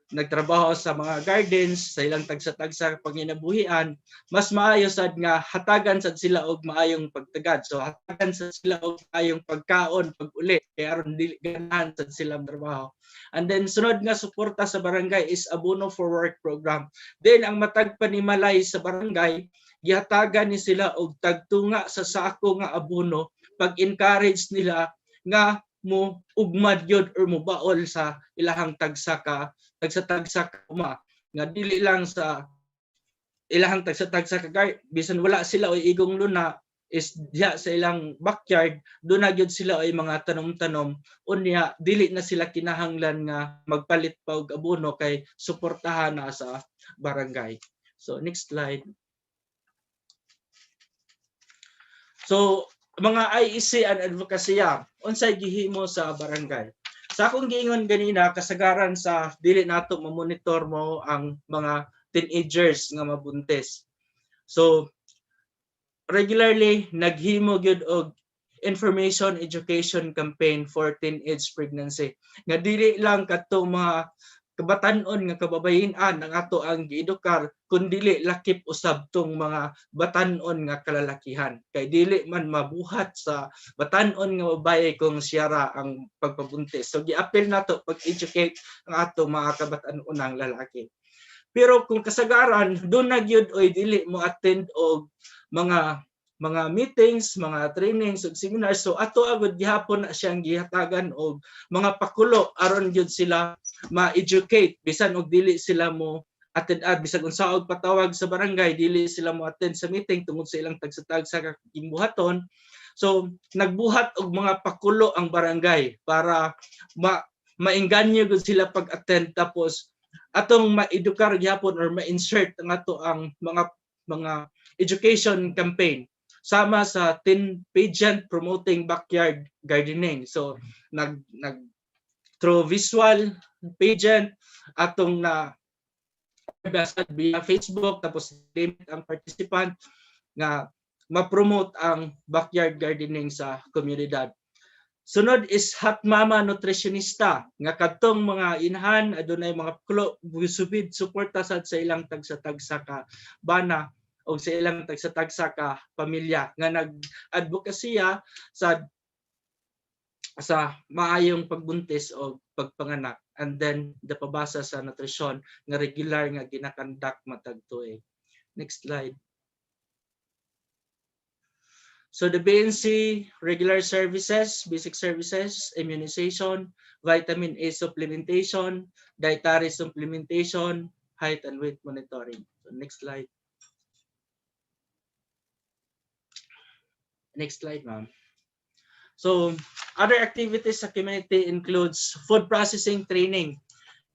nagtrabaho sa mga gardens, sa ilang tagsa-tagsa panginabuhian, mas maayo sad nga hatagan sad sila og maayong pagtagad. So hatagan sad sila og maayong pagkaon pag-uli kay aron dili ganahan sad sila trabaho. And then sunod nga suporta sa barangay is Abono for Work program. Then ang matag panimalay sa barangay gihatagan ni sila og tagtunga sa sako nga abono pag-encourage nila nga mo ugmad yun or mo baol sa ilahang tagsa uma nga dili lang sa ilahang tagsa ka bisan wala sila o igong luna is diha sa ilang backyard, doon na gyud sila ay mga tanom-tanom, unya dili na sila kinahanglan nga magpalit pa og abono kay suportahan na sa barangay. So next slide. So mga IEC and advocacy, unsay gihimo sa barangay? Sa akong giingon ganina, kasagaran sa dili nato ma-monitor mo ang mga teenagers nga mabuntis. So regularly naghimo gyud og information education campaign for teenage pregnancy. Nga dili lang kadtong mga kabatan-on nga kababayen-an ang ato ang giedukar, kundi lakip usab tong mga batan-on nga kalalakihan. Kay dili man mabuhat sa batan-on nga babaye kung siyara ang pagpabuntis. So giapil nato pag-educate ang ato mga kabatan-onang lalaki. Pero kung kasagaran doon na gyud oy dili mo attend og mga meetings, mga trainings ug seminars, so ato agud gihapon na siyang gihatagan og mga pakulo aron gyud sila ma-educate bisan og dili sila mo attend bisan unsa og patawag sa barangay, dili sila mo attend sa meeting tungod sa ilang tagsa-tagsa ka gimbuhaton. So nagbuhat og mga pakulo ang barangay para maengganyo gud sila pag-attend, tapos atong ma-edukar gyapon or ma-insert ang ato ang mga education campaign sama sa teen pageant promoting backyard gardening. So nag through visual pageant atong na via Facebook, tapos limit ang participant nga ma-promote ang backyard gardening sa komunidad. Sunod is Hot Mama Nutritionista, nga kadtong mga inahan adunay mga subid suporta sa ilang tagsa-tagsa ka bana o sa ilang tagsa-tagsa ka pamilya nga nag-advokasya sa maayong pagbuntis o pagpanganak, and then pabasa sa nutrisyon nga regular nga ginakandak matag tuig. Next slide. So the BNC regular services, basic services, immunization, vitamin A supplementation, dietary supplementation, height and weight monitoring. So next slide. Next slide, ma'am. So other activities sa community includes food processing training.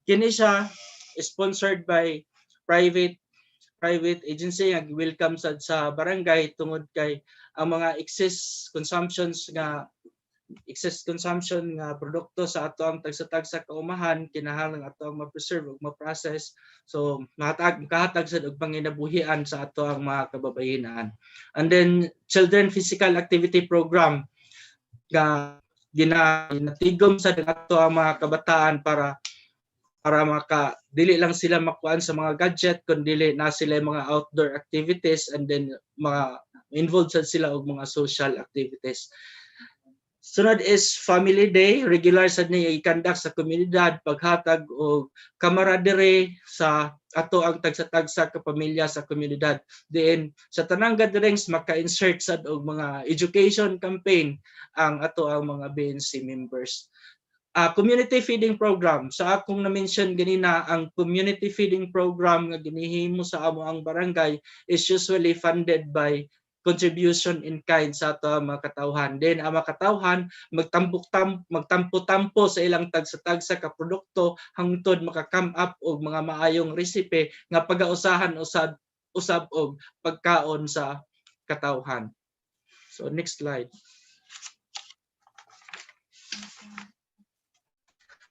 Kini siya sponsored by private agency nga welcome sa barangay tungod kay ang mga excess consumption nga produkto sa ato ang tagsa-tagsa kaumahan kinahanglan ato ang ma-preserve ug ma-process. So makahatag sad og panginabuhian sa ato ang mga kababayenan. And then children physical activity program nga ginatigom sa ato ang mga kabataan para dili lang sila makuan sa mga gadget kundi na sila mga outdoor activities, and then mga involved sila og mga social activities. Sunod is Family Day, regular sad niya ikandak sa komunidad, paghatag og camaraderie sa ato ang tagsa-tagsa ka pamilya sa komunidad. Then sa tanang gatherings maka-insert sad og mga education campaign ang ato ang mga BNC members. Community feeding program. Sa akong na-mention ganina, ang community feeding program nga ginihimo sa amo ang barangay is usually funded by contribution in kind sa ato ang mga katawhan. Then ang mga katawhan magtampo-tampo sa ilang tagsa-tagsa ka produkto hangtod maka-come up og mga maayong recipe nga pagausahan usab og pagkaon sa katawhan. So next slide.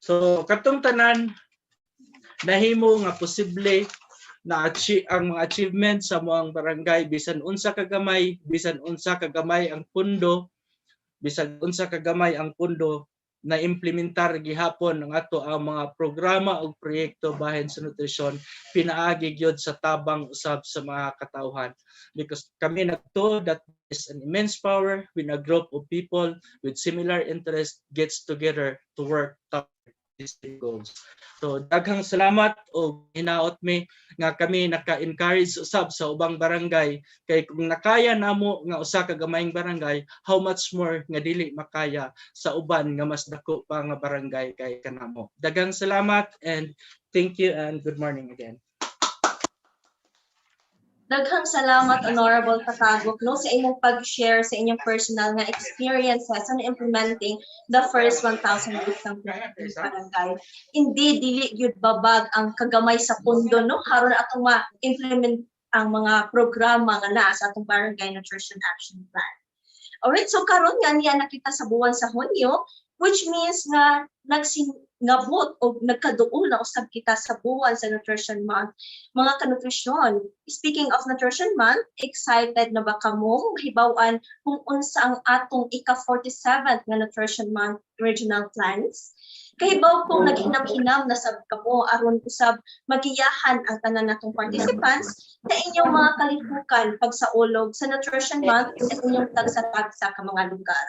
So katong tanan nahimo nga posible na ang mga achievements sa moang barangay, bisan unsa kagamay ang pundo, na implementar gihapon ang ato ang mga programa o proyekto bahin sa nutrisyon, pinaagi gyud sa tabang usab sa mga katawhan. Because kami nagto that is an immense power when a group of people with similar interest gets together to work toward these goals. So daghang salamat o hinaot mi nga kami naka-encourage usab sa ubang barangay, kay kung nakaya namo nga usa ka gamayng barangay, how much more nga dili makaya sa uban nga mas dako pa nga barangay kay kanamo. Daghang salamat and thank you and good morning again. Daghang salamat, Honorable Katagok, no, sa inyong pag-share sa inyong personal nga experiences on implementing the first 1,000 days ng barangay. Indeed, dili gyud babag ang kagamay sa pundo, no, haron atong ma-implement ang mga programa nga naa sa atong Barangay Nutrition Action Plan. Alright, so karon nga niya nakita sa buwan sa Hunyo, which means nga ngabot o nagkaduol na usab kita sa buwan sa Nutrition Month. Mga kanutrisyon, speaking of Nutrition Month, excited na ba kamo hibaw-an kung unsa ang atong ika-47th nga Nutrition Month regional plans? Kahibaw kung naghinam-hinam na sab kamo aron usab magiyahan ang tanan natong participants sa inyong mga kalihukan pagsaulog sa Nutrition Month sa inyong tagsa-tagsa ka mga lugar.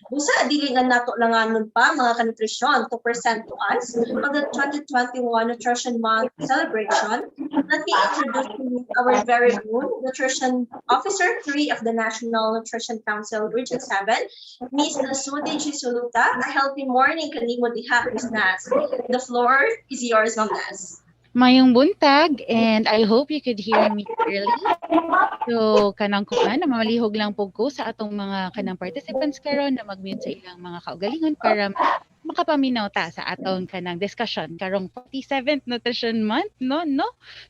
Busa dili nga nato langanon pa mga kanutrisyon to present to us on the 2021 Nutrition Month celebration. Let me introduce our very own Nutrition Officer 3 of the National Nutrition Council Region 7, Ms. Nasude Gisuluta. A healthy morning kanimo diha, Ms. Nas. The floor is yours, Ma'am Nas. Mayong buntag, and I hope you could hear me clearly. So, kanang kuan, na mamalihog lang po ko sa atong mga kanang participants karon na mag-mute sa ilang mga kaugalingon para makapaminaw ta sa atong kanang discussion karong 47th Nutrition Month, no?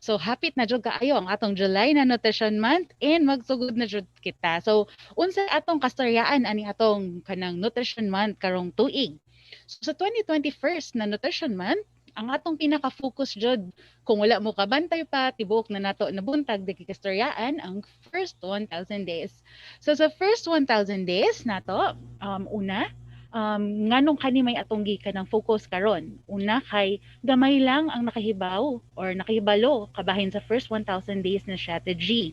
So, hapit na jud kaayo ang atong July na Nutrition Month and magsugod na jud kita. So, unsa atong kastoryaan ani atong kanang Nutrition Month karong tuig. So, sa 2021 na Nutrition Month, ang atong pinaka-focus jud kung wala mo kabantay pa tibok na nato nabuntag dili kastoryaan ang first 1,000 days. So sa first 1,000 days nato una nganong kani may atong gikanang focus karon. Una kay gamay lang ang nakahibaw or nakahibalo kabahin sa first 1,000 days na strategy.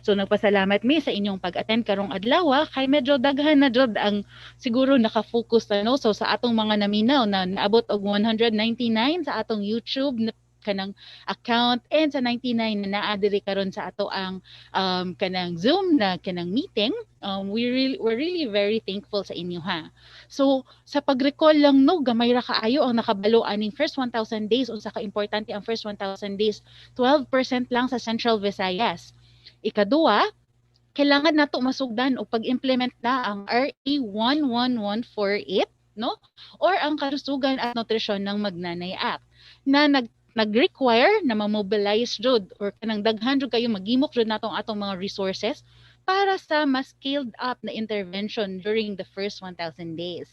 So nagpasalamat mi sa inyong pag-attend karong adlaw kay medyo daghan na jud ang siguro naka-focus na, no? So sa atong mga naminaw na naabot og 199 sa atong YouTube kanang account and sa 99 na naa diri karon sa ato ang kanang Zoom na kanang meeting, we're really very thankful sa inyo ha. So sa pag-recall lang no, gamay ra kaayo ang nakabalo aning first 1,000 days. Unsa ka importante ang first 1,000 days? 12% lang sa Central Visayas. Ikaduha, kailangan nato masugdan o pag-implement na ang RA 11148, no? Or ang Kalusugan at Nutrisyon ng Magnanay Act na nag-require na ma-mobilize jud or kanang daghan jud kayo magimok jud natong atong mga resources para sa mas scaled up na intervention during the first 1,000 days.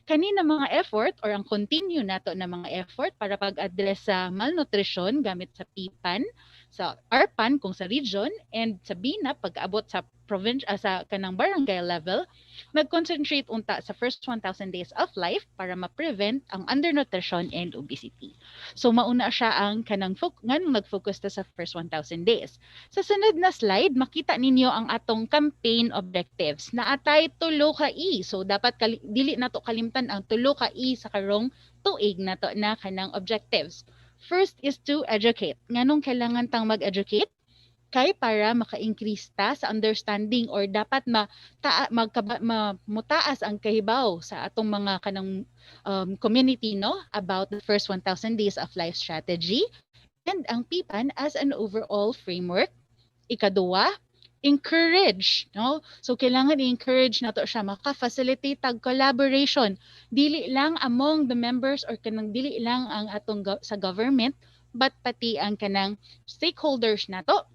Kanina mga effort or ang continue nato na mga effort para pag-address sa malnutrition gamit sa PPAN, sa ARPAN kung sa region, and sa BINAP pag-abot sa province sa kanang barangay level, nag-concentrate unta sa first 1,000 days of life para ma-prevent ang undernutrition and obesity. So mauna siya ang kanang nag-focus ta sa first 1,000 days. Sa sunod na slide, makita ninyo ang atong campaign objectives na atay tulo ka I. So dapat dili nato kalimtan ang tulo ka I sa karong tuig nato na kanang objectives. First is to educate. Nganong kailangan tang mag-educate? Kay para maka-increase ta sa understanding or dapat mutaas ang kahibaw sa atong mga kanang community, no, about the first 1,000 days of life strategy and ang PPAN as an overall framework. Ikaduwa, encourage, no? So kailangan i-encourage nato siya maka-facilitate tag collaboration dili lang among the members or kanang dili lang ang atong sa government but pati ang kanang stakeholders nato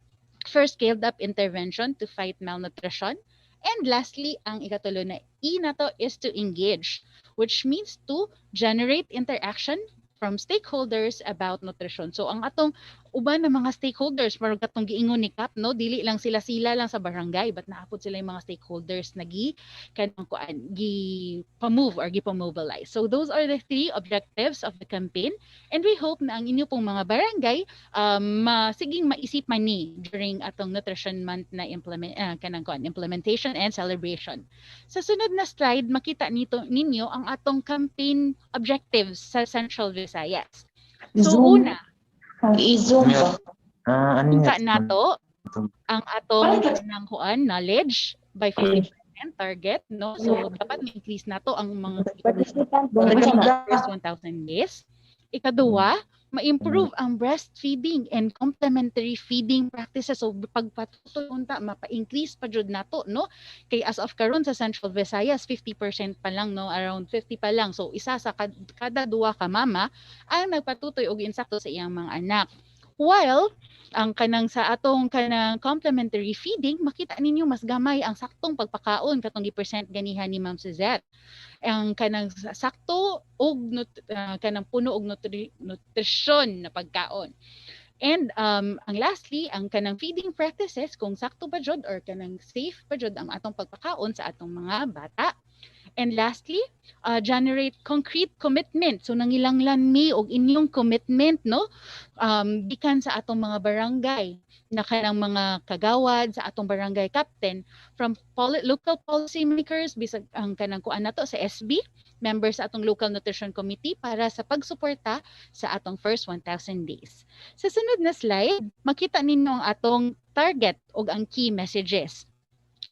for scaled up intervention to fight malnutrition. And lastly, ang ikatulo na E nato is to engage, which means to generate interaction from stakeholders about nutrition. So ang atong uban ng mga stakeholders, marag katong giingon ni Kap, no, dili lang sila lang sa barangay, but naapod sila yung mga stakeholders na gi-move or gi-mobilize. So those are the 3 objectives of the campaign, and we hope na ang inyo pong mga barangay masiging maisipan ni during atong Nutrition Month na implementation and celebration. Sa sunod na slide, makita ninyo ang atong campaign objectives sa Central Visayas. So una, I-zoom pa. Nato ang atong knowledge by 50% target, no? So dapat ma-increase nato ang mga first 1,000 days. Ikaduwa, ma-improve ang breastfeeding and complementary feeding practices. So pagpatuloy unta mapa-increase pa jud nato, no? Kay as of karon sa Central Visayas 50% pa lang, no, around 50 pa lang. So isa sa kada duwa ka mama ang nagpatutoy og insakto sa iyang mga anak. While ang kanang sa atong kanang complementary feeding, makita ninyo mas gamay ang saktong pagpakaon katong gi-present ganihan ni Ma'am Suzette. Ang kanang sakto og kanang puno og nutrisyon na pagkaon. And ang lastly, ang kanang feeding practices kung sakto ba jud or kanang safe ba jud ang atong pagpakaon sa atong mga bata. And lastly, generate concrete commitment. So nangilanglan mi og inyong commitment, no? Gikan sa atong mga barangay na kanang mga kagawad sa atong barangay captain from local policy makers bisag ang kanang kuan nato sa SB, members sa atong local nutrition committee para sa pagsuporta sa atong first 1,000 days. Sa sunod na slide, makita ninyo ang atong target ug ang key messages.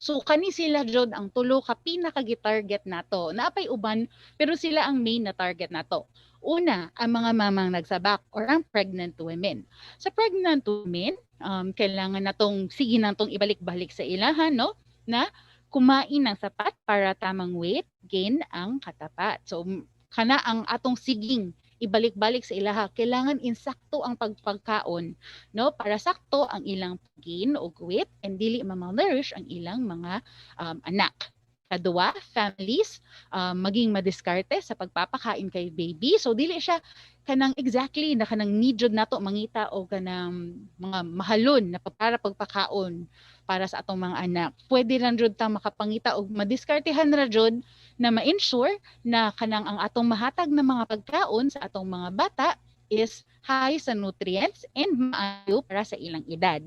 So kani sila jud ang tulo ka pinaka-target nato. Naapay uban pero sila ang main na target nato. Una, ang mga mamang nagsabak or ang pregnant women. Sa pregnant women, kailangan natong sige natong ibalik-balik sa ilahan, no? Na kumain ng sapat para tamang weight gain ang katapat. So kana ang atong siging ibalik-balik sa ilaha, kailangan insakto ang pagpagkaon, no, para sakto ang ilang gain o weight and dili ma-malnourish ang ilang mga anak. Kadua, families maging madiskarte sa pagpapakain kay baby. So dili siya kanang exactly na kanang need jud nato mangita o kanang mga mahalon na para pagpakaon para sa atong mga anak. Pwede lang jud ta makapangita og madiskartehan ra jud na ma-ensure na kanang ang atong mahatag na mga pagkaon sa atong mga bata is high sa nutrients and maayo para sa ilang edad.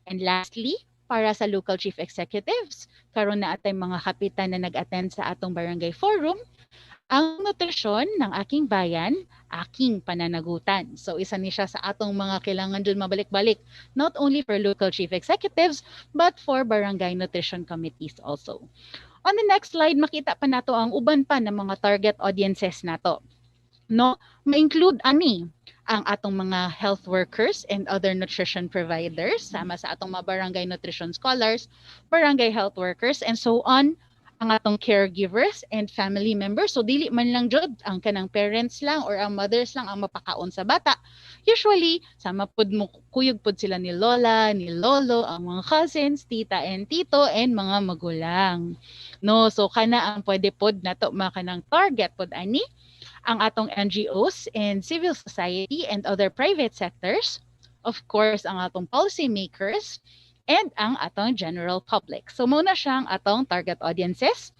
And lastly, para sa local chief executives, karon na atay mga kapitan na nag-attend sa atong barangay forum, ang nutrisyon ng aking bayan, aking pananagutan. So isa ni siya sa atong mga kailangan dun mabalik-balik, not only for local chief executives, but for barangay nutrition committees also. On the next slide, makita pa nato ang uban pa ng mga target audiences nato. No, ma-include ani ang atong mga health workers and other nutrition providers, sama sa atong mga barangay nutrition scholars, barangay health workers, and so on, ang atong caregivers and family members. So dili man lang jud ang kanang parents lang or ang mothers lang ang mapakaon sa bata. Usually, sama pud mo kuyog pud sila ni lola, ni lolo, ang mga cousins, tita and tito, and mga magulang. No, so kana ang pwede pod nato makanang target pod ani ang atong NGOs and civil society and other private sectors, of course ang atong policy makers, and ang atong general public. So muna siyang atong target audiences.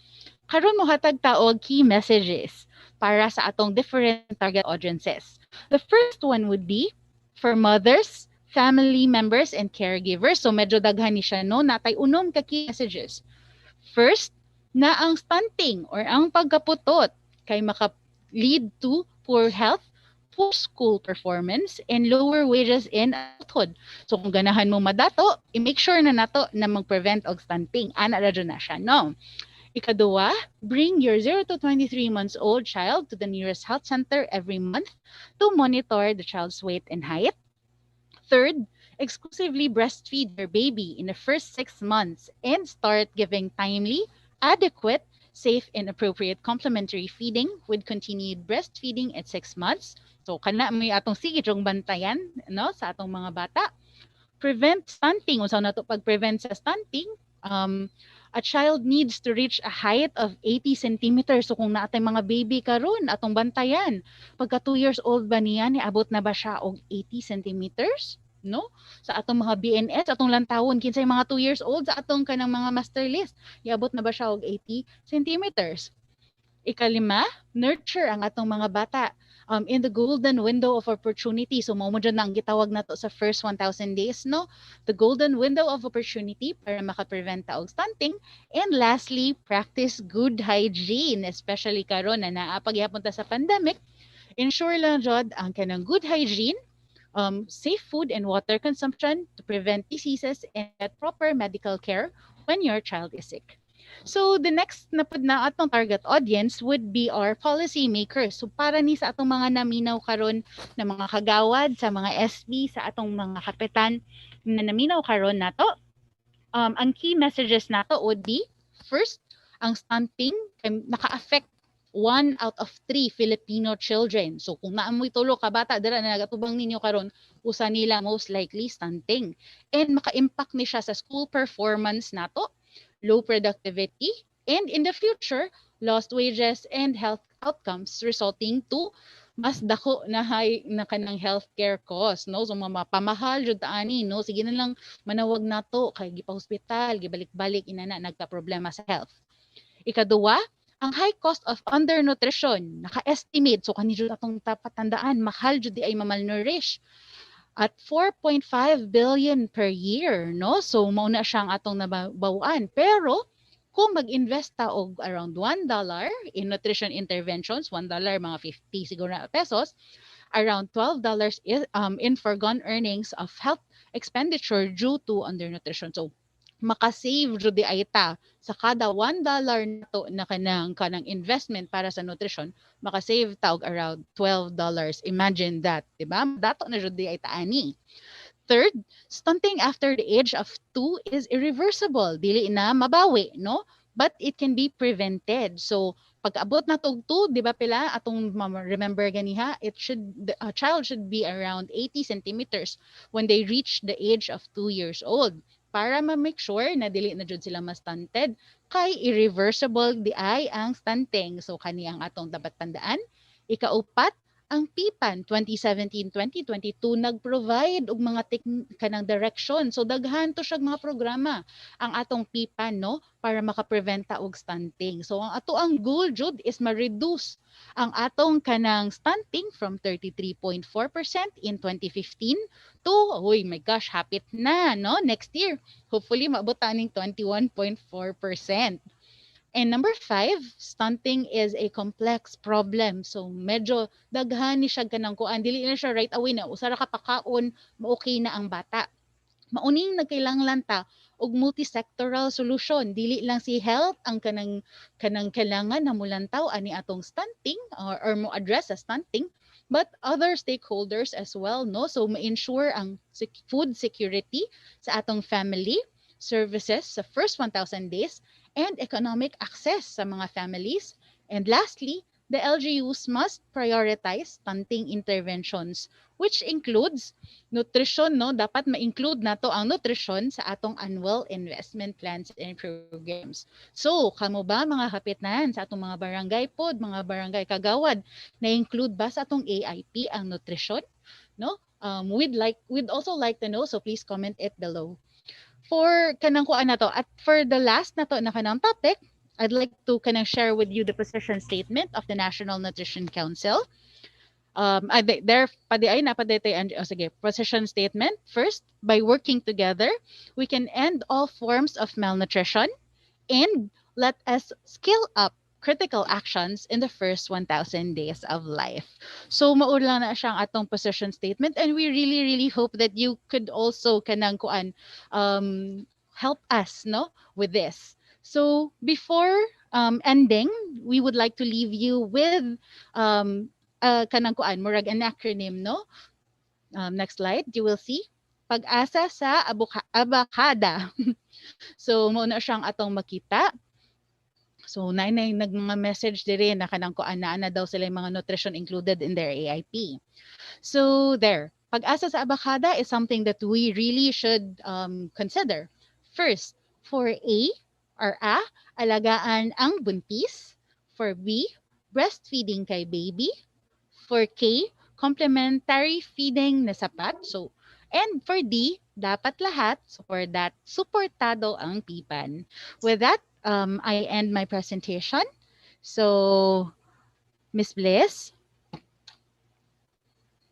Karon mo hatag taog key messages para sa atong different target audiences. The first one would be for mothers, family members, and caregivers. So medyo daghan ni siya, no? Natay unom ka key messages. First, na ang stunting or ang pagkaputot kay maka-lead to poor health, poor school performance, and lower wages in adulthood. So kung ganahan mo madato, i-make sure na nato na mag-prevent og stunting. Ana ra na siya, no? Ikaduwa, bring your 0 to 23 months old child to the nearest health center every month to monitor the child's weight and height. Third, exclusively breastfeed your baby in the first 6 months and start giving timely, adequate, safe, and appropriate complementary feeding with continued breastfeeding at 6 months. So kana may atong sige jong bantayan, no, sa atong mga bata. Prevent stunting. Unsa nato pag-prevent sa stunting? A child needs to reach a height of 80 centimeters. So kung naatay mga baby karon atong bantayan, pagka 2 years old ba niya, niabot na ba siya og 80 centimeters? No? Sa atong mga BNS, atong lantawon, kinsay mga 2 years old sa atong kanang mga master list, niabot na ba siya og 80 centimeters? Ikalima, nurture ang atong mga bata in the golden window of opportunity. So mo dyan na ang gitawag nato sa first 1,000 days, no? The golden window of opportunity para makaprevent ta og stunting. And lastly, practice good hygiene, especially karon na naapag-yapon ta sa pandemic. Ensure lang jud ang kanang good hygiene, safe food and water consumption to prevent diseases and get proper medical care when your child is sick. So the next na pud na atong target audience would be our policy makers. So para ni sa atong mga naminaw karon na mga kagawad sa mga SB sa atong mga kapitan na naminaw karon nato, ang key messages nato would be first, ang stunting naka-affect 1 out of 3 Filipino children. So kung naamoy tulo ka bata dira na nagatubang ninyo karon, usa nila most likely stunting. And maka-impact ni siya sa school performance nato, low productivity, and in the future, lost wages and health outcomes resulting to mas dako na high na kanang healthcare cost, no? So mapamahal jud ta ani, no? Sige na lang manawag nato kay gipa-hospital, gibalik-balik inana nagka-problema sa health. Ikaduwa, ang high cost of undernutrition, naka-estimate, so kanhi jud atong tapatandaan, mahal jud di ay mamalnourish at 4.5 billion per year, no? So mao na siyang atong nabawaan. Pero kung mag-invest ta og around $1 in nutrition interventions, $1 mga 50 siguro na pesos, around $12 in foregone earnings of health expenditure due to undernutrition. So makasave jud di ay ta sa kada $1 nato na kanang investment para sa nutrition, makasave ta og around $12. Imagine that, di ba? Dato na jud di ay ta ani. Third, stunting after the age of 2 is irreversible. Dili na mabawi, no? But it can be prevented. So pag-abot na tog 2, di ba pila atong remember ganiha, a child should be around 80 centimeters when they reach the age of 2 years old, para ma-make sure na dili na jud sila ma-stunted kay irreversible di ay ang stunting. So kani ang atong dapat tandaan. Ikaupat, ang PIPAN 2017-2022 nag-provide og mga kanang direction. So daghan to siya mga programa ang atong PIPAN, no, para makapreventa og stunting. So ang ato ang goal jud is ma-reduce ang atong kanang stunting from 33.4% in 2015 to, oh my gosh, hapit na, no, next year. Hopefully maabot taning 21.4%. And number 5, stunting is a complex problem. So medyo daghan ni siya kanang kuan, dili na siya right away na usara ka pakaon, okay na ang bata. Mauning nagkailangan ta og multi-sectoral solution. Dili lang si health ang kanang kailangan na mulantaw ani atong stunting or mo address sa stunting, but other stakeholders as well, no? So ma-ensure ang food security sa atong family, services sa first 1,000 days, and economic access sa mga families. And lastly, the LGUs must prioritize stunting interventions, which includes nutrition, no? Dapat ma-include nato ang nutrition sa atong annual investment plans and programs. So, kamo ba mga kapitnan sa atong mga barangay pod, mga barangay kagawad, na-include ba sa atong AIP ang nutrition? No? We'd also like to know, so please comment it below. For kanang kuan nato, at for the last nato na kanang topic, I'd like to kanang share with you the position statement of the National Nutrition Council. Position statement. First, by working together, we can end all forms of malnutrition, and let us scale up critical actions in the first 1,000 days of life. So maula na siyang atong position statement, and we really hope that you could also kanang kuan help us, no, with this. So before ending, we would like to leave you with kanang kuan murag an acronym, no? Next slide, you will see pag-asa sa abakada. So mao na siyang atong makita. So nainay mga message dire na kanang kuan na daw sila yung mga nutrition included in their AIP. So there, pag-asa sa abakada is something that we really should consider. First, for A or A, alagaan ang buntis. For B, breastfeeding kay baby. For K, complementary feeding na sapat. So, and for D, dapat lahat. So for that, suportado ang PIPAN. With that, I end my presentation. So, Ms. Bliss.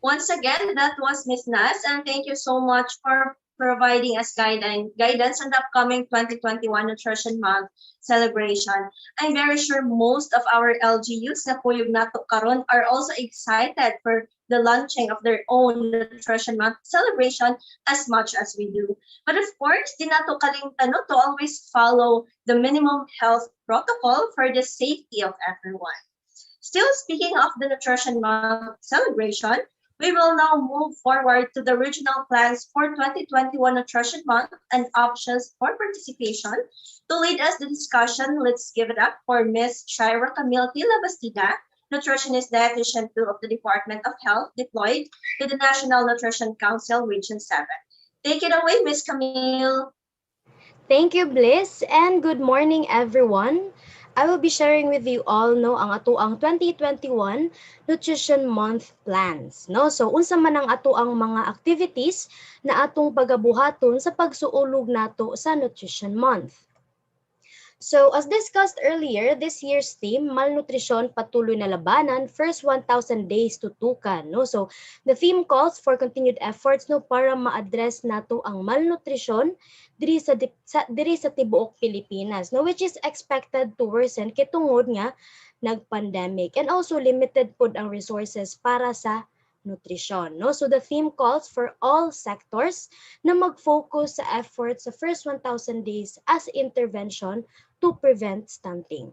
Once again, that was Ms. Nas, and thank you so much for providing us guidance on the upcoming 2021 Nutrition Month celebration. I'm very sure most of our LGUs na puyog nato karon are also excited for the launching of their own Nutrition Month celebration as much as we do. But of course, di nato kalimtan no, to always follow the minimum health protocol for the safety of everyone. Still speaking of the Nutrition Month celebration, we will now move forward to the regional plans for 2021 Nutrition Month and options for participation. To lead us the discussion, let's give it up for Ms. Shira Camille Tila Bastida, Nutritionist Dietitian 2 of the Department of Health, deployed to the National Nutrition Council Region 7. Take it away, Ms. Camille. Thank you, Bliss, and good morning, everyone. I will be sharing with you all ang atoang 2021 Nutrition Month plans. So unsa man ang atoang mga activities na atong pagabuhaton sa pagsuulog nato sa Nutrition Month. So as discussed earlier, this year's theme, Malnutrition Patuloy na Labanan, First 1,000 Days Tutukan. So the theme calls for continued efforts para ma-address nato ang malnutrition diri sa tibuok Pilipinas, which is expected to worsen kitungod nga nag-pandemic, and also limited pud ang resources para sa nutrition. So the theme calls for all sectors na mag-focus sa efforts sa first 1,000 days as intervention to prevent stunting.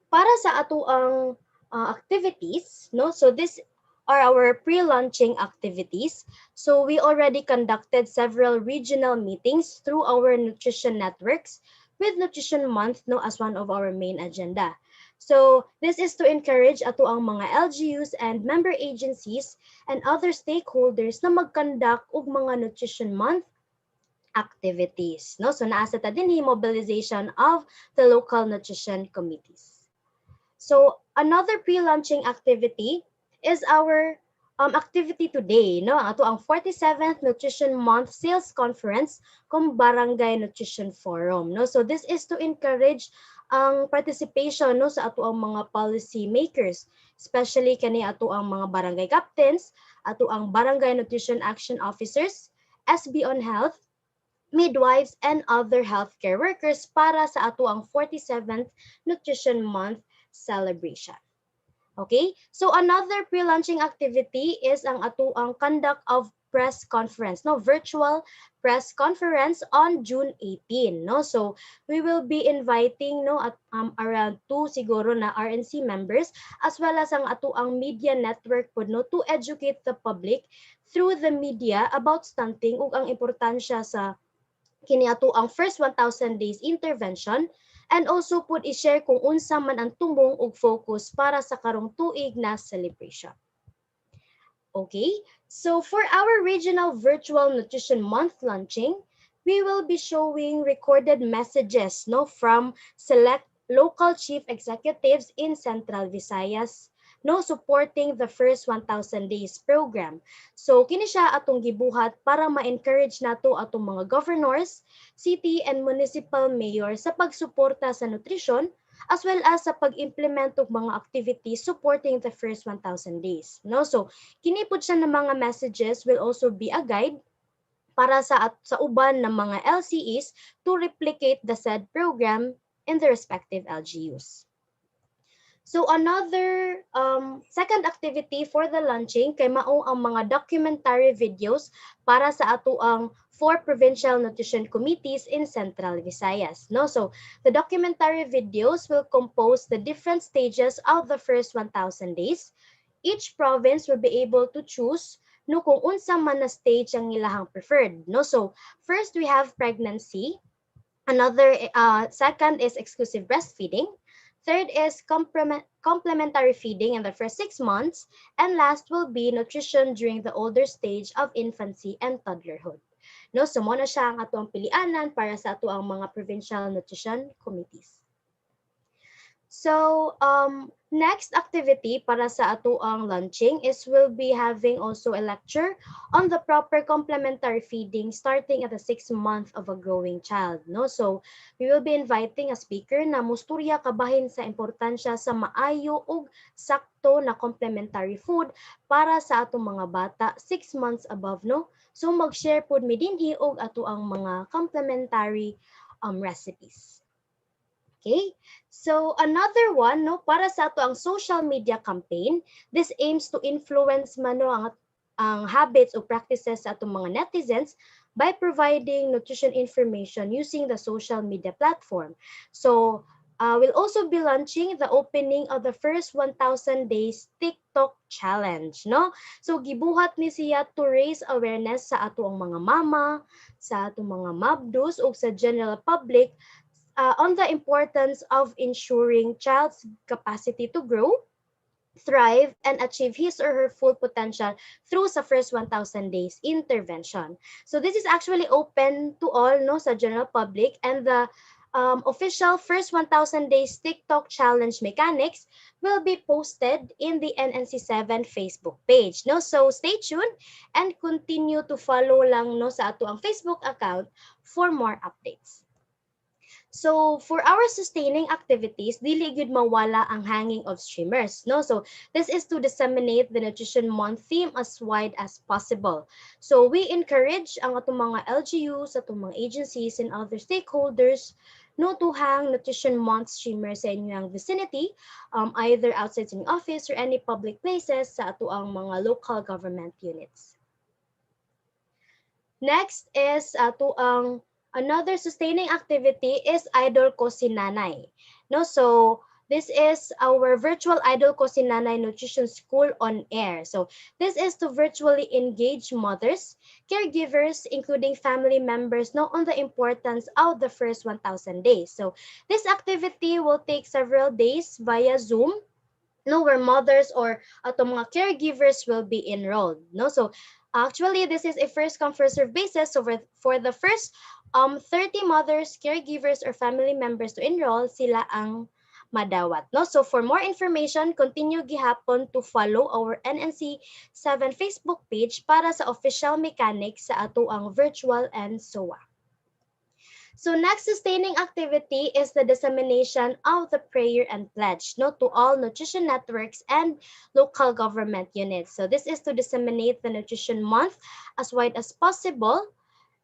Para sa atoang activities, so this are our pre-launching activities. So we already conducted several regional meetings through our nutrition networks with Nutrition Month as one of our main agenda. So this is to encourage ato ang mga LGUs and member agencies and other stakeholders na mag-conduct og mga Nutrition Month activities. So naasa ta din mobilization of the local nutrition committees. So another pre-launching activity is our activity today, ang ato ang 47th Nutrition Month Sales Conference kung Barangay Nutrition Forum. So this is to encourage ang participation sa ato ang mga policy makers, especially kani ato ang mga barangay captains, ato ang Barangay Nutrition Action Officers, SB on Health, midwives, and other healthcare workers para sa ato ang 47th Nutrition Month celebration. Okay, so another pre-launching activity is ang ato ang conduct of press conference, virtual press conference on June 18. So we will be inviting around 2 siguro na RNC members as well as ang ato ang media network to educate the public through the media about stunting ug ang importansya sa kini ato ang first 1,000 days intervention, and also i-share kung unsa man ang tumong ug focus para sa karong tuig na celebration. Okay, so for our regional virtual Nutrition Month launching, we will be showing recorded messages from select local chief executives in Central Visayas supporting the first 1,000 days program. So kini siya atong gibuhat para ma-encourage nato atong mga governors, city and municipal mayor sa pagsuporta sa nutrition as well as sa pag-implement og mga activities supporting the first 1,000 days. So kini pud siya ng mga messages will also be a guide para sa uban ng mga LCEs to replicate the said program in the respective LGUs. So another second activity for the launching kay mao ang mga documentary videos para sa ato ang 4 provincial nutrition committees in Central Visayas. So the documentary videos will compose the different stages of the first 1,000 days. Each province will be able to choose kung unsa man na stage ang ilahang preferred. So first we have pregnancy. Another second is exclusive breastfeeding. Third is complementary feeding in the first 6 months. And last will be nutrition during the older stage of infancy and toddlerhood. So mo na siya ang ato ang pilianan para sa ato ang mga provincial nutrition committees. So next activity para sa ato ang launching is we'll be having also a lecture on the proper complementary feeding starting at the 6th month of a growing child. So we will be inviting a speaker na musturya kabahin sa importansya sa maayo ug sakto na complementary food para sa atong mga bata 6 months above So mag-share pod mi dinhi og ato ang mga complementary recipes. Okay? So another one no para sa ato ang social media campaign, this aims to influence man no ang habits o practices sa atong mga netizens by providing nutrition information using the social media platform. So we'll also be launching the opening of the first 1,000 days TikTok challenge, no? So gibuhat ni siya to raise awareness sa ato ang mga mama, sa atong mga mabdos o sa general public on the importance of ensuring child's capacity to grow, thrive, and achieve his or her full potential through sa first 1,000 days intervention. So this is actually open to all no sa general public, and the official first 1,000 days TikTok challenge mechanics will be posted in the NNC7 Facebook page. No, so stay tuned and continue to follow lang no sa ato ang Facebook account for more updates. So for our sustaining activities, dili gyud mawala ang hanging of streamers, no? So this is to disseminate the Nutrition Month theme as wide as possible. So we encourage ang atong mga LGUs, atong mga agencies and other stakeholders no to hang Nutrition Month streamers sa inyong vicinity, either outside in office or any public places sa ato ang mga local government units. Next is ato ang another sustaining activity is Idol Ko Si Nanay. No, so this is our virtual Idol Ko Si Nanay Nutrition School on air. So this is to virtually engage mothers, caregivers, including family members, no, on the importance of the first 1,000 days. So this activity will take several days via Zoom, no, where mothers or ato mga caregivers will be enrolled. No, so actually this is a first come first serve basis. So for the first 30 mothers, caregivers, or family members to enroll, sila ang madawat. No? So for more information, continue gihapon to follow our NNC7 Facebook page para sa official mechanics sa ato ang virtual and SOA. So next sustaining activity is the dissemination of the prayer and pledge, no, to all nutrition networks and local government units. So this is to disseminate the Nutrition Month as wide as possible,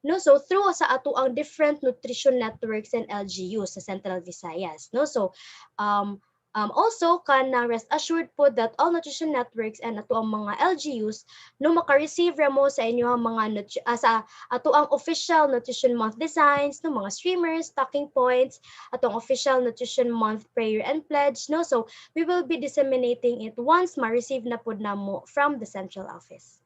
no, so through sa ato ang different nutrition networks and LGUs sa Central Visayas, no, so also kana rest assured po that all nutrition networks and ato ang mga LGUs no maka-receive ramo sa inyo ang mga sa ato ang official Nutrition Month designs, no, mga streamers, talking points, ato ang official Nutrition Month prayer and pledge, no, so we will be disseminating it once ma-receive na pod namo from the central office.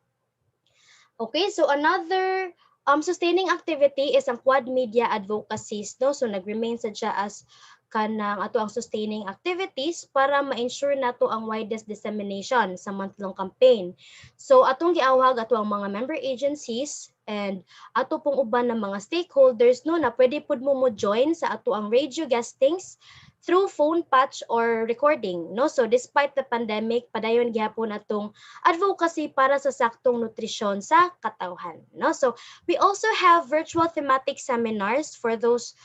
Okay, so another sustaining activity is ang quad media advocacies, no? So nag-remain siya as kanang ato ang sustaining activities para ma-ensure nato ang widest dissemination sa month-long campaign. So atong giawhag ato ang mga member agencies and ato pong uban ng mga stakeholders no na pwede pud mo join sa ato ang radio guestings through phone patch or recording, no? So despite the pandemic, padayon gyapon atong advocacy para sa saktong nutrisyon sa katawhan, no? So we also have virtual thematic seminars for those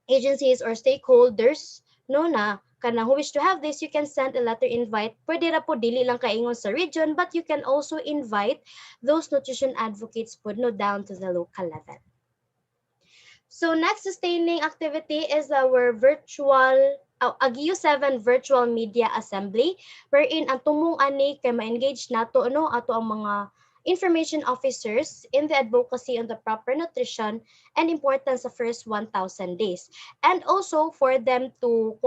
agencies or stakeholders, no, na kanang who wish to have this, you can send a letter invite. Pwede ra po dili lang kaingon sa region, but you can also invite those nutrition advocates po no down to the local level. So next sustaining activity is our virtual Agiyo 7 Virtual Media Assembly, wherein ang tumong ani kay ma-engage nato no ato ang mga information officers in the advocacy on the proper nutrition and importance of first 1,000 days, and also for them to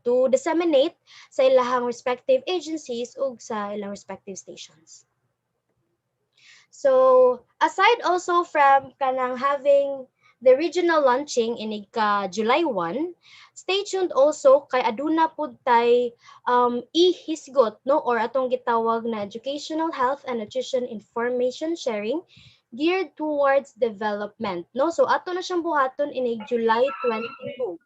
to disseminate sa ilahang respective agencies ug sa ilang respective stations. So aside also from kanang having the regional launching in July 1, stay tuned also kay aduna pud tay e-hisgot no or atong gitawag na educational health and nutrition information sharing geared towards development, no, so ato na siyang buhaton in July 22.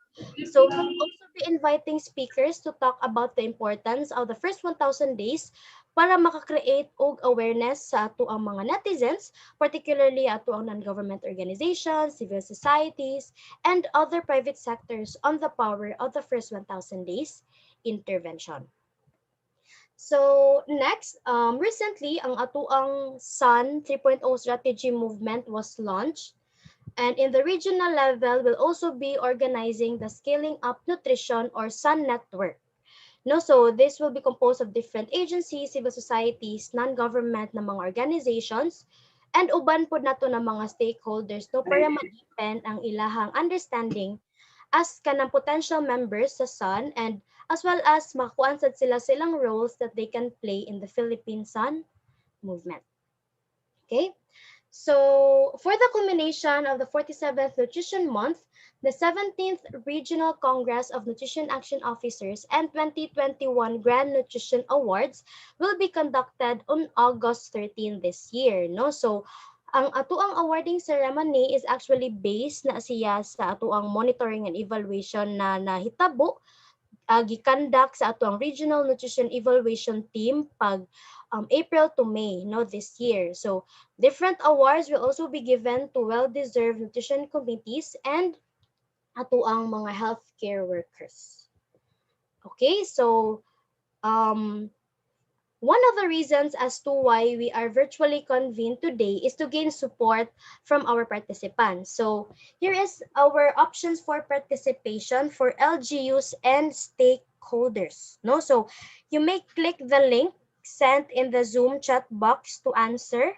So we'll also be inviting speakers to talk about the importance of the first 1,000 days para maka-create og awareness sa ato ang mga netizens, particularly ato ang non-government organizations, civil societies, and other private sectors on the power of the first 1,000 days intervention. So next, recently ang atuang SUN 3.0 strategy movement was launched. And in the regional level, we'll also be organizing the Scaling Up Nutrition or SUN network. No, so this will be composed of different agencies, civil societies, non-government na mga organizations, and uban po nato na mga stakeholders no para ma-deepen ang ilahang understanding as kanang potential members sa SUN and as well as makuan sad sila silang roles that they can play in the Philippine SUN movement. Okay? So, for the culmination of the 47th Nutrition Month, the 17th Regional Congress of Nutrition Action Officers and 2021 Grand Nutrition Awards will be conducted on August 13 this year. No? So, ang atuang awarding ceremony is actually based na siya sa atuang monitoring and evaluation na nahitabo gikandak sa atuang Regional Nutrition Evaluation Team pag April to May this year. So different awards will also be given to well-deserved nutrition committees and atuang mga healthcare workers. Okay, so one of the reasons as to why we are virtually convened today is to gain support from our participants. So here is our options for participation for LGUs and stakeholders. No, so you may click the link sent in the Zoom chat box to answer.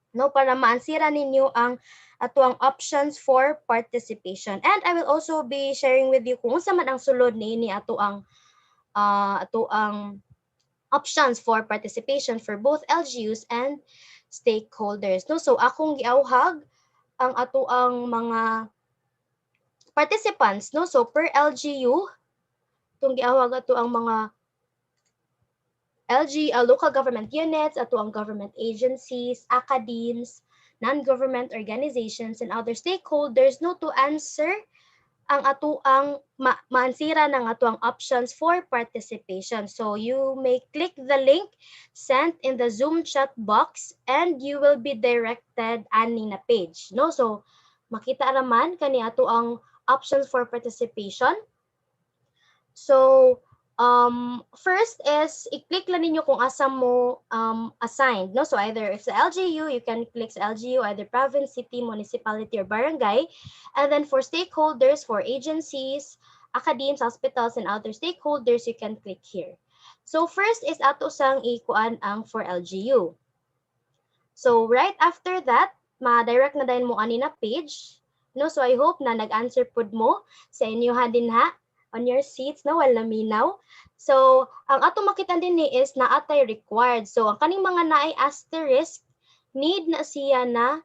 No, para maansira ninyo ang atuang options for participation. And I will also be sharing with you kung sa man ang sulod ni atuang options for participation for both LGUs and stakeholders. No, so akong giawhag ang atuang mga participants. No, so per LGU, itong giawhag ato ang mga local government units, ato ang government agencies, academies, non-government organizations, and other stakeholders no to answer ang atuang maansira ng atuang options for participation. So you may click the link sent in the Zoom chat box and you will be directed ani na page. No, so makita raman kani atuang options for participation. So first is i-click lang ninyo kung asa mo assigned. No, so either if sa LGU, you can click sa LGU, either province, city, municipality, or barangay. And then for stakeholders, for agencies, academies, hospitals, and other stakeholders, you can click here. So first is ato sang ikuan ang for LGU. So right after that, ma-direct na din mo ani na page. No, so I hope na nag-answer pud mo sa inyo din ha on your seats na wala minaw. So, ang ato makita din ni is na atay required. So, ang kaning mga naay asterisk, need na siya na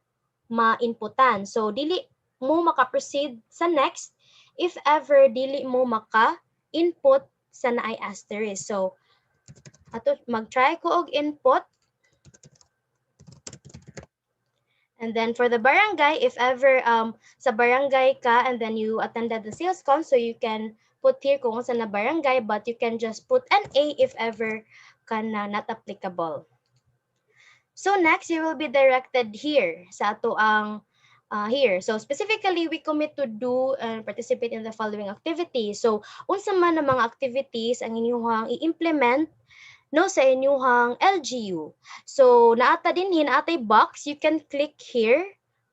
ma-inputan. So, dili mo maka-proceed sa next if ever dili mo maka-input sa naay asterisk. So, ato mag-try ko og input. And then for the barangay, if ever sa barangay ka and then you attended the sales con, so you can put here kung saan na barangay, but you can just put an A if ever ka na not applicable. So next, you will be directed here sa ato ang here. So specifically, we commit to do and participate in the following activities. So unsa man na mga activities ang inyong i-implement no sa inyong LGU. So naata din naatay box, you can click here.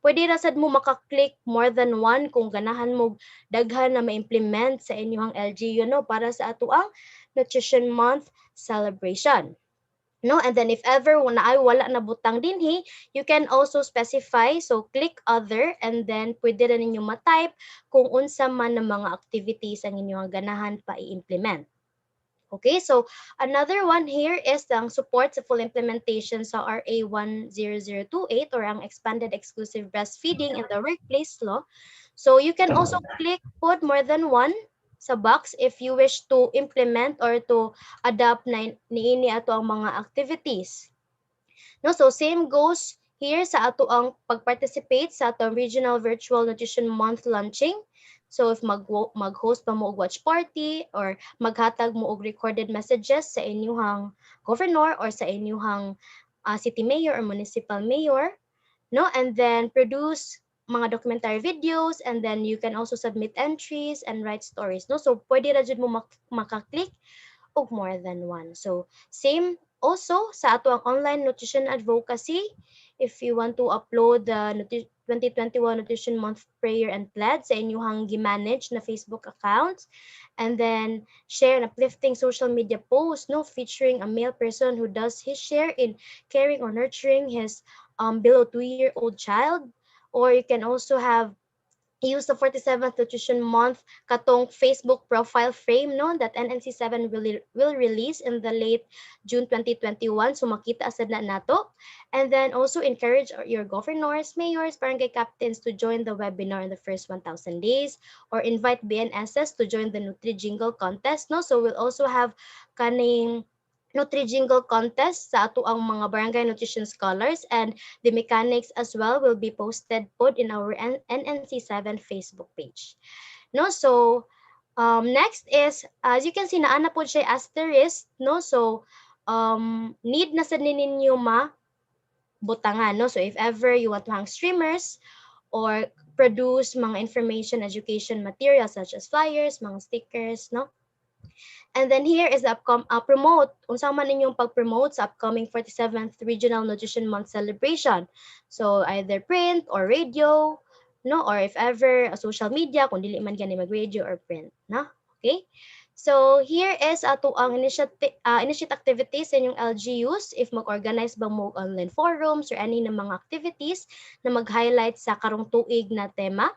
Pwede ra sad mo maka-click more than one kung ganahan mo daghan na ma-implement sa inyong LGU no para sa ato ang Nutrition Month celebration. No, and then if ever wala na butang dinhi, you can also specify, so click other and then pwede ra ninyo ma-type kung unsa man na mga activities ang inyong ganahan pa i-implement. Okay, so another one here is ang support sa full implementation sa RA 10028 or ang expanded exclusive breastfeeding in the workplace law. So you can also click put more than one sa box if you wish to implement or to adapt na niini ato ang mga activities. No, so same goes here sa ato ang pag-participate sa atong Regional Virtual Nutrition Month launching. So if mag-host pa mo og watch party or maghatag mo og recorded messages sa inyong governor or sa inyong city mayor or municipal mayor, no, and then produce mga documentary videos, and then you can also submit entries and write stories, no. So pwede ra jud mo maka-click ug more than one. So same also sa ato ang online nutrition advocacy. If you want to upload the 2021 Nutrition Month prayer and pledge sa inyong gi-manage na Facebook accounts, and then share an uplifting social media post, no, featuring a male person who does his share in caring or nurturing his below 2-year-old child. Or you can also have use the 47th Nutrition Month katong Facebook profile frame, no, that NNC7 will release in the late June 2021. So makita asad na nato. And then also encourage your governors, mayors, barangay captains to join the webinar in the first 1,000 days, or invite BNSS to join the Nutri Jingle contest, no. So we'll also have kaning Nutri Jingle contest sa ato ang mga barangay nutrition scholars, and the mechanics as well will be posted pod in our NNC7 Facebook page. No, so next is, as you can see, naana po siya asterisk, no. So need na sa ninyo butangan, no. So if ever you want to hang streamers or produce mga information education materials such as flyers, mga stickers, no. And then here is the promote. Unsa man ninyong pag-promote sa upcoming 47th Regional Nutrition Month celebration. So either print or radio, no, or if ever social media kung dili man gani mag-radio or print, no. Okay? So here is ato ang initiate activities sa inyong LGUs if mag-organize ba mo online forums or any na mga activities na mag-highlight sa karong tuig na tema.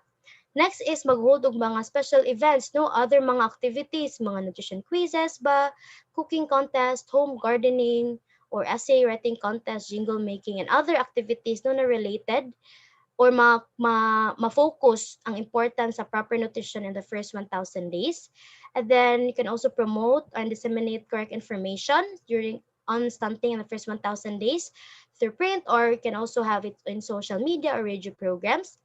Next is mag-hold og mga special events, no, other mga activities, mga nutrition quizzes ba, cooking contest, home gardening, or essay writing contest, jingle making, and other activities no na related or ma-focus ang importance sa proper nutrition in the first 1,000 days. And then you can also promote and disseminate correct information on stunting in the first 1,000 days through print, or you can also have it in social media or radio programs.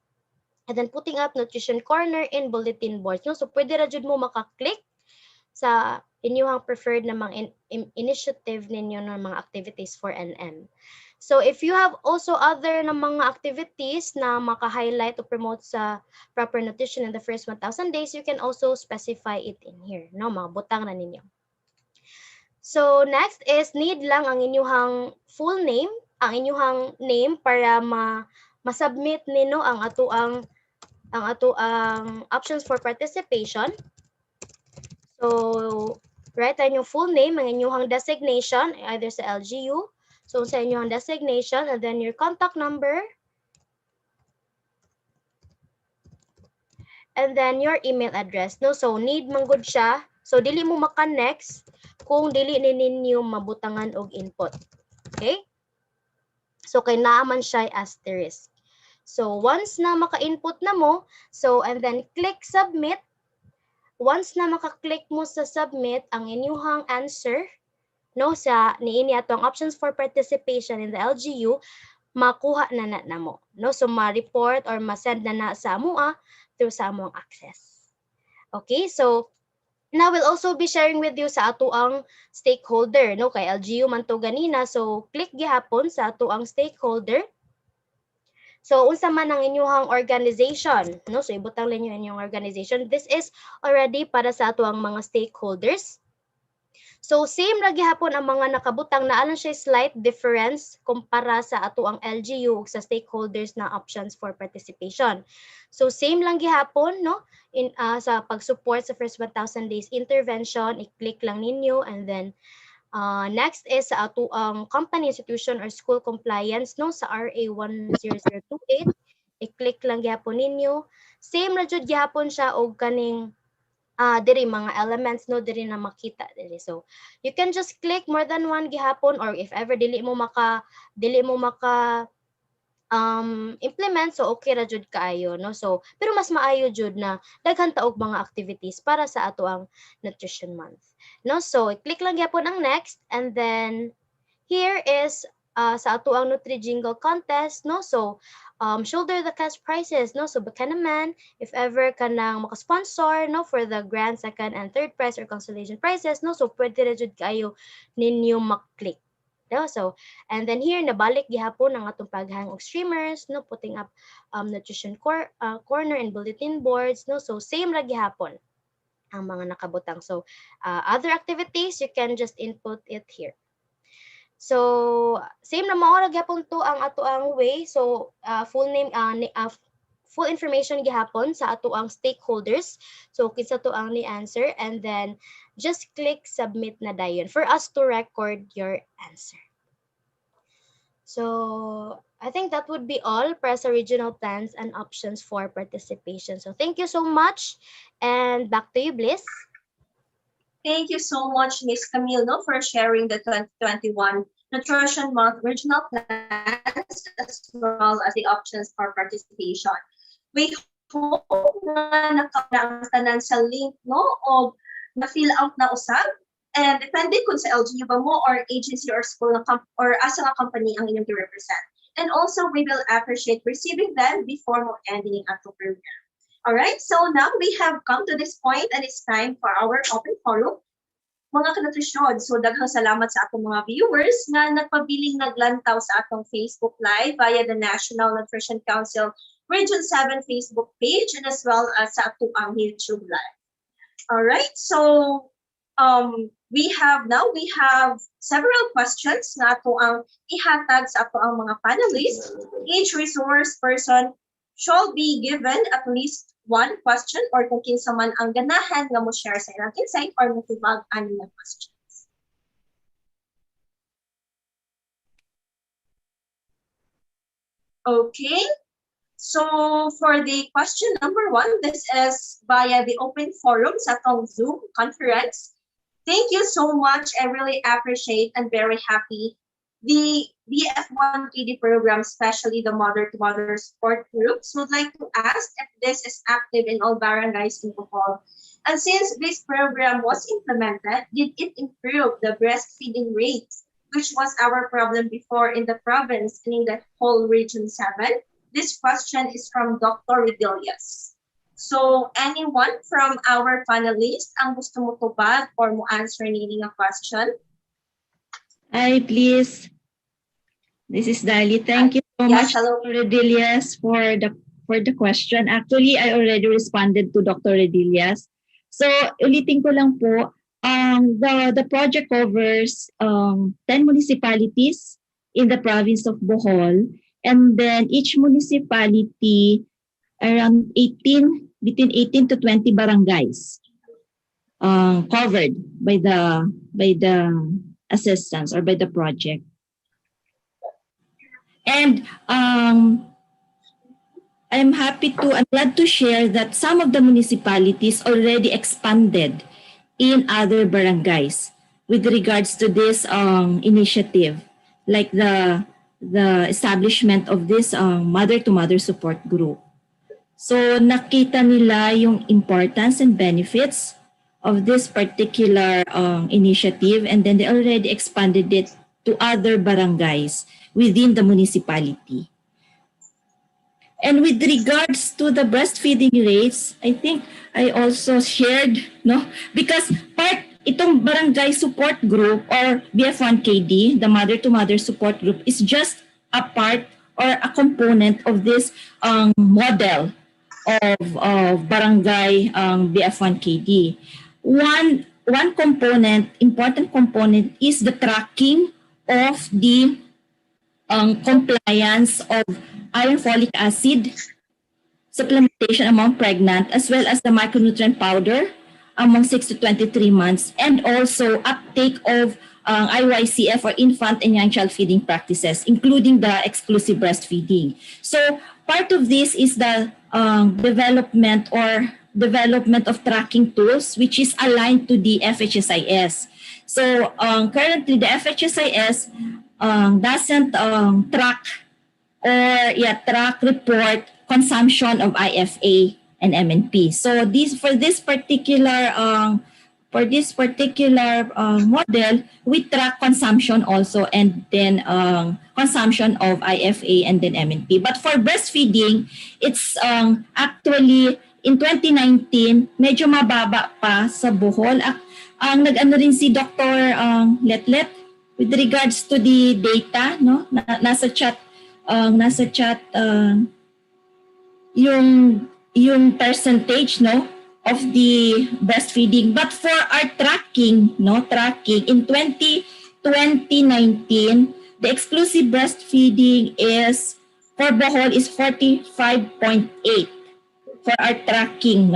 And then putting up nutrition corner in bulletin boards, no. So pwede ra jud mo maka-click sa inyong preferred na mga initiative ninyo ng mga activities for NM. So if you have also other na mga activities na maka-highlight o promote sa proper nutrition in the first 1,000 days, you can also specify it in here, no, mga butang na ninyo. So next is need lang ang inyong full name, ang inyong name para ma-submit nino ang ato ang options for participation. So write ang inyong full name, ang inyong designation either sa LGU, so sa inyong designation, and then your contact number, and then your email address, no. So need man gud siya, so dili mo maka-next kung dili ninyo mabutangan og input. Okay, so kay naa man siya asterisk. So once na maka-input na mo, so and then click submit. Once na maka-click mo sa submit ang inyong answer, no, sa niini atong options for participation in the LGU, makuha na mo, no. So ma-report or ma-send na sa amoa through sa among access. Okay, so now we'll also be sharing with you sa ato ang stakeholder, no, kay LGU man to ganina. So click gihapon sa ato ang stakeholder. So unsa man ang inyong organization, no, so ibutang ninyo inyong organization. This is already para sa ato ang mga stakeholders. So same ra gihapon ang mga nakabutang, na alang siya slight difference kumpara sa ato ang LGU ug sa stakeholders na options for participation. So same lang gihapon, no, in sa pag-support sa first 1,000 days intervention, i-click lang ninyo, and then next is sa ato ang company, institution, or school compliance, no, sa RA 10028, i-click lang gihapon ninyo. Same ra jud gihapon siya og kaning diri mga elements, no, diri na makita diri. So you can just click more than one gihapon, or if ever dili mo maka implement, so okay ra jud kaayo, no. So pero mas maayo jud na daghan ta og mga activities para sa ato ang nutrition month, no. So click lang gyapon ang next, and then here is sa ato ang Nutri Jingle contest, no. So shoulder the cash prizes, no. So baka naman if ever kanang maka-sponsor, no, for the grand, second, and third prize or consolation prizes, no. So pwede ra jud kaayo ninyo mak-click. No? So, and then here nabalik gihapon ang atong paghang og streamers, no, putting up nutrition corner and bulletin boards, no. So same ra gihapon ang mga nakabutang. So other activities, you can just input it here. So same na mao ra gyapon to ang ato ang way. So full name, full information gihapon sa ato ang stakeholders. So kinsa to ang ni answer, and then just click submit na dayon for us to record your answer. So I think that would be all para sa regional plans and options for participation. So thank you so much, and back to you, Bliss. Thank you so much, Ms. Camille, no, for sharing the 2021 Nutrition Month regional plans as well as the options for participation. We hope na nakapanastanan sa link, no, o na-fill out na usab. And depende kung sa LGU ba mo or agency or school or asa nga company ang inyong represent. And also, we will appreciate receiving them before mo ending ang program. All right, so now we have come to this point and it's time for our open forum. Mga kanutrisyon, so daghang salamat sa atong mga viewers na nagpabiling naglantaw sa atong Facebook Live via the National Nutrition Council Region 7 Facebook page and as well as sa atong YouTube Live. All right, so we have several questions na ato ang ihatag sa ato ang mga panelists. Each resource person shall be given at least one question or kung kinsa man ang ganahan nga mo share sa ilang insight or matibag ani nga questions. Okay, so for the question number 1, this is via the open forum sa atong Zoom conference. Thank you so much. I really appreciate and very happy the BF1KD program, especially the mother-to-mother support groups, would like to ask if this is active in all barangays in Bohol. And since this program was implemented, did it improve the breastfeeding rates, which was our problem before in the province and in the whole Region 7? This question is from Dr. Redilius. So anyone from our panelists ang gusto mo tubag or mo answer nini nga question? Hi, please. This is Dali. Thank you so much, Dr. Redilius, for the question. Actually, I already responded to Dr. Redilius. So ulitin ko lang po, the project covers 10 municipalities in the province of Bohol, and then each municipality around between 18 to 20 barangays covered by the assistance or by the project. And I'm glad to share that some of the municipalities already expanded in other barangays with regards to this initiative, like the establishment of this mother-to-mother support group. So nakita nila yung importance and benefits of this particular initiative, and then they already expanded it to other barangays within the municipality. And with regards to the breastfeeding rates, I think I also shared, no, because itong barangay support group or BF1KD, the mother-to-mother support group, is just a part or a component of this model of barangay BF1KD. One component, important component, is the tracking of the compliance of iron folic acid supplementation among pregnant, as well as the micronutrient powder among 6 to 23 months, and also uptake of IYCF or infant and young child feeding practices, including the exclusive breastfeeding. So part of this is the development of tracking tools, which is aligned to the FHSIS. So currently the FHSIS doesn't track report consumption of IFA and MNP. So for this particular model, we track consumption also, and then consumption of IFA and then MNP. But for breastfeeding, it's actually in 2019 medyo mababa pa sa Bohol. Ang nag-ano rin si Dr. Letlet with regards to the data, no? Nasa chat yung percentage, no, of the breastfeeding. But for our tracking in 2019, the exclusive breastfeeding is for Bohol is 45.8 for our tracking,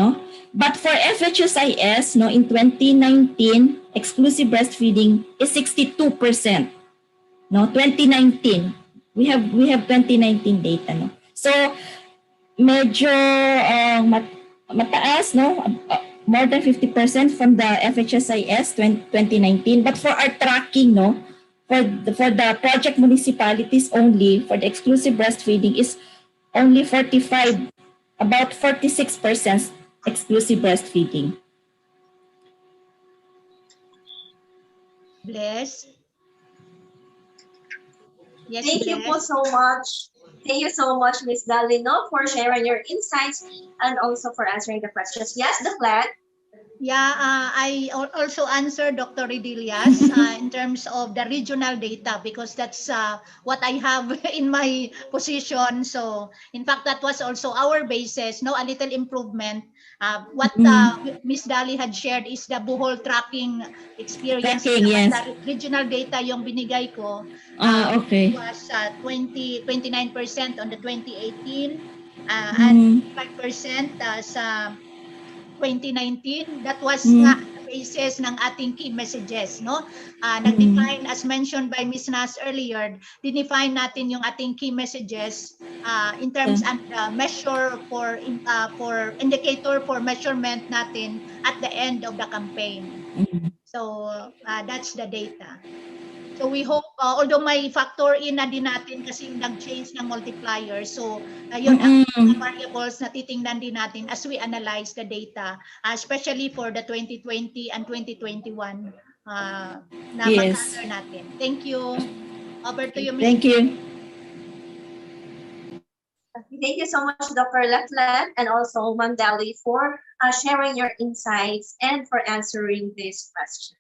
But for FHSIS, in 2019, exclusive breastfeeding is 62%. 2019. We have 2019 data, So medyo mataas, more than 50% from the FHSIS 2019. But for our tracking, for the project municipalities only, for the exclusive breastfeeding is only 45, about 46% exclusive breastfeeding. Bless. Yes, Thank you po Bless. so much. Thank you so much, Ms. Dalino, for sharing your insights and also for answering the questions. Yes, the plan. Yeah, I also answered Dr. Redilias in terms of the regional data because that's what I have in my position. So, in fact, that was also our basis, a little improvement. What Ms. Dali had shared is the Bohol tracking experience. Tracking, yes. The regional data yung binigay ko Okay. was 29% on the 2018 and 5% sa 2019. That was nga the basis ng ating key messages, nag-define, as mentioned by Ms. Nas earlier, dinefine natin yung ating key messages in terms and measure for indicator for measurement natin at the end of the campaign. So that's the data. So we hope, although may factor in na din natin kasi nag-change ng multiplier. So yun ang variables na titingnan din natin as we analyze the data, especially for the 2020 and 2021 na mag-gather natin. Thank you. Over to you, Ms. Thank you. Thank you so much, Dr. Leclerc, and also Ma'am Dali for sharing your insights and for answering these questions.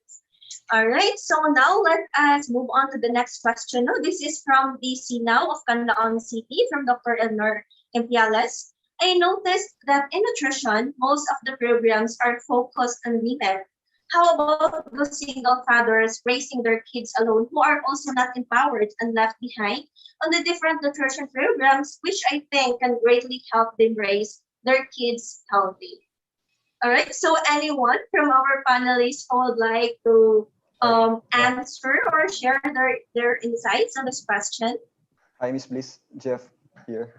All right, so now let us move on to the next question. This is from DC Now of Canlaon City, from Dr. Elmer Impiales. I noticed that in nutrition, most of the programs are focused on women. How about the single fathers raising their kids alone who are also not empowered and left behind on the different nutrition programs, which I think can greatly help them raise their kids healthy? All right, so anyone from our panelists who would like to answer or share their insights on this question? Hi, Miss Bliss. Jeff here.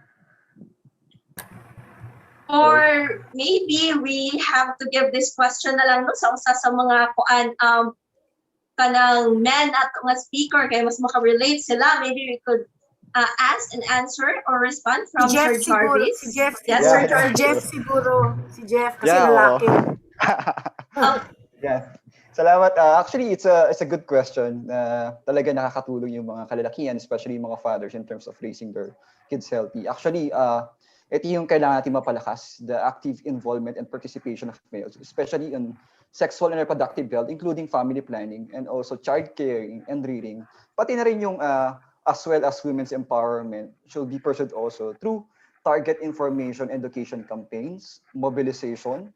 Or maybe we have to give this question na lang sa usa sa mga kanang men at mga speaker kaya mas makarelate sila. Maybe we could ask and answer or respond from Sir Jarvis. Si Jeff, yes, Sir Sir Jarvis. Jeff siguro. Si Jeff kasi lalaki. Yeah. Salamat. Actually, it's a good question. Talaga nakakatulong yung mga kalalakihan, especially yung mga fathers in terms of raising their kids healthy. Actually, ito yung kailangan natin mapalakas, the active involvement and participation of males, especially in sexual and reproductive health, including family planning and also child caring and rearing. Pati na rin yung as well as women's empowerment should be pursued also through target information education campaigns, mobilization,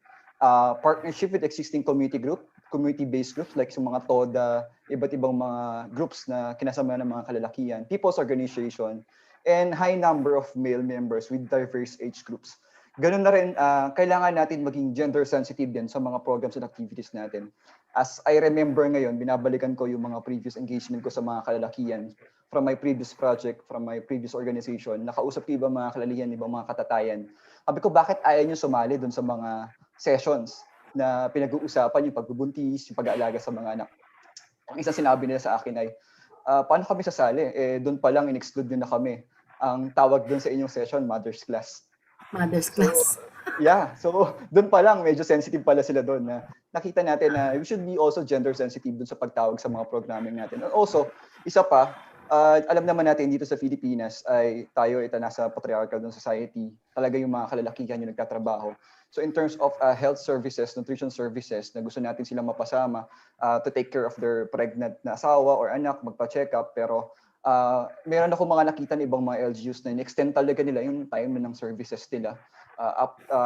partnership with existing community-based groups like sa mga TODA, iba't ibang mga groups na kinasama ng mga kalalakihan, people's organization, and high number of male members with diverse age groups. Ganun na rin, kailangan natin maging gender sensitive din sa mga programs and activities natin. As I remember ngayon, binabalikan ko yung mga previous engagement ko sa mga kalalakihan from my previous project, from my previous organization. Nakausap ko ibang mga kalalakihan, ibang mga katatayan. Sabi ko, bakit ayaw nyo sumali dun sa mga sessions na pinag-uusapan yung pagbubuntis, yung pag-aalaga sa mga anak. Ang isang sinabi nila sa akin ay, paano kami sasali? Doon pa lang in-exclude nyo na kami. Ang tawag doon sa inyong session, mother's class. Mother's class. So doon pa lang, medyo sensitive pala sila doon na nakita natin na we should be also gender sensitive doon sa pagtawag sa mga programming natin. And also, isa pa, alam naman natin dito sa Pilipinas ay tayo nasa patriarchal society. Talaga yung mga kalalakihan yung nagtatrabaho. So in terms of health services, nutrition services, na gusto natin silang mapasama to take care of their pregnant na asawa or anak, magpa-check up. Pero meron ako mga nakita ng ibang mga LGUs na in-extend talaga nila yung time ng services nila.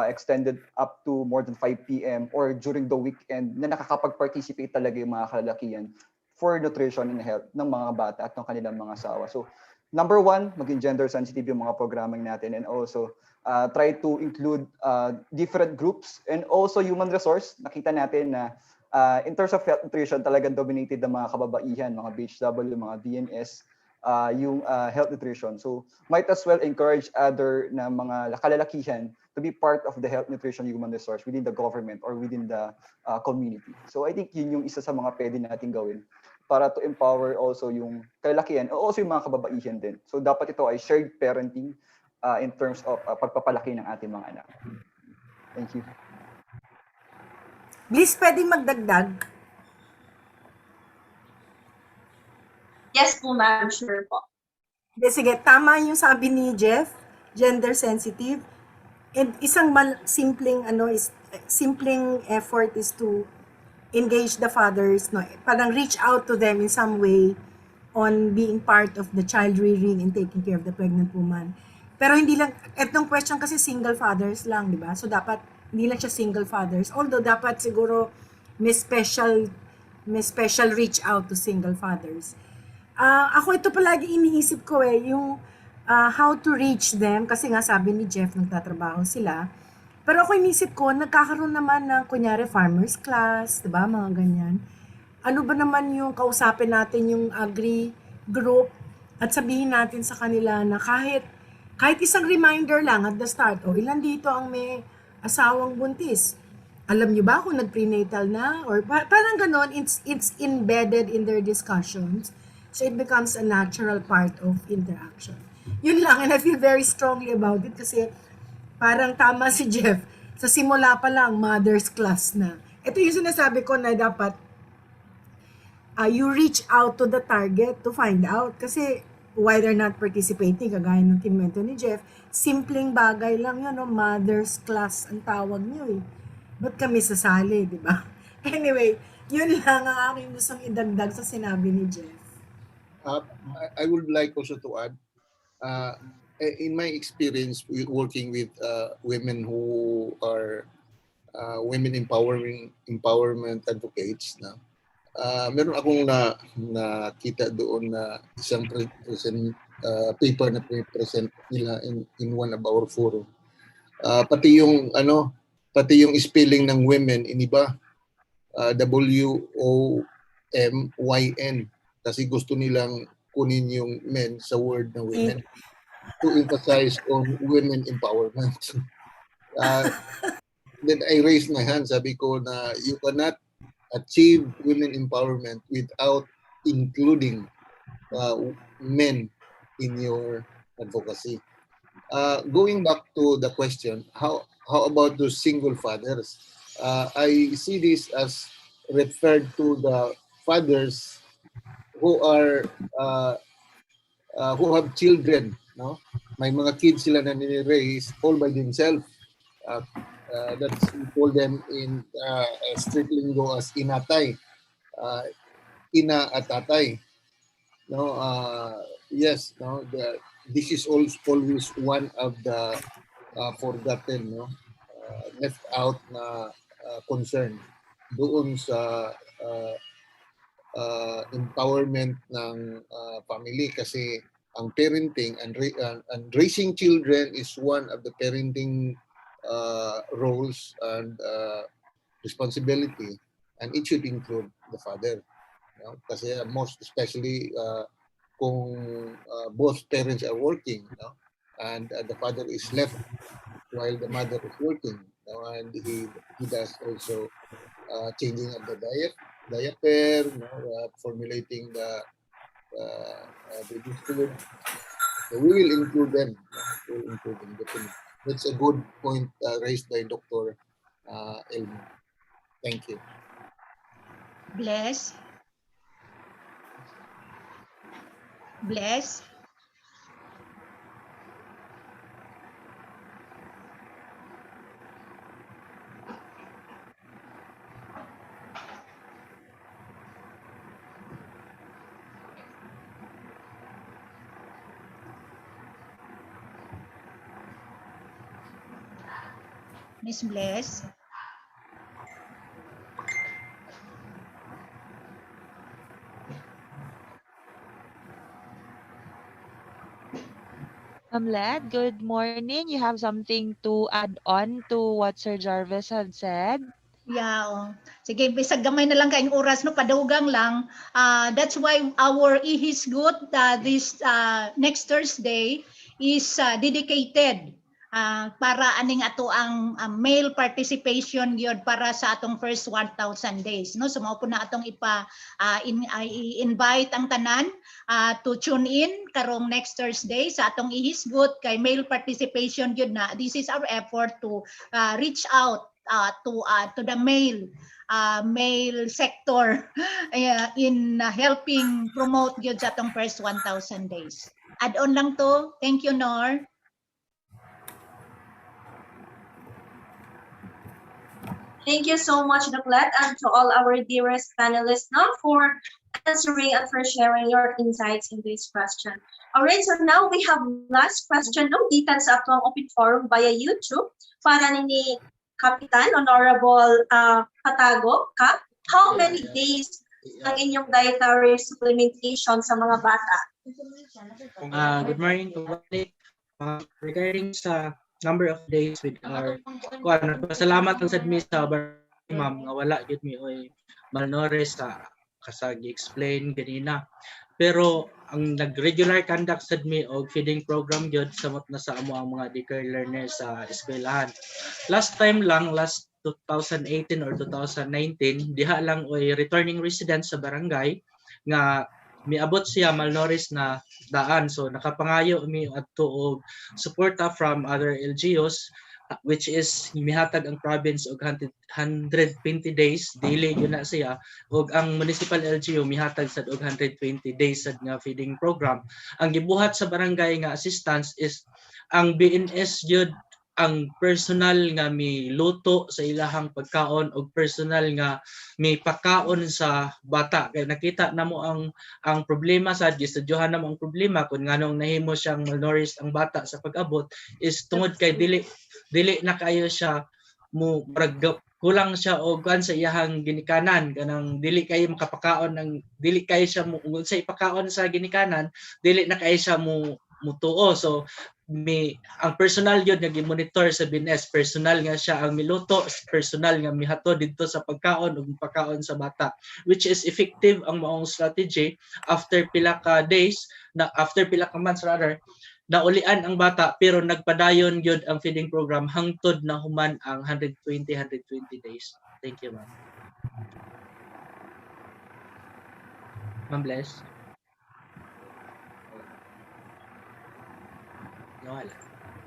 extended up to more than 5 p.m. or during the weekend na nakakapag-participate talaga yung mga kalalakihan for nutrition and health ng mga bata at ng kanilang mga asawa. So, number one, maging gender sensitive yung mga programming natin, and also try to include different groups and also human resource. Nakita natin na in terms of health nutrition, talagang dominated ng mga kababaihan, mga BHW, mga VNS, yung health nutrition. So might as well encourage other na mga kalalakihan to be part of the health nutrition human resource within the government or within the community. So I think yun yung isa sa mga pwede natin gawin para to empower also yung kalalakihan, also yung mga kababaihan din. So dapat ito ay shared parenting in terms of pagpapalaki ng ating mga anak. Thank you. Bliss, pwedeng magdagdag? Yes po, ma'am. Sure po. Sige, tama yung sabi ni Jeff, gender sensitive. And isang simpleng effort is to engage the fathers, no? Parang reach out to them in some way on being part of the child rearing and taking care of the pregnant woman. Pero hindi lang, etong question kasi single fathers lang, di ba? So dapat, hindi lang siya single fathers. Although dapat siguro may special reach out to single fathers. Ako ito palagi iniisip ko yung how to reach them, kasi nga sabi ni Jeff, nagtatrabaho sila. Pero ako iniisip ko, nagkakaroon naman ng kunyari farmers class, diba, mga ganyan. Ano ba naman yung kausapin natin yung agri group at sabihin natin sa kanila na kahit isang reminder lang at the start, ilan dito ang may asawang buntis? Alam niyo ba kung nag-prenatal na? Or parang ganon, it's embedded in their discussions. So it becomes a natural part of interaction. Yun lang, and I feel very strongly about it kasi parang tama si Jeff. Sa simula pa lang, mother's class na. Ito yung sinasabi ko na dapat you reach out to the target to find out. Kasi why they're not participating, kagaya ng kinwento ni Jeff, simpleng bagay lang yun, mother's class ang tawag niyo . Ba't kami sasali, di ba? Anyway, yun lang ang aking gustong idagdag sa sinabi ni Jeff. I would like also to add, in my experience working with women who are women empowerment advocates, meron akong nakita doon na isang paper na present nila in one of our forum. Pati yung spelling ng women iniba, WOMYN, kasi gusto nilang kunin yung men sa word na women to emphasize on women empowerment. Then I raised my hand, sabi ko na you cannot achieve women empowerment without including men in your advocacy. Going back to the question, how about those single fathers? I see this as referred to the fathers who have children, no? May mga kids sila na nire-raise all by themselves. That's we call them in street lingo as inatay, ina at tatay. No, yes, no. This is always one of the forgotten, no, left out na concern doon sa empowerment ng family, kasi ang parenting and raising children is one of the parenting roles and responsibility, and it should include the father, kasi most especially kung both parents are working, and the father is left while the mother is working, and he does also changing of the diaper, formulating the baby food. So we will include them. Definitely. That's a good point raised by Dr. Elmo. Thank you. Bless. Miss Bless. Led, good morning. You have something to add on to what Sir Jarvis had said? Yeah, oh. Sige, bisag gamay na lang kayong oras, no, padugang lang. That's why our Ihisgot this next Thursday is dedicated para aning ato ang male participation yun para sa atong first 1,000 days, no? So mao po na atong i-invite ang tanan to tune in karong next Thursday sa atong Ihisgot kay male participation yun na. This is our effort to reach out to the male sector in helping promote yun sa atong first 1,000 days. Add on lang to. Thank you, Nor. Thank you so much, Daklet, and to all our dearest panelists now for answering and for sharing your insights in this question. Alright, so now we have last question no gikan sa atong open forum via YouTube para ni Kapitan Honorable Patago. Kap, how many days ang inyong dietary supplementation sa mga bata? Good morning. Regarding sa number of days with our salamat ang sadmi sa ma'am nga wala gyud mi oy malnourished sa kasag explain ganina. Pero ang nag-regular conduct sad mi og feeding program gyud samot na sa amo ang mga daycare learners sa eskwelahan. Last 2018 or 2019 diha lang oy returning resident sa barangay nga miabot siya malnourished na daan, so nakapangayo mi adto og suporta from other LGUs which is mihatag ang province og 120 days daily yun na siya, og ang municipal LGU mihatag sad og 120 days sad nga feeding program. Ang gibuhat sa barangay nga assistance is ang BNS jud ang personal nga miluto sa ilahang pagkaon o personal nga may pagkaon sa bata. Kaya nakita namo ang problema sa gistudyuhan namo ang problema kung nganong nahimo siyang malnourished ang bata sa pag-abot is tungod kay dili na kayo siya mo kulang siya og kan sa iyahang ginikanan kanang dili kayo makapakaon ng dili kayo siya mo sa ipakaon sa ginikanan dili na kayo siya mo mutuo. So ang personal yun nga gi-monitor sa BNS, personal nga siya ang miluto, personal nga mihato dito sa pagkaon ug pagkaon sa bata, which is effective ang maong strategy. After pila ka months rather, naulian ang bata pero nagpadayon gyud ang feeding program hangtod na human ang 120 days. Thank you, ma'am. Ma'am Bless.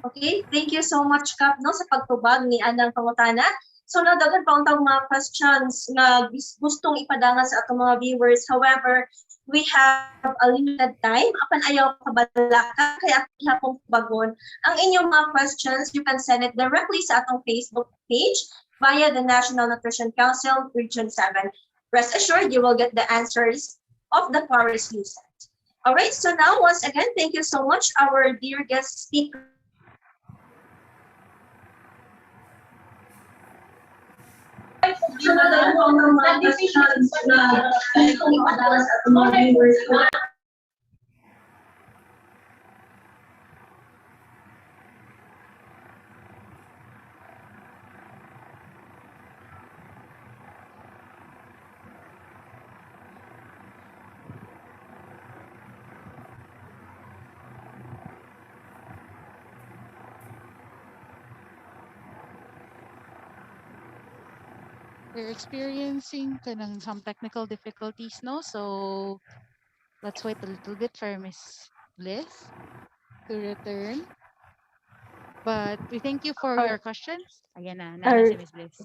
Okay, thank you so much, Kap, no, sa pagtubag ni Anang Pangutana. So, nadagan pa untang mga questions na gustong ipadangan sa atong mga viewers. However, we have a limited time. Apan ayaw kabalaka, kaya akong bagon. Ang inyong mga questions, you can send it directly sa atong Facebook page via the National Nutrition Council Region 7. Rest assured, you will get the answers of the queries you sent. All right, so now once again, thank you so much, our dear guest speaker. We're experiencing some technical difficulties, no? So let's wait a little bit for Miss Bliss to return. But we thank you for your questions. Ayan na, si Miss Bliss.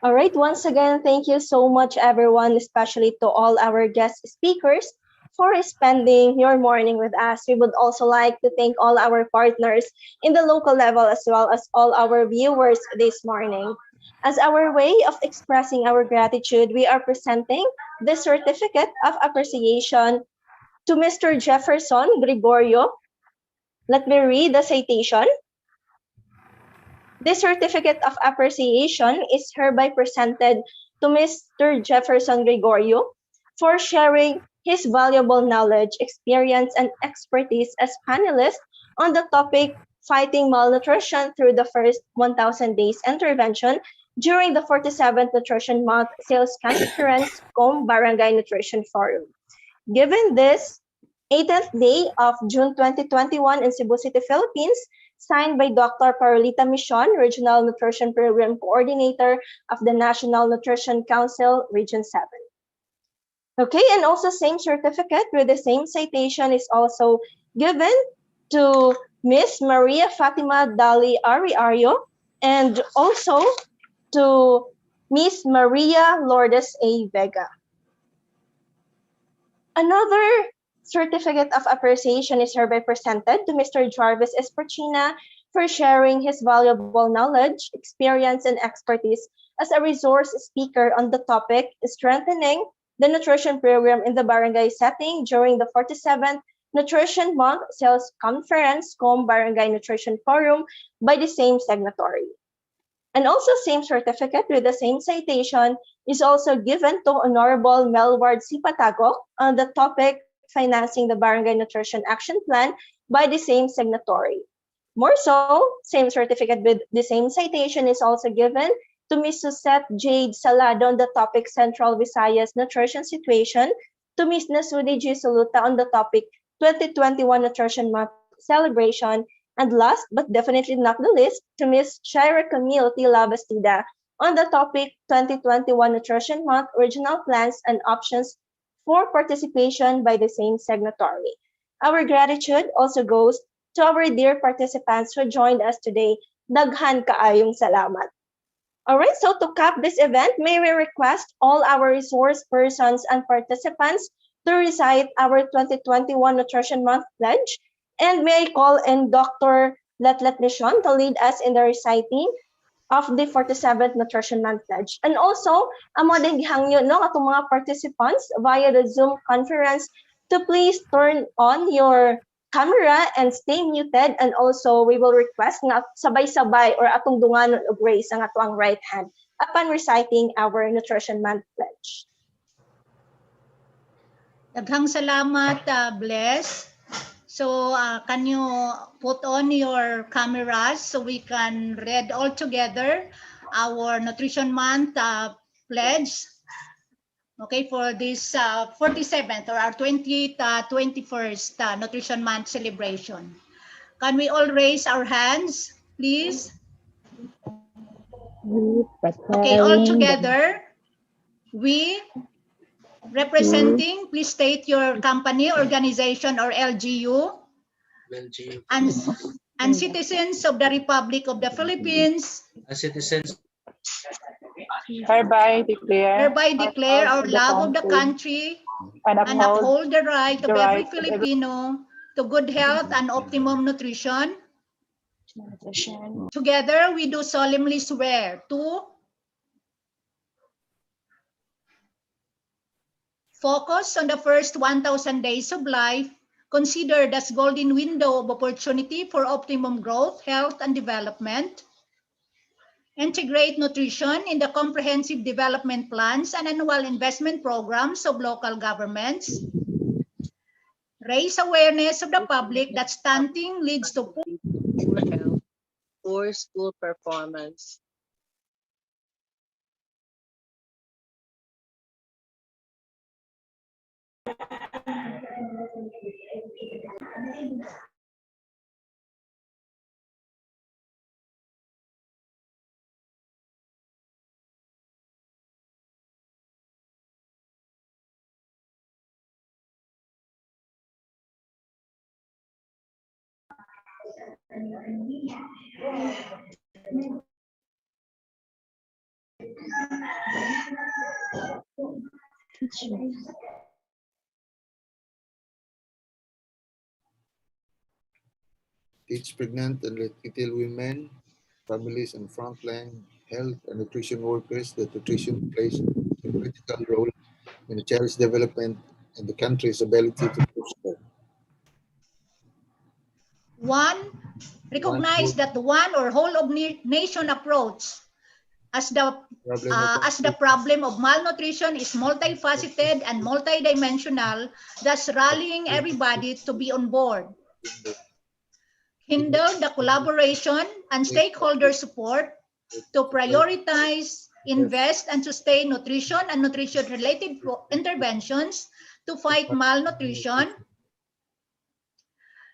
All right, once again, thank you so much, everyone, especially to all our guest speakers for spending your morning with us. We would also like to thank all our partners in the local level as well as all our viewers this morning. As our way of expressing our gratitude, we are presenting the certificate of appreciation to Mr. Jefferson Gregorio. Let me read the citation. This certificate of appreciation is hereby presented to Mr. Jefferson Gregorio for sharing his valuable knowledge, experience, and expertise as panelist on the topic Fighting Malnutrition through the First 1,000 Days Intervention during the 47th Nutrition Month Sales Conference, COM Barangay Nutrition Forum. Given this 18th day of June 2021 in Cebu City, Philippines, signed by Dr. Parolita Michon, Regional Nutrition Program Coordinator of the National Nutrition Council, Region 7. Okay, and also same certificate with the same citation is also given to Miss Maria Fatima Dali Ariario and also to Miss Maria Lourdes A. Vega. Another certificate of appreciation is hereby presented to Mr. Jarvis Esparchina for sharing his valuable knowledge, experience, and expertise as a resource speaker on the topic strengthening the nutrition program in the barangay setting during the 47th Nutrition Month Sales Conference, COM Barangay Nutrition Forum by the same signatory. And also same certificate with the same citation is also given to Honorable Melward C. Patagok on the topic financing the Barangay Nutrition Action Plan by the same signatory. More so, same certificate with the same citation is also given to Ms. Susette Jade Salado on the topic Central Visayas Nutrition Situation, to Ms. Nasudi G. Soluta on the topic 2021 Nutrition Month Celebration, and last but definitely not the least, to Ms. Shira Camille T. Labastida on the topic 2021 Nutrition Month Regional Plans and Options for Participation by the same signatory. Our gratitude also goes to our dear participants who joined us today. Daghan kaayong salamat. Alright, so to cap this event, may we request all our resource persons and participants to recite our 2021 Nutrition Month pledge. And may I call in Dr. Letlet Michon to lead us in the reciting of the 47th Nutrition Month pledge. And also, amo din gihangyo no atong mga participants via the Zoom conference to please turn on your camera and stay muted, and also we will request nga sabay-sabay or atong dunganon og raise ang atong right hand upon reciting our Nutrition Month pledge. Daghang salamat, Bless. So can you put on your cameras so we can read all together our Nutrition Month pledge? Okay, for this 47th or our 21st Nutrition Month celebration. Can we all raise our hands, please? Okay, all together. We, representing, please state your company, organization, or LGU, and citizens of the Republic of the Philippines, Citizens hereby declare our love of the country and uphold the right of every Filipino to good health and optimum nutrition. Together, we do solemnly swear to focus on the first 1,000 days of life, considered as golden window of opportunity for optimum growth, health, and development. Integrate nutrition in the comprehensive development plans and annual investment programs of local governments. Raise awareness of the public that stunting leads to poor health, poor school performance. Teach pregnant and lactating women, families, and frontline health and nutrition workers that nutrition plays a critical role in a child's development and the country's ability to prosper. One, recognize that the one or whole of nation approach as the problem of malnutrition is multifaceted and multidimensional, thus rallying everybody to be on board. Hinder the collaboration and stakeholder support to prioritize, invest, and sustain nutrition and nutrition-related interventions to fight malnutrition.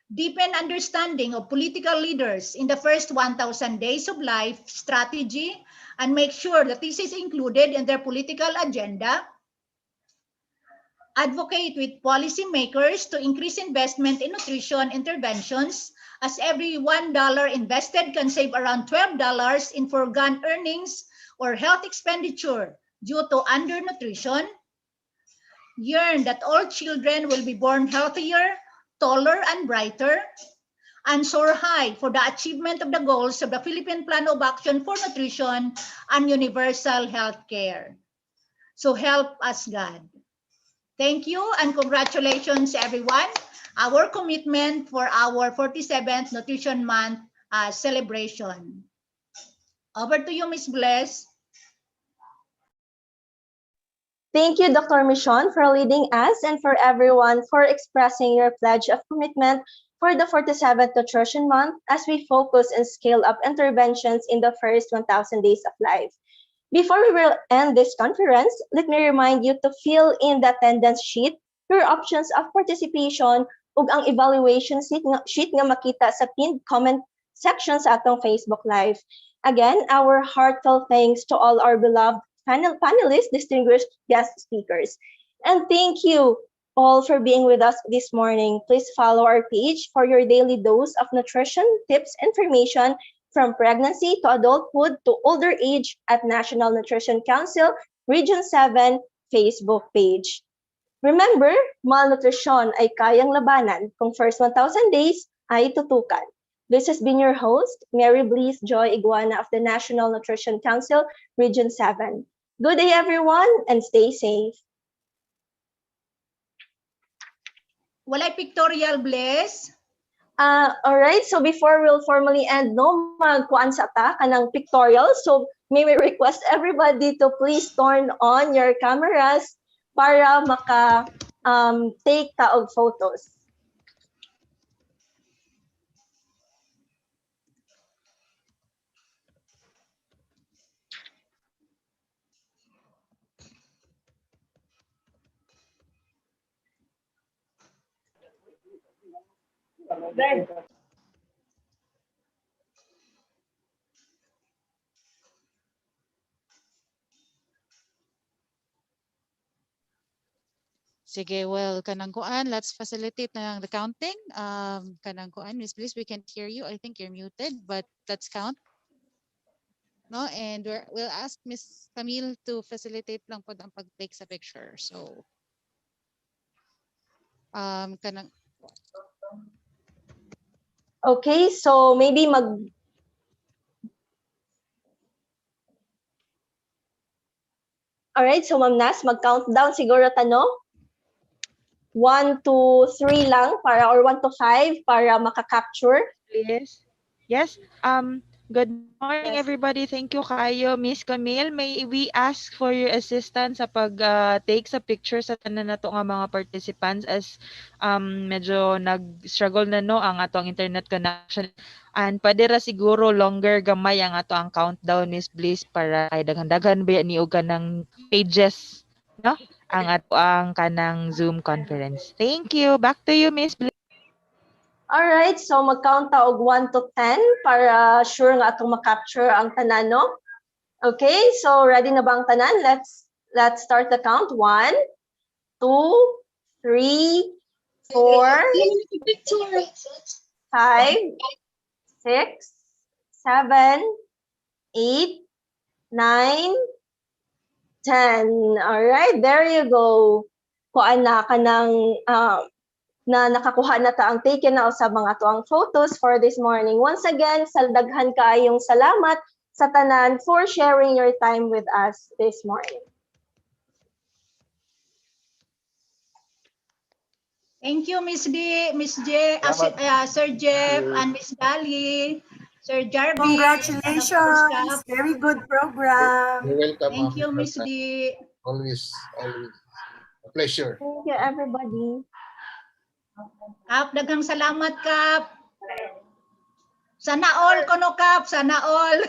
Deepen understanding of political leaders in the first 1,000 days of life strategy and make sure that this is included in their political agenda. Advocate with policymakers to increase investment in nutrition interventions, as every $1 invested can save around $12 in foregone earnings or health expenditure due to undernutrition. Yearn that all children will be born healthier, taller, and brighter, and soar high for the achievement of the goals of the Philippine Plan of Action for Nutrition and Universal Health Care. So help us, God. Thank you and congratulations, everyone. Our commitment for our 47th Nutrition Month celebration. Over to you, Ms. Bless. Thank you, Dr. Michon, for leading us and for everyone for expressing your pledge of commitment for the 47th Nutrition Month as we focus and scale up interventions in the first 1,000 days of life. Before we will end this conference, let me remind you to fill in the attendance sheet, your options of participation, ug ang evaluation sheet nga makita sa pinned comment section sa atong Facebook Live. Again, our heartfelt thanks to all our beloved panelists, distinguished guest speakers. And thank you all for being with us this morning. Please follow our page for your daily dose of nutrition tips, information from pregnancy to adulthood to older age at National Nutrition Council Region 7 Facebook page. Remember, malnutrition ay kayang labanan kung first 1,000 days ay tutukan. This has been your host, Mary Bliss Joy Iguana of the National Nutrition Council Region 7. Good day, everyone, and stay safe. Walay pictorial, Bless. All right, so before we'll formally end, no magkuan sa ta kanang pictorial. So may we request everybody to please turn on your cameras para maka take ta og photos. Sige, well, kanang kuan, let's facilitate na the counting. Kanang kuan, Miss Bliss, we can't hear you. I think you're muted, but let's count. No, and we'll ask Miss Camille to facilitate lang po ang pag-take sa picture. So, kanang. Okay, so maybe Alright, so Ma'am Nas, mag-countdown siguro tanong. 1 to 3 lang para or 1 to 5 para maka-capture. Yes. Yes. Good morning, everybody. Thank you, kayo, Miss Camille. May we ask for your assistance sa pag-take sa picture sa tanan nato nga mga participants as medyo nag-struggle na no ang atong internet connection. And pwede ra siguro longer gamay ang ato ang countdown, Miss Bliss, para kay daghan-daghan ba ni og kanang pages, no? Ang ato ang kanang Zoom conference. Thank you. Back to you, Miss Bliss. Alright, so mag-count ta og 1 to 10 para sure nga atong ma-capture ang tanan, no? Okay, so ready na ba ang tanan? Let's start the count. 1, 2, 3, 4, 5, 6, 7, 8, 9, 10. Alright, there you go. Kuan na ka ng na nakakuha na ta ang taken na sa mga tuang photos for this morning. Once again, saldaghan kaayong salamat sa tanan for sharing your time with us this morning. Thank you, Miss D, Miss J, Sir Jeff, and Miss Dali, Sir Jarvis. Congratulations! Very good program. You're welcome. Thank you, Miss D. Always a pleasure. Thank you, everybody. Kap, daghang salamat, Kap. Sana all kono, Kap. Sana all.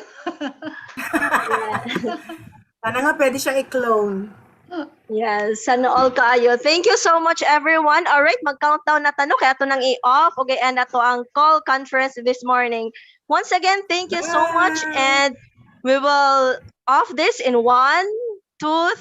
Sana nga pwede siyang i-clone. Yes, sana all kaayo. Thank you so much, everyone. All right, mag-countdown na tanong kaya ito nang i-off. Okay, and ato ang call conference this morning. Once again, thank you so much, and we will off this in 1, 2, 3.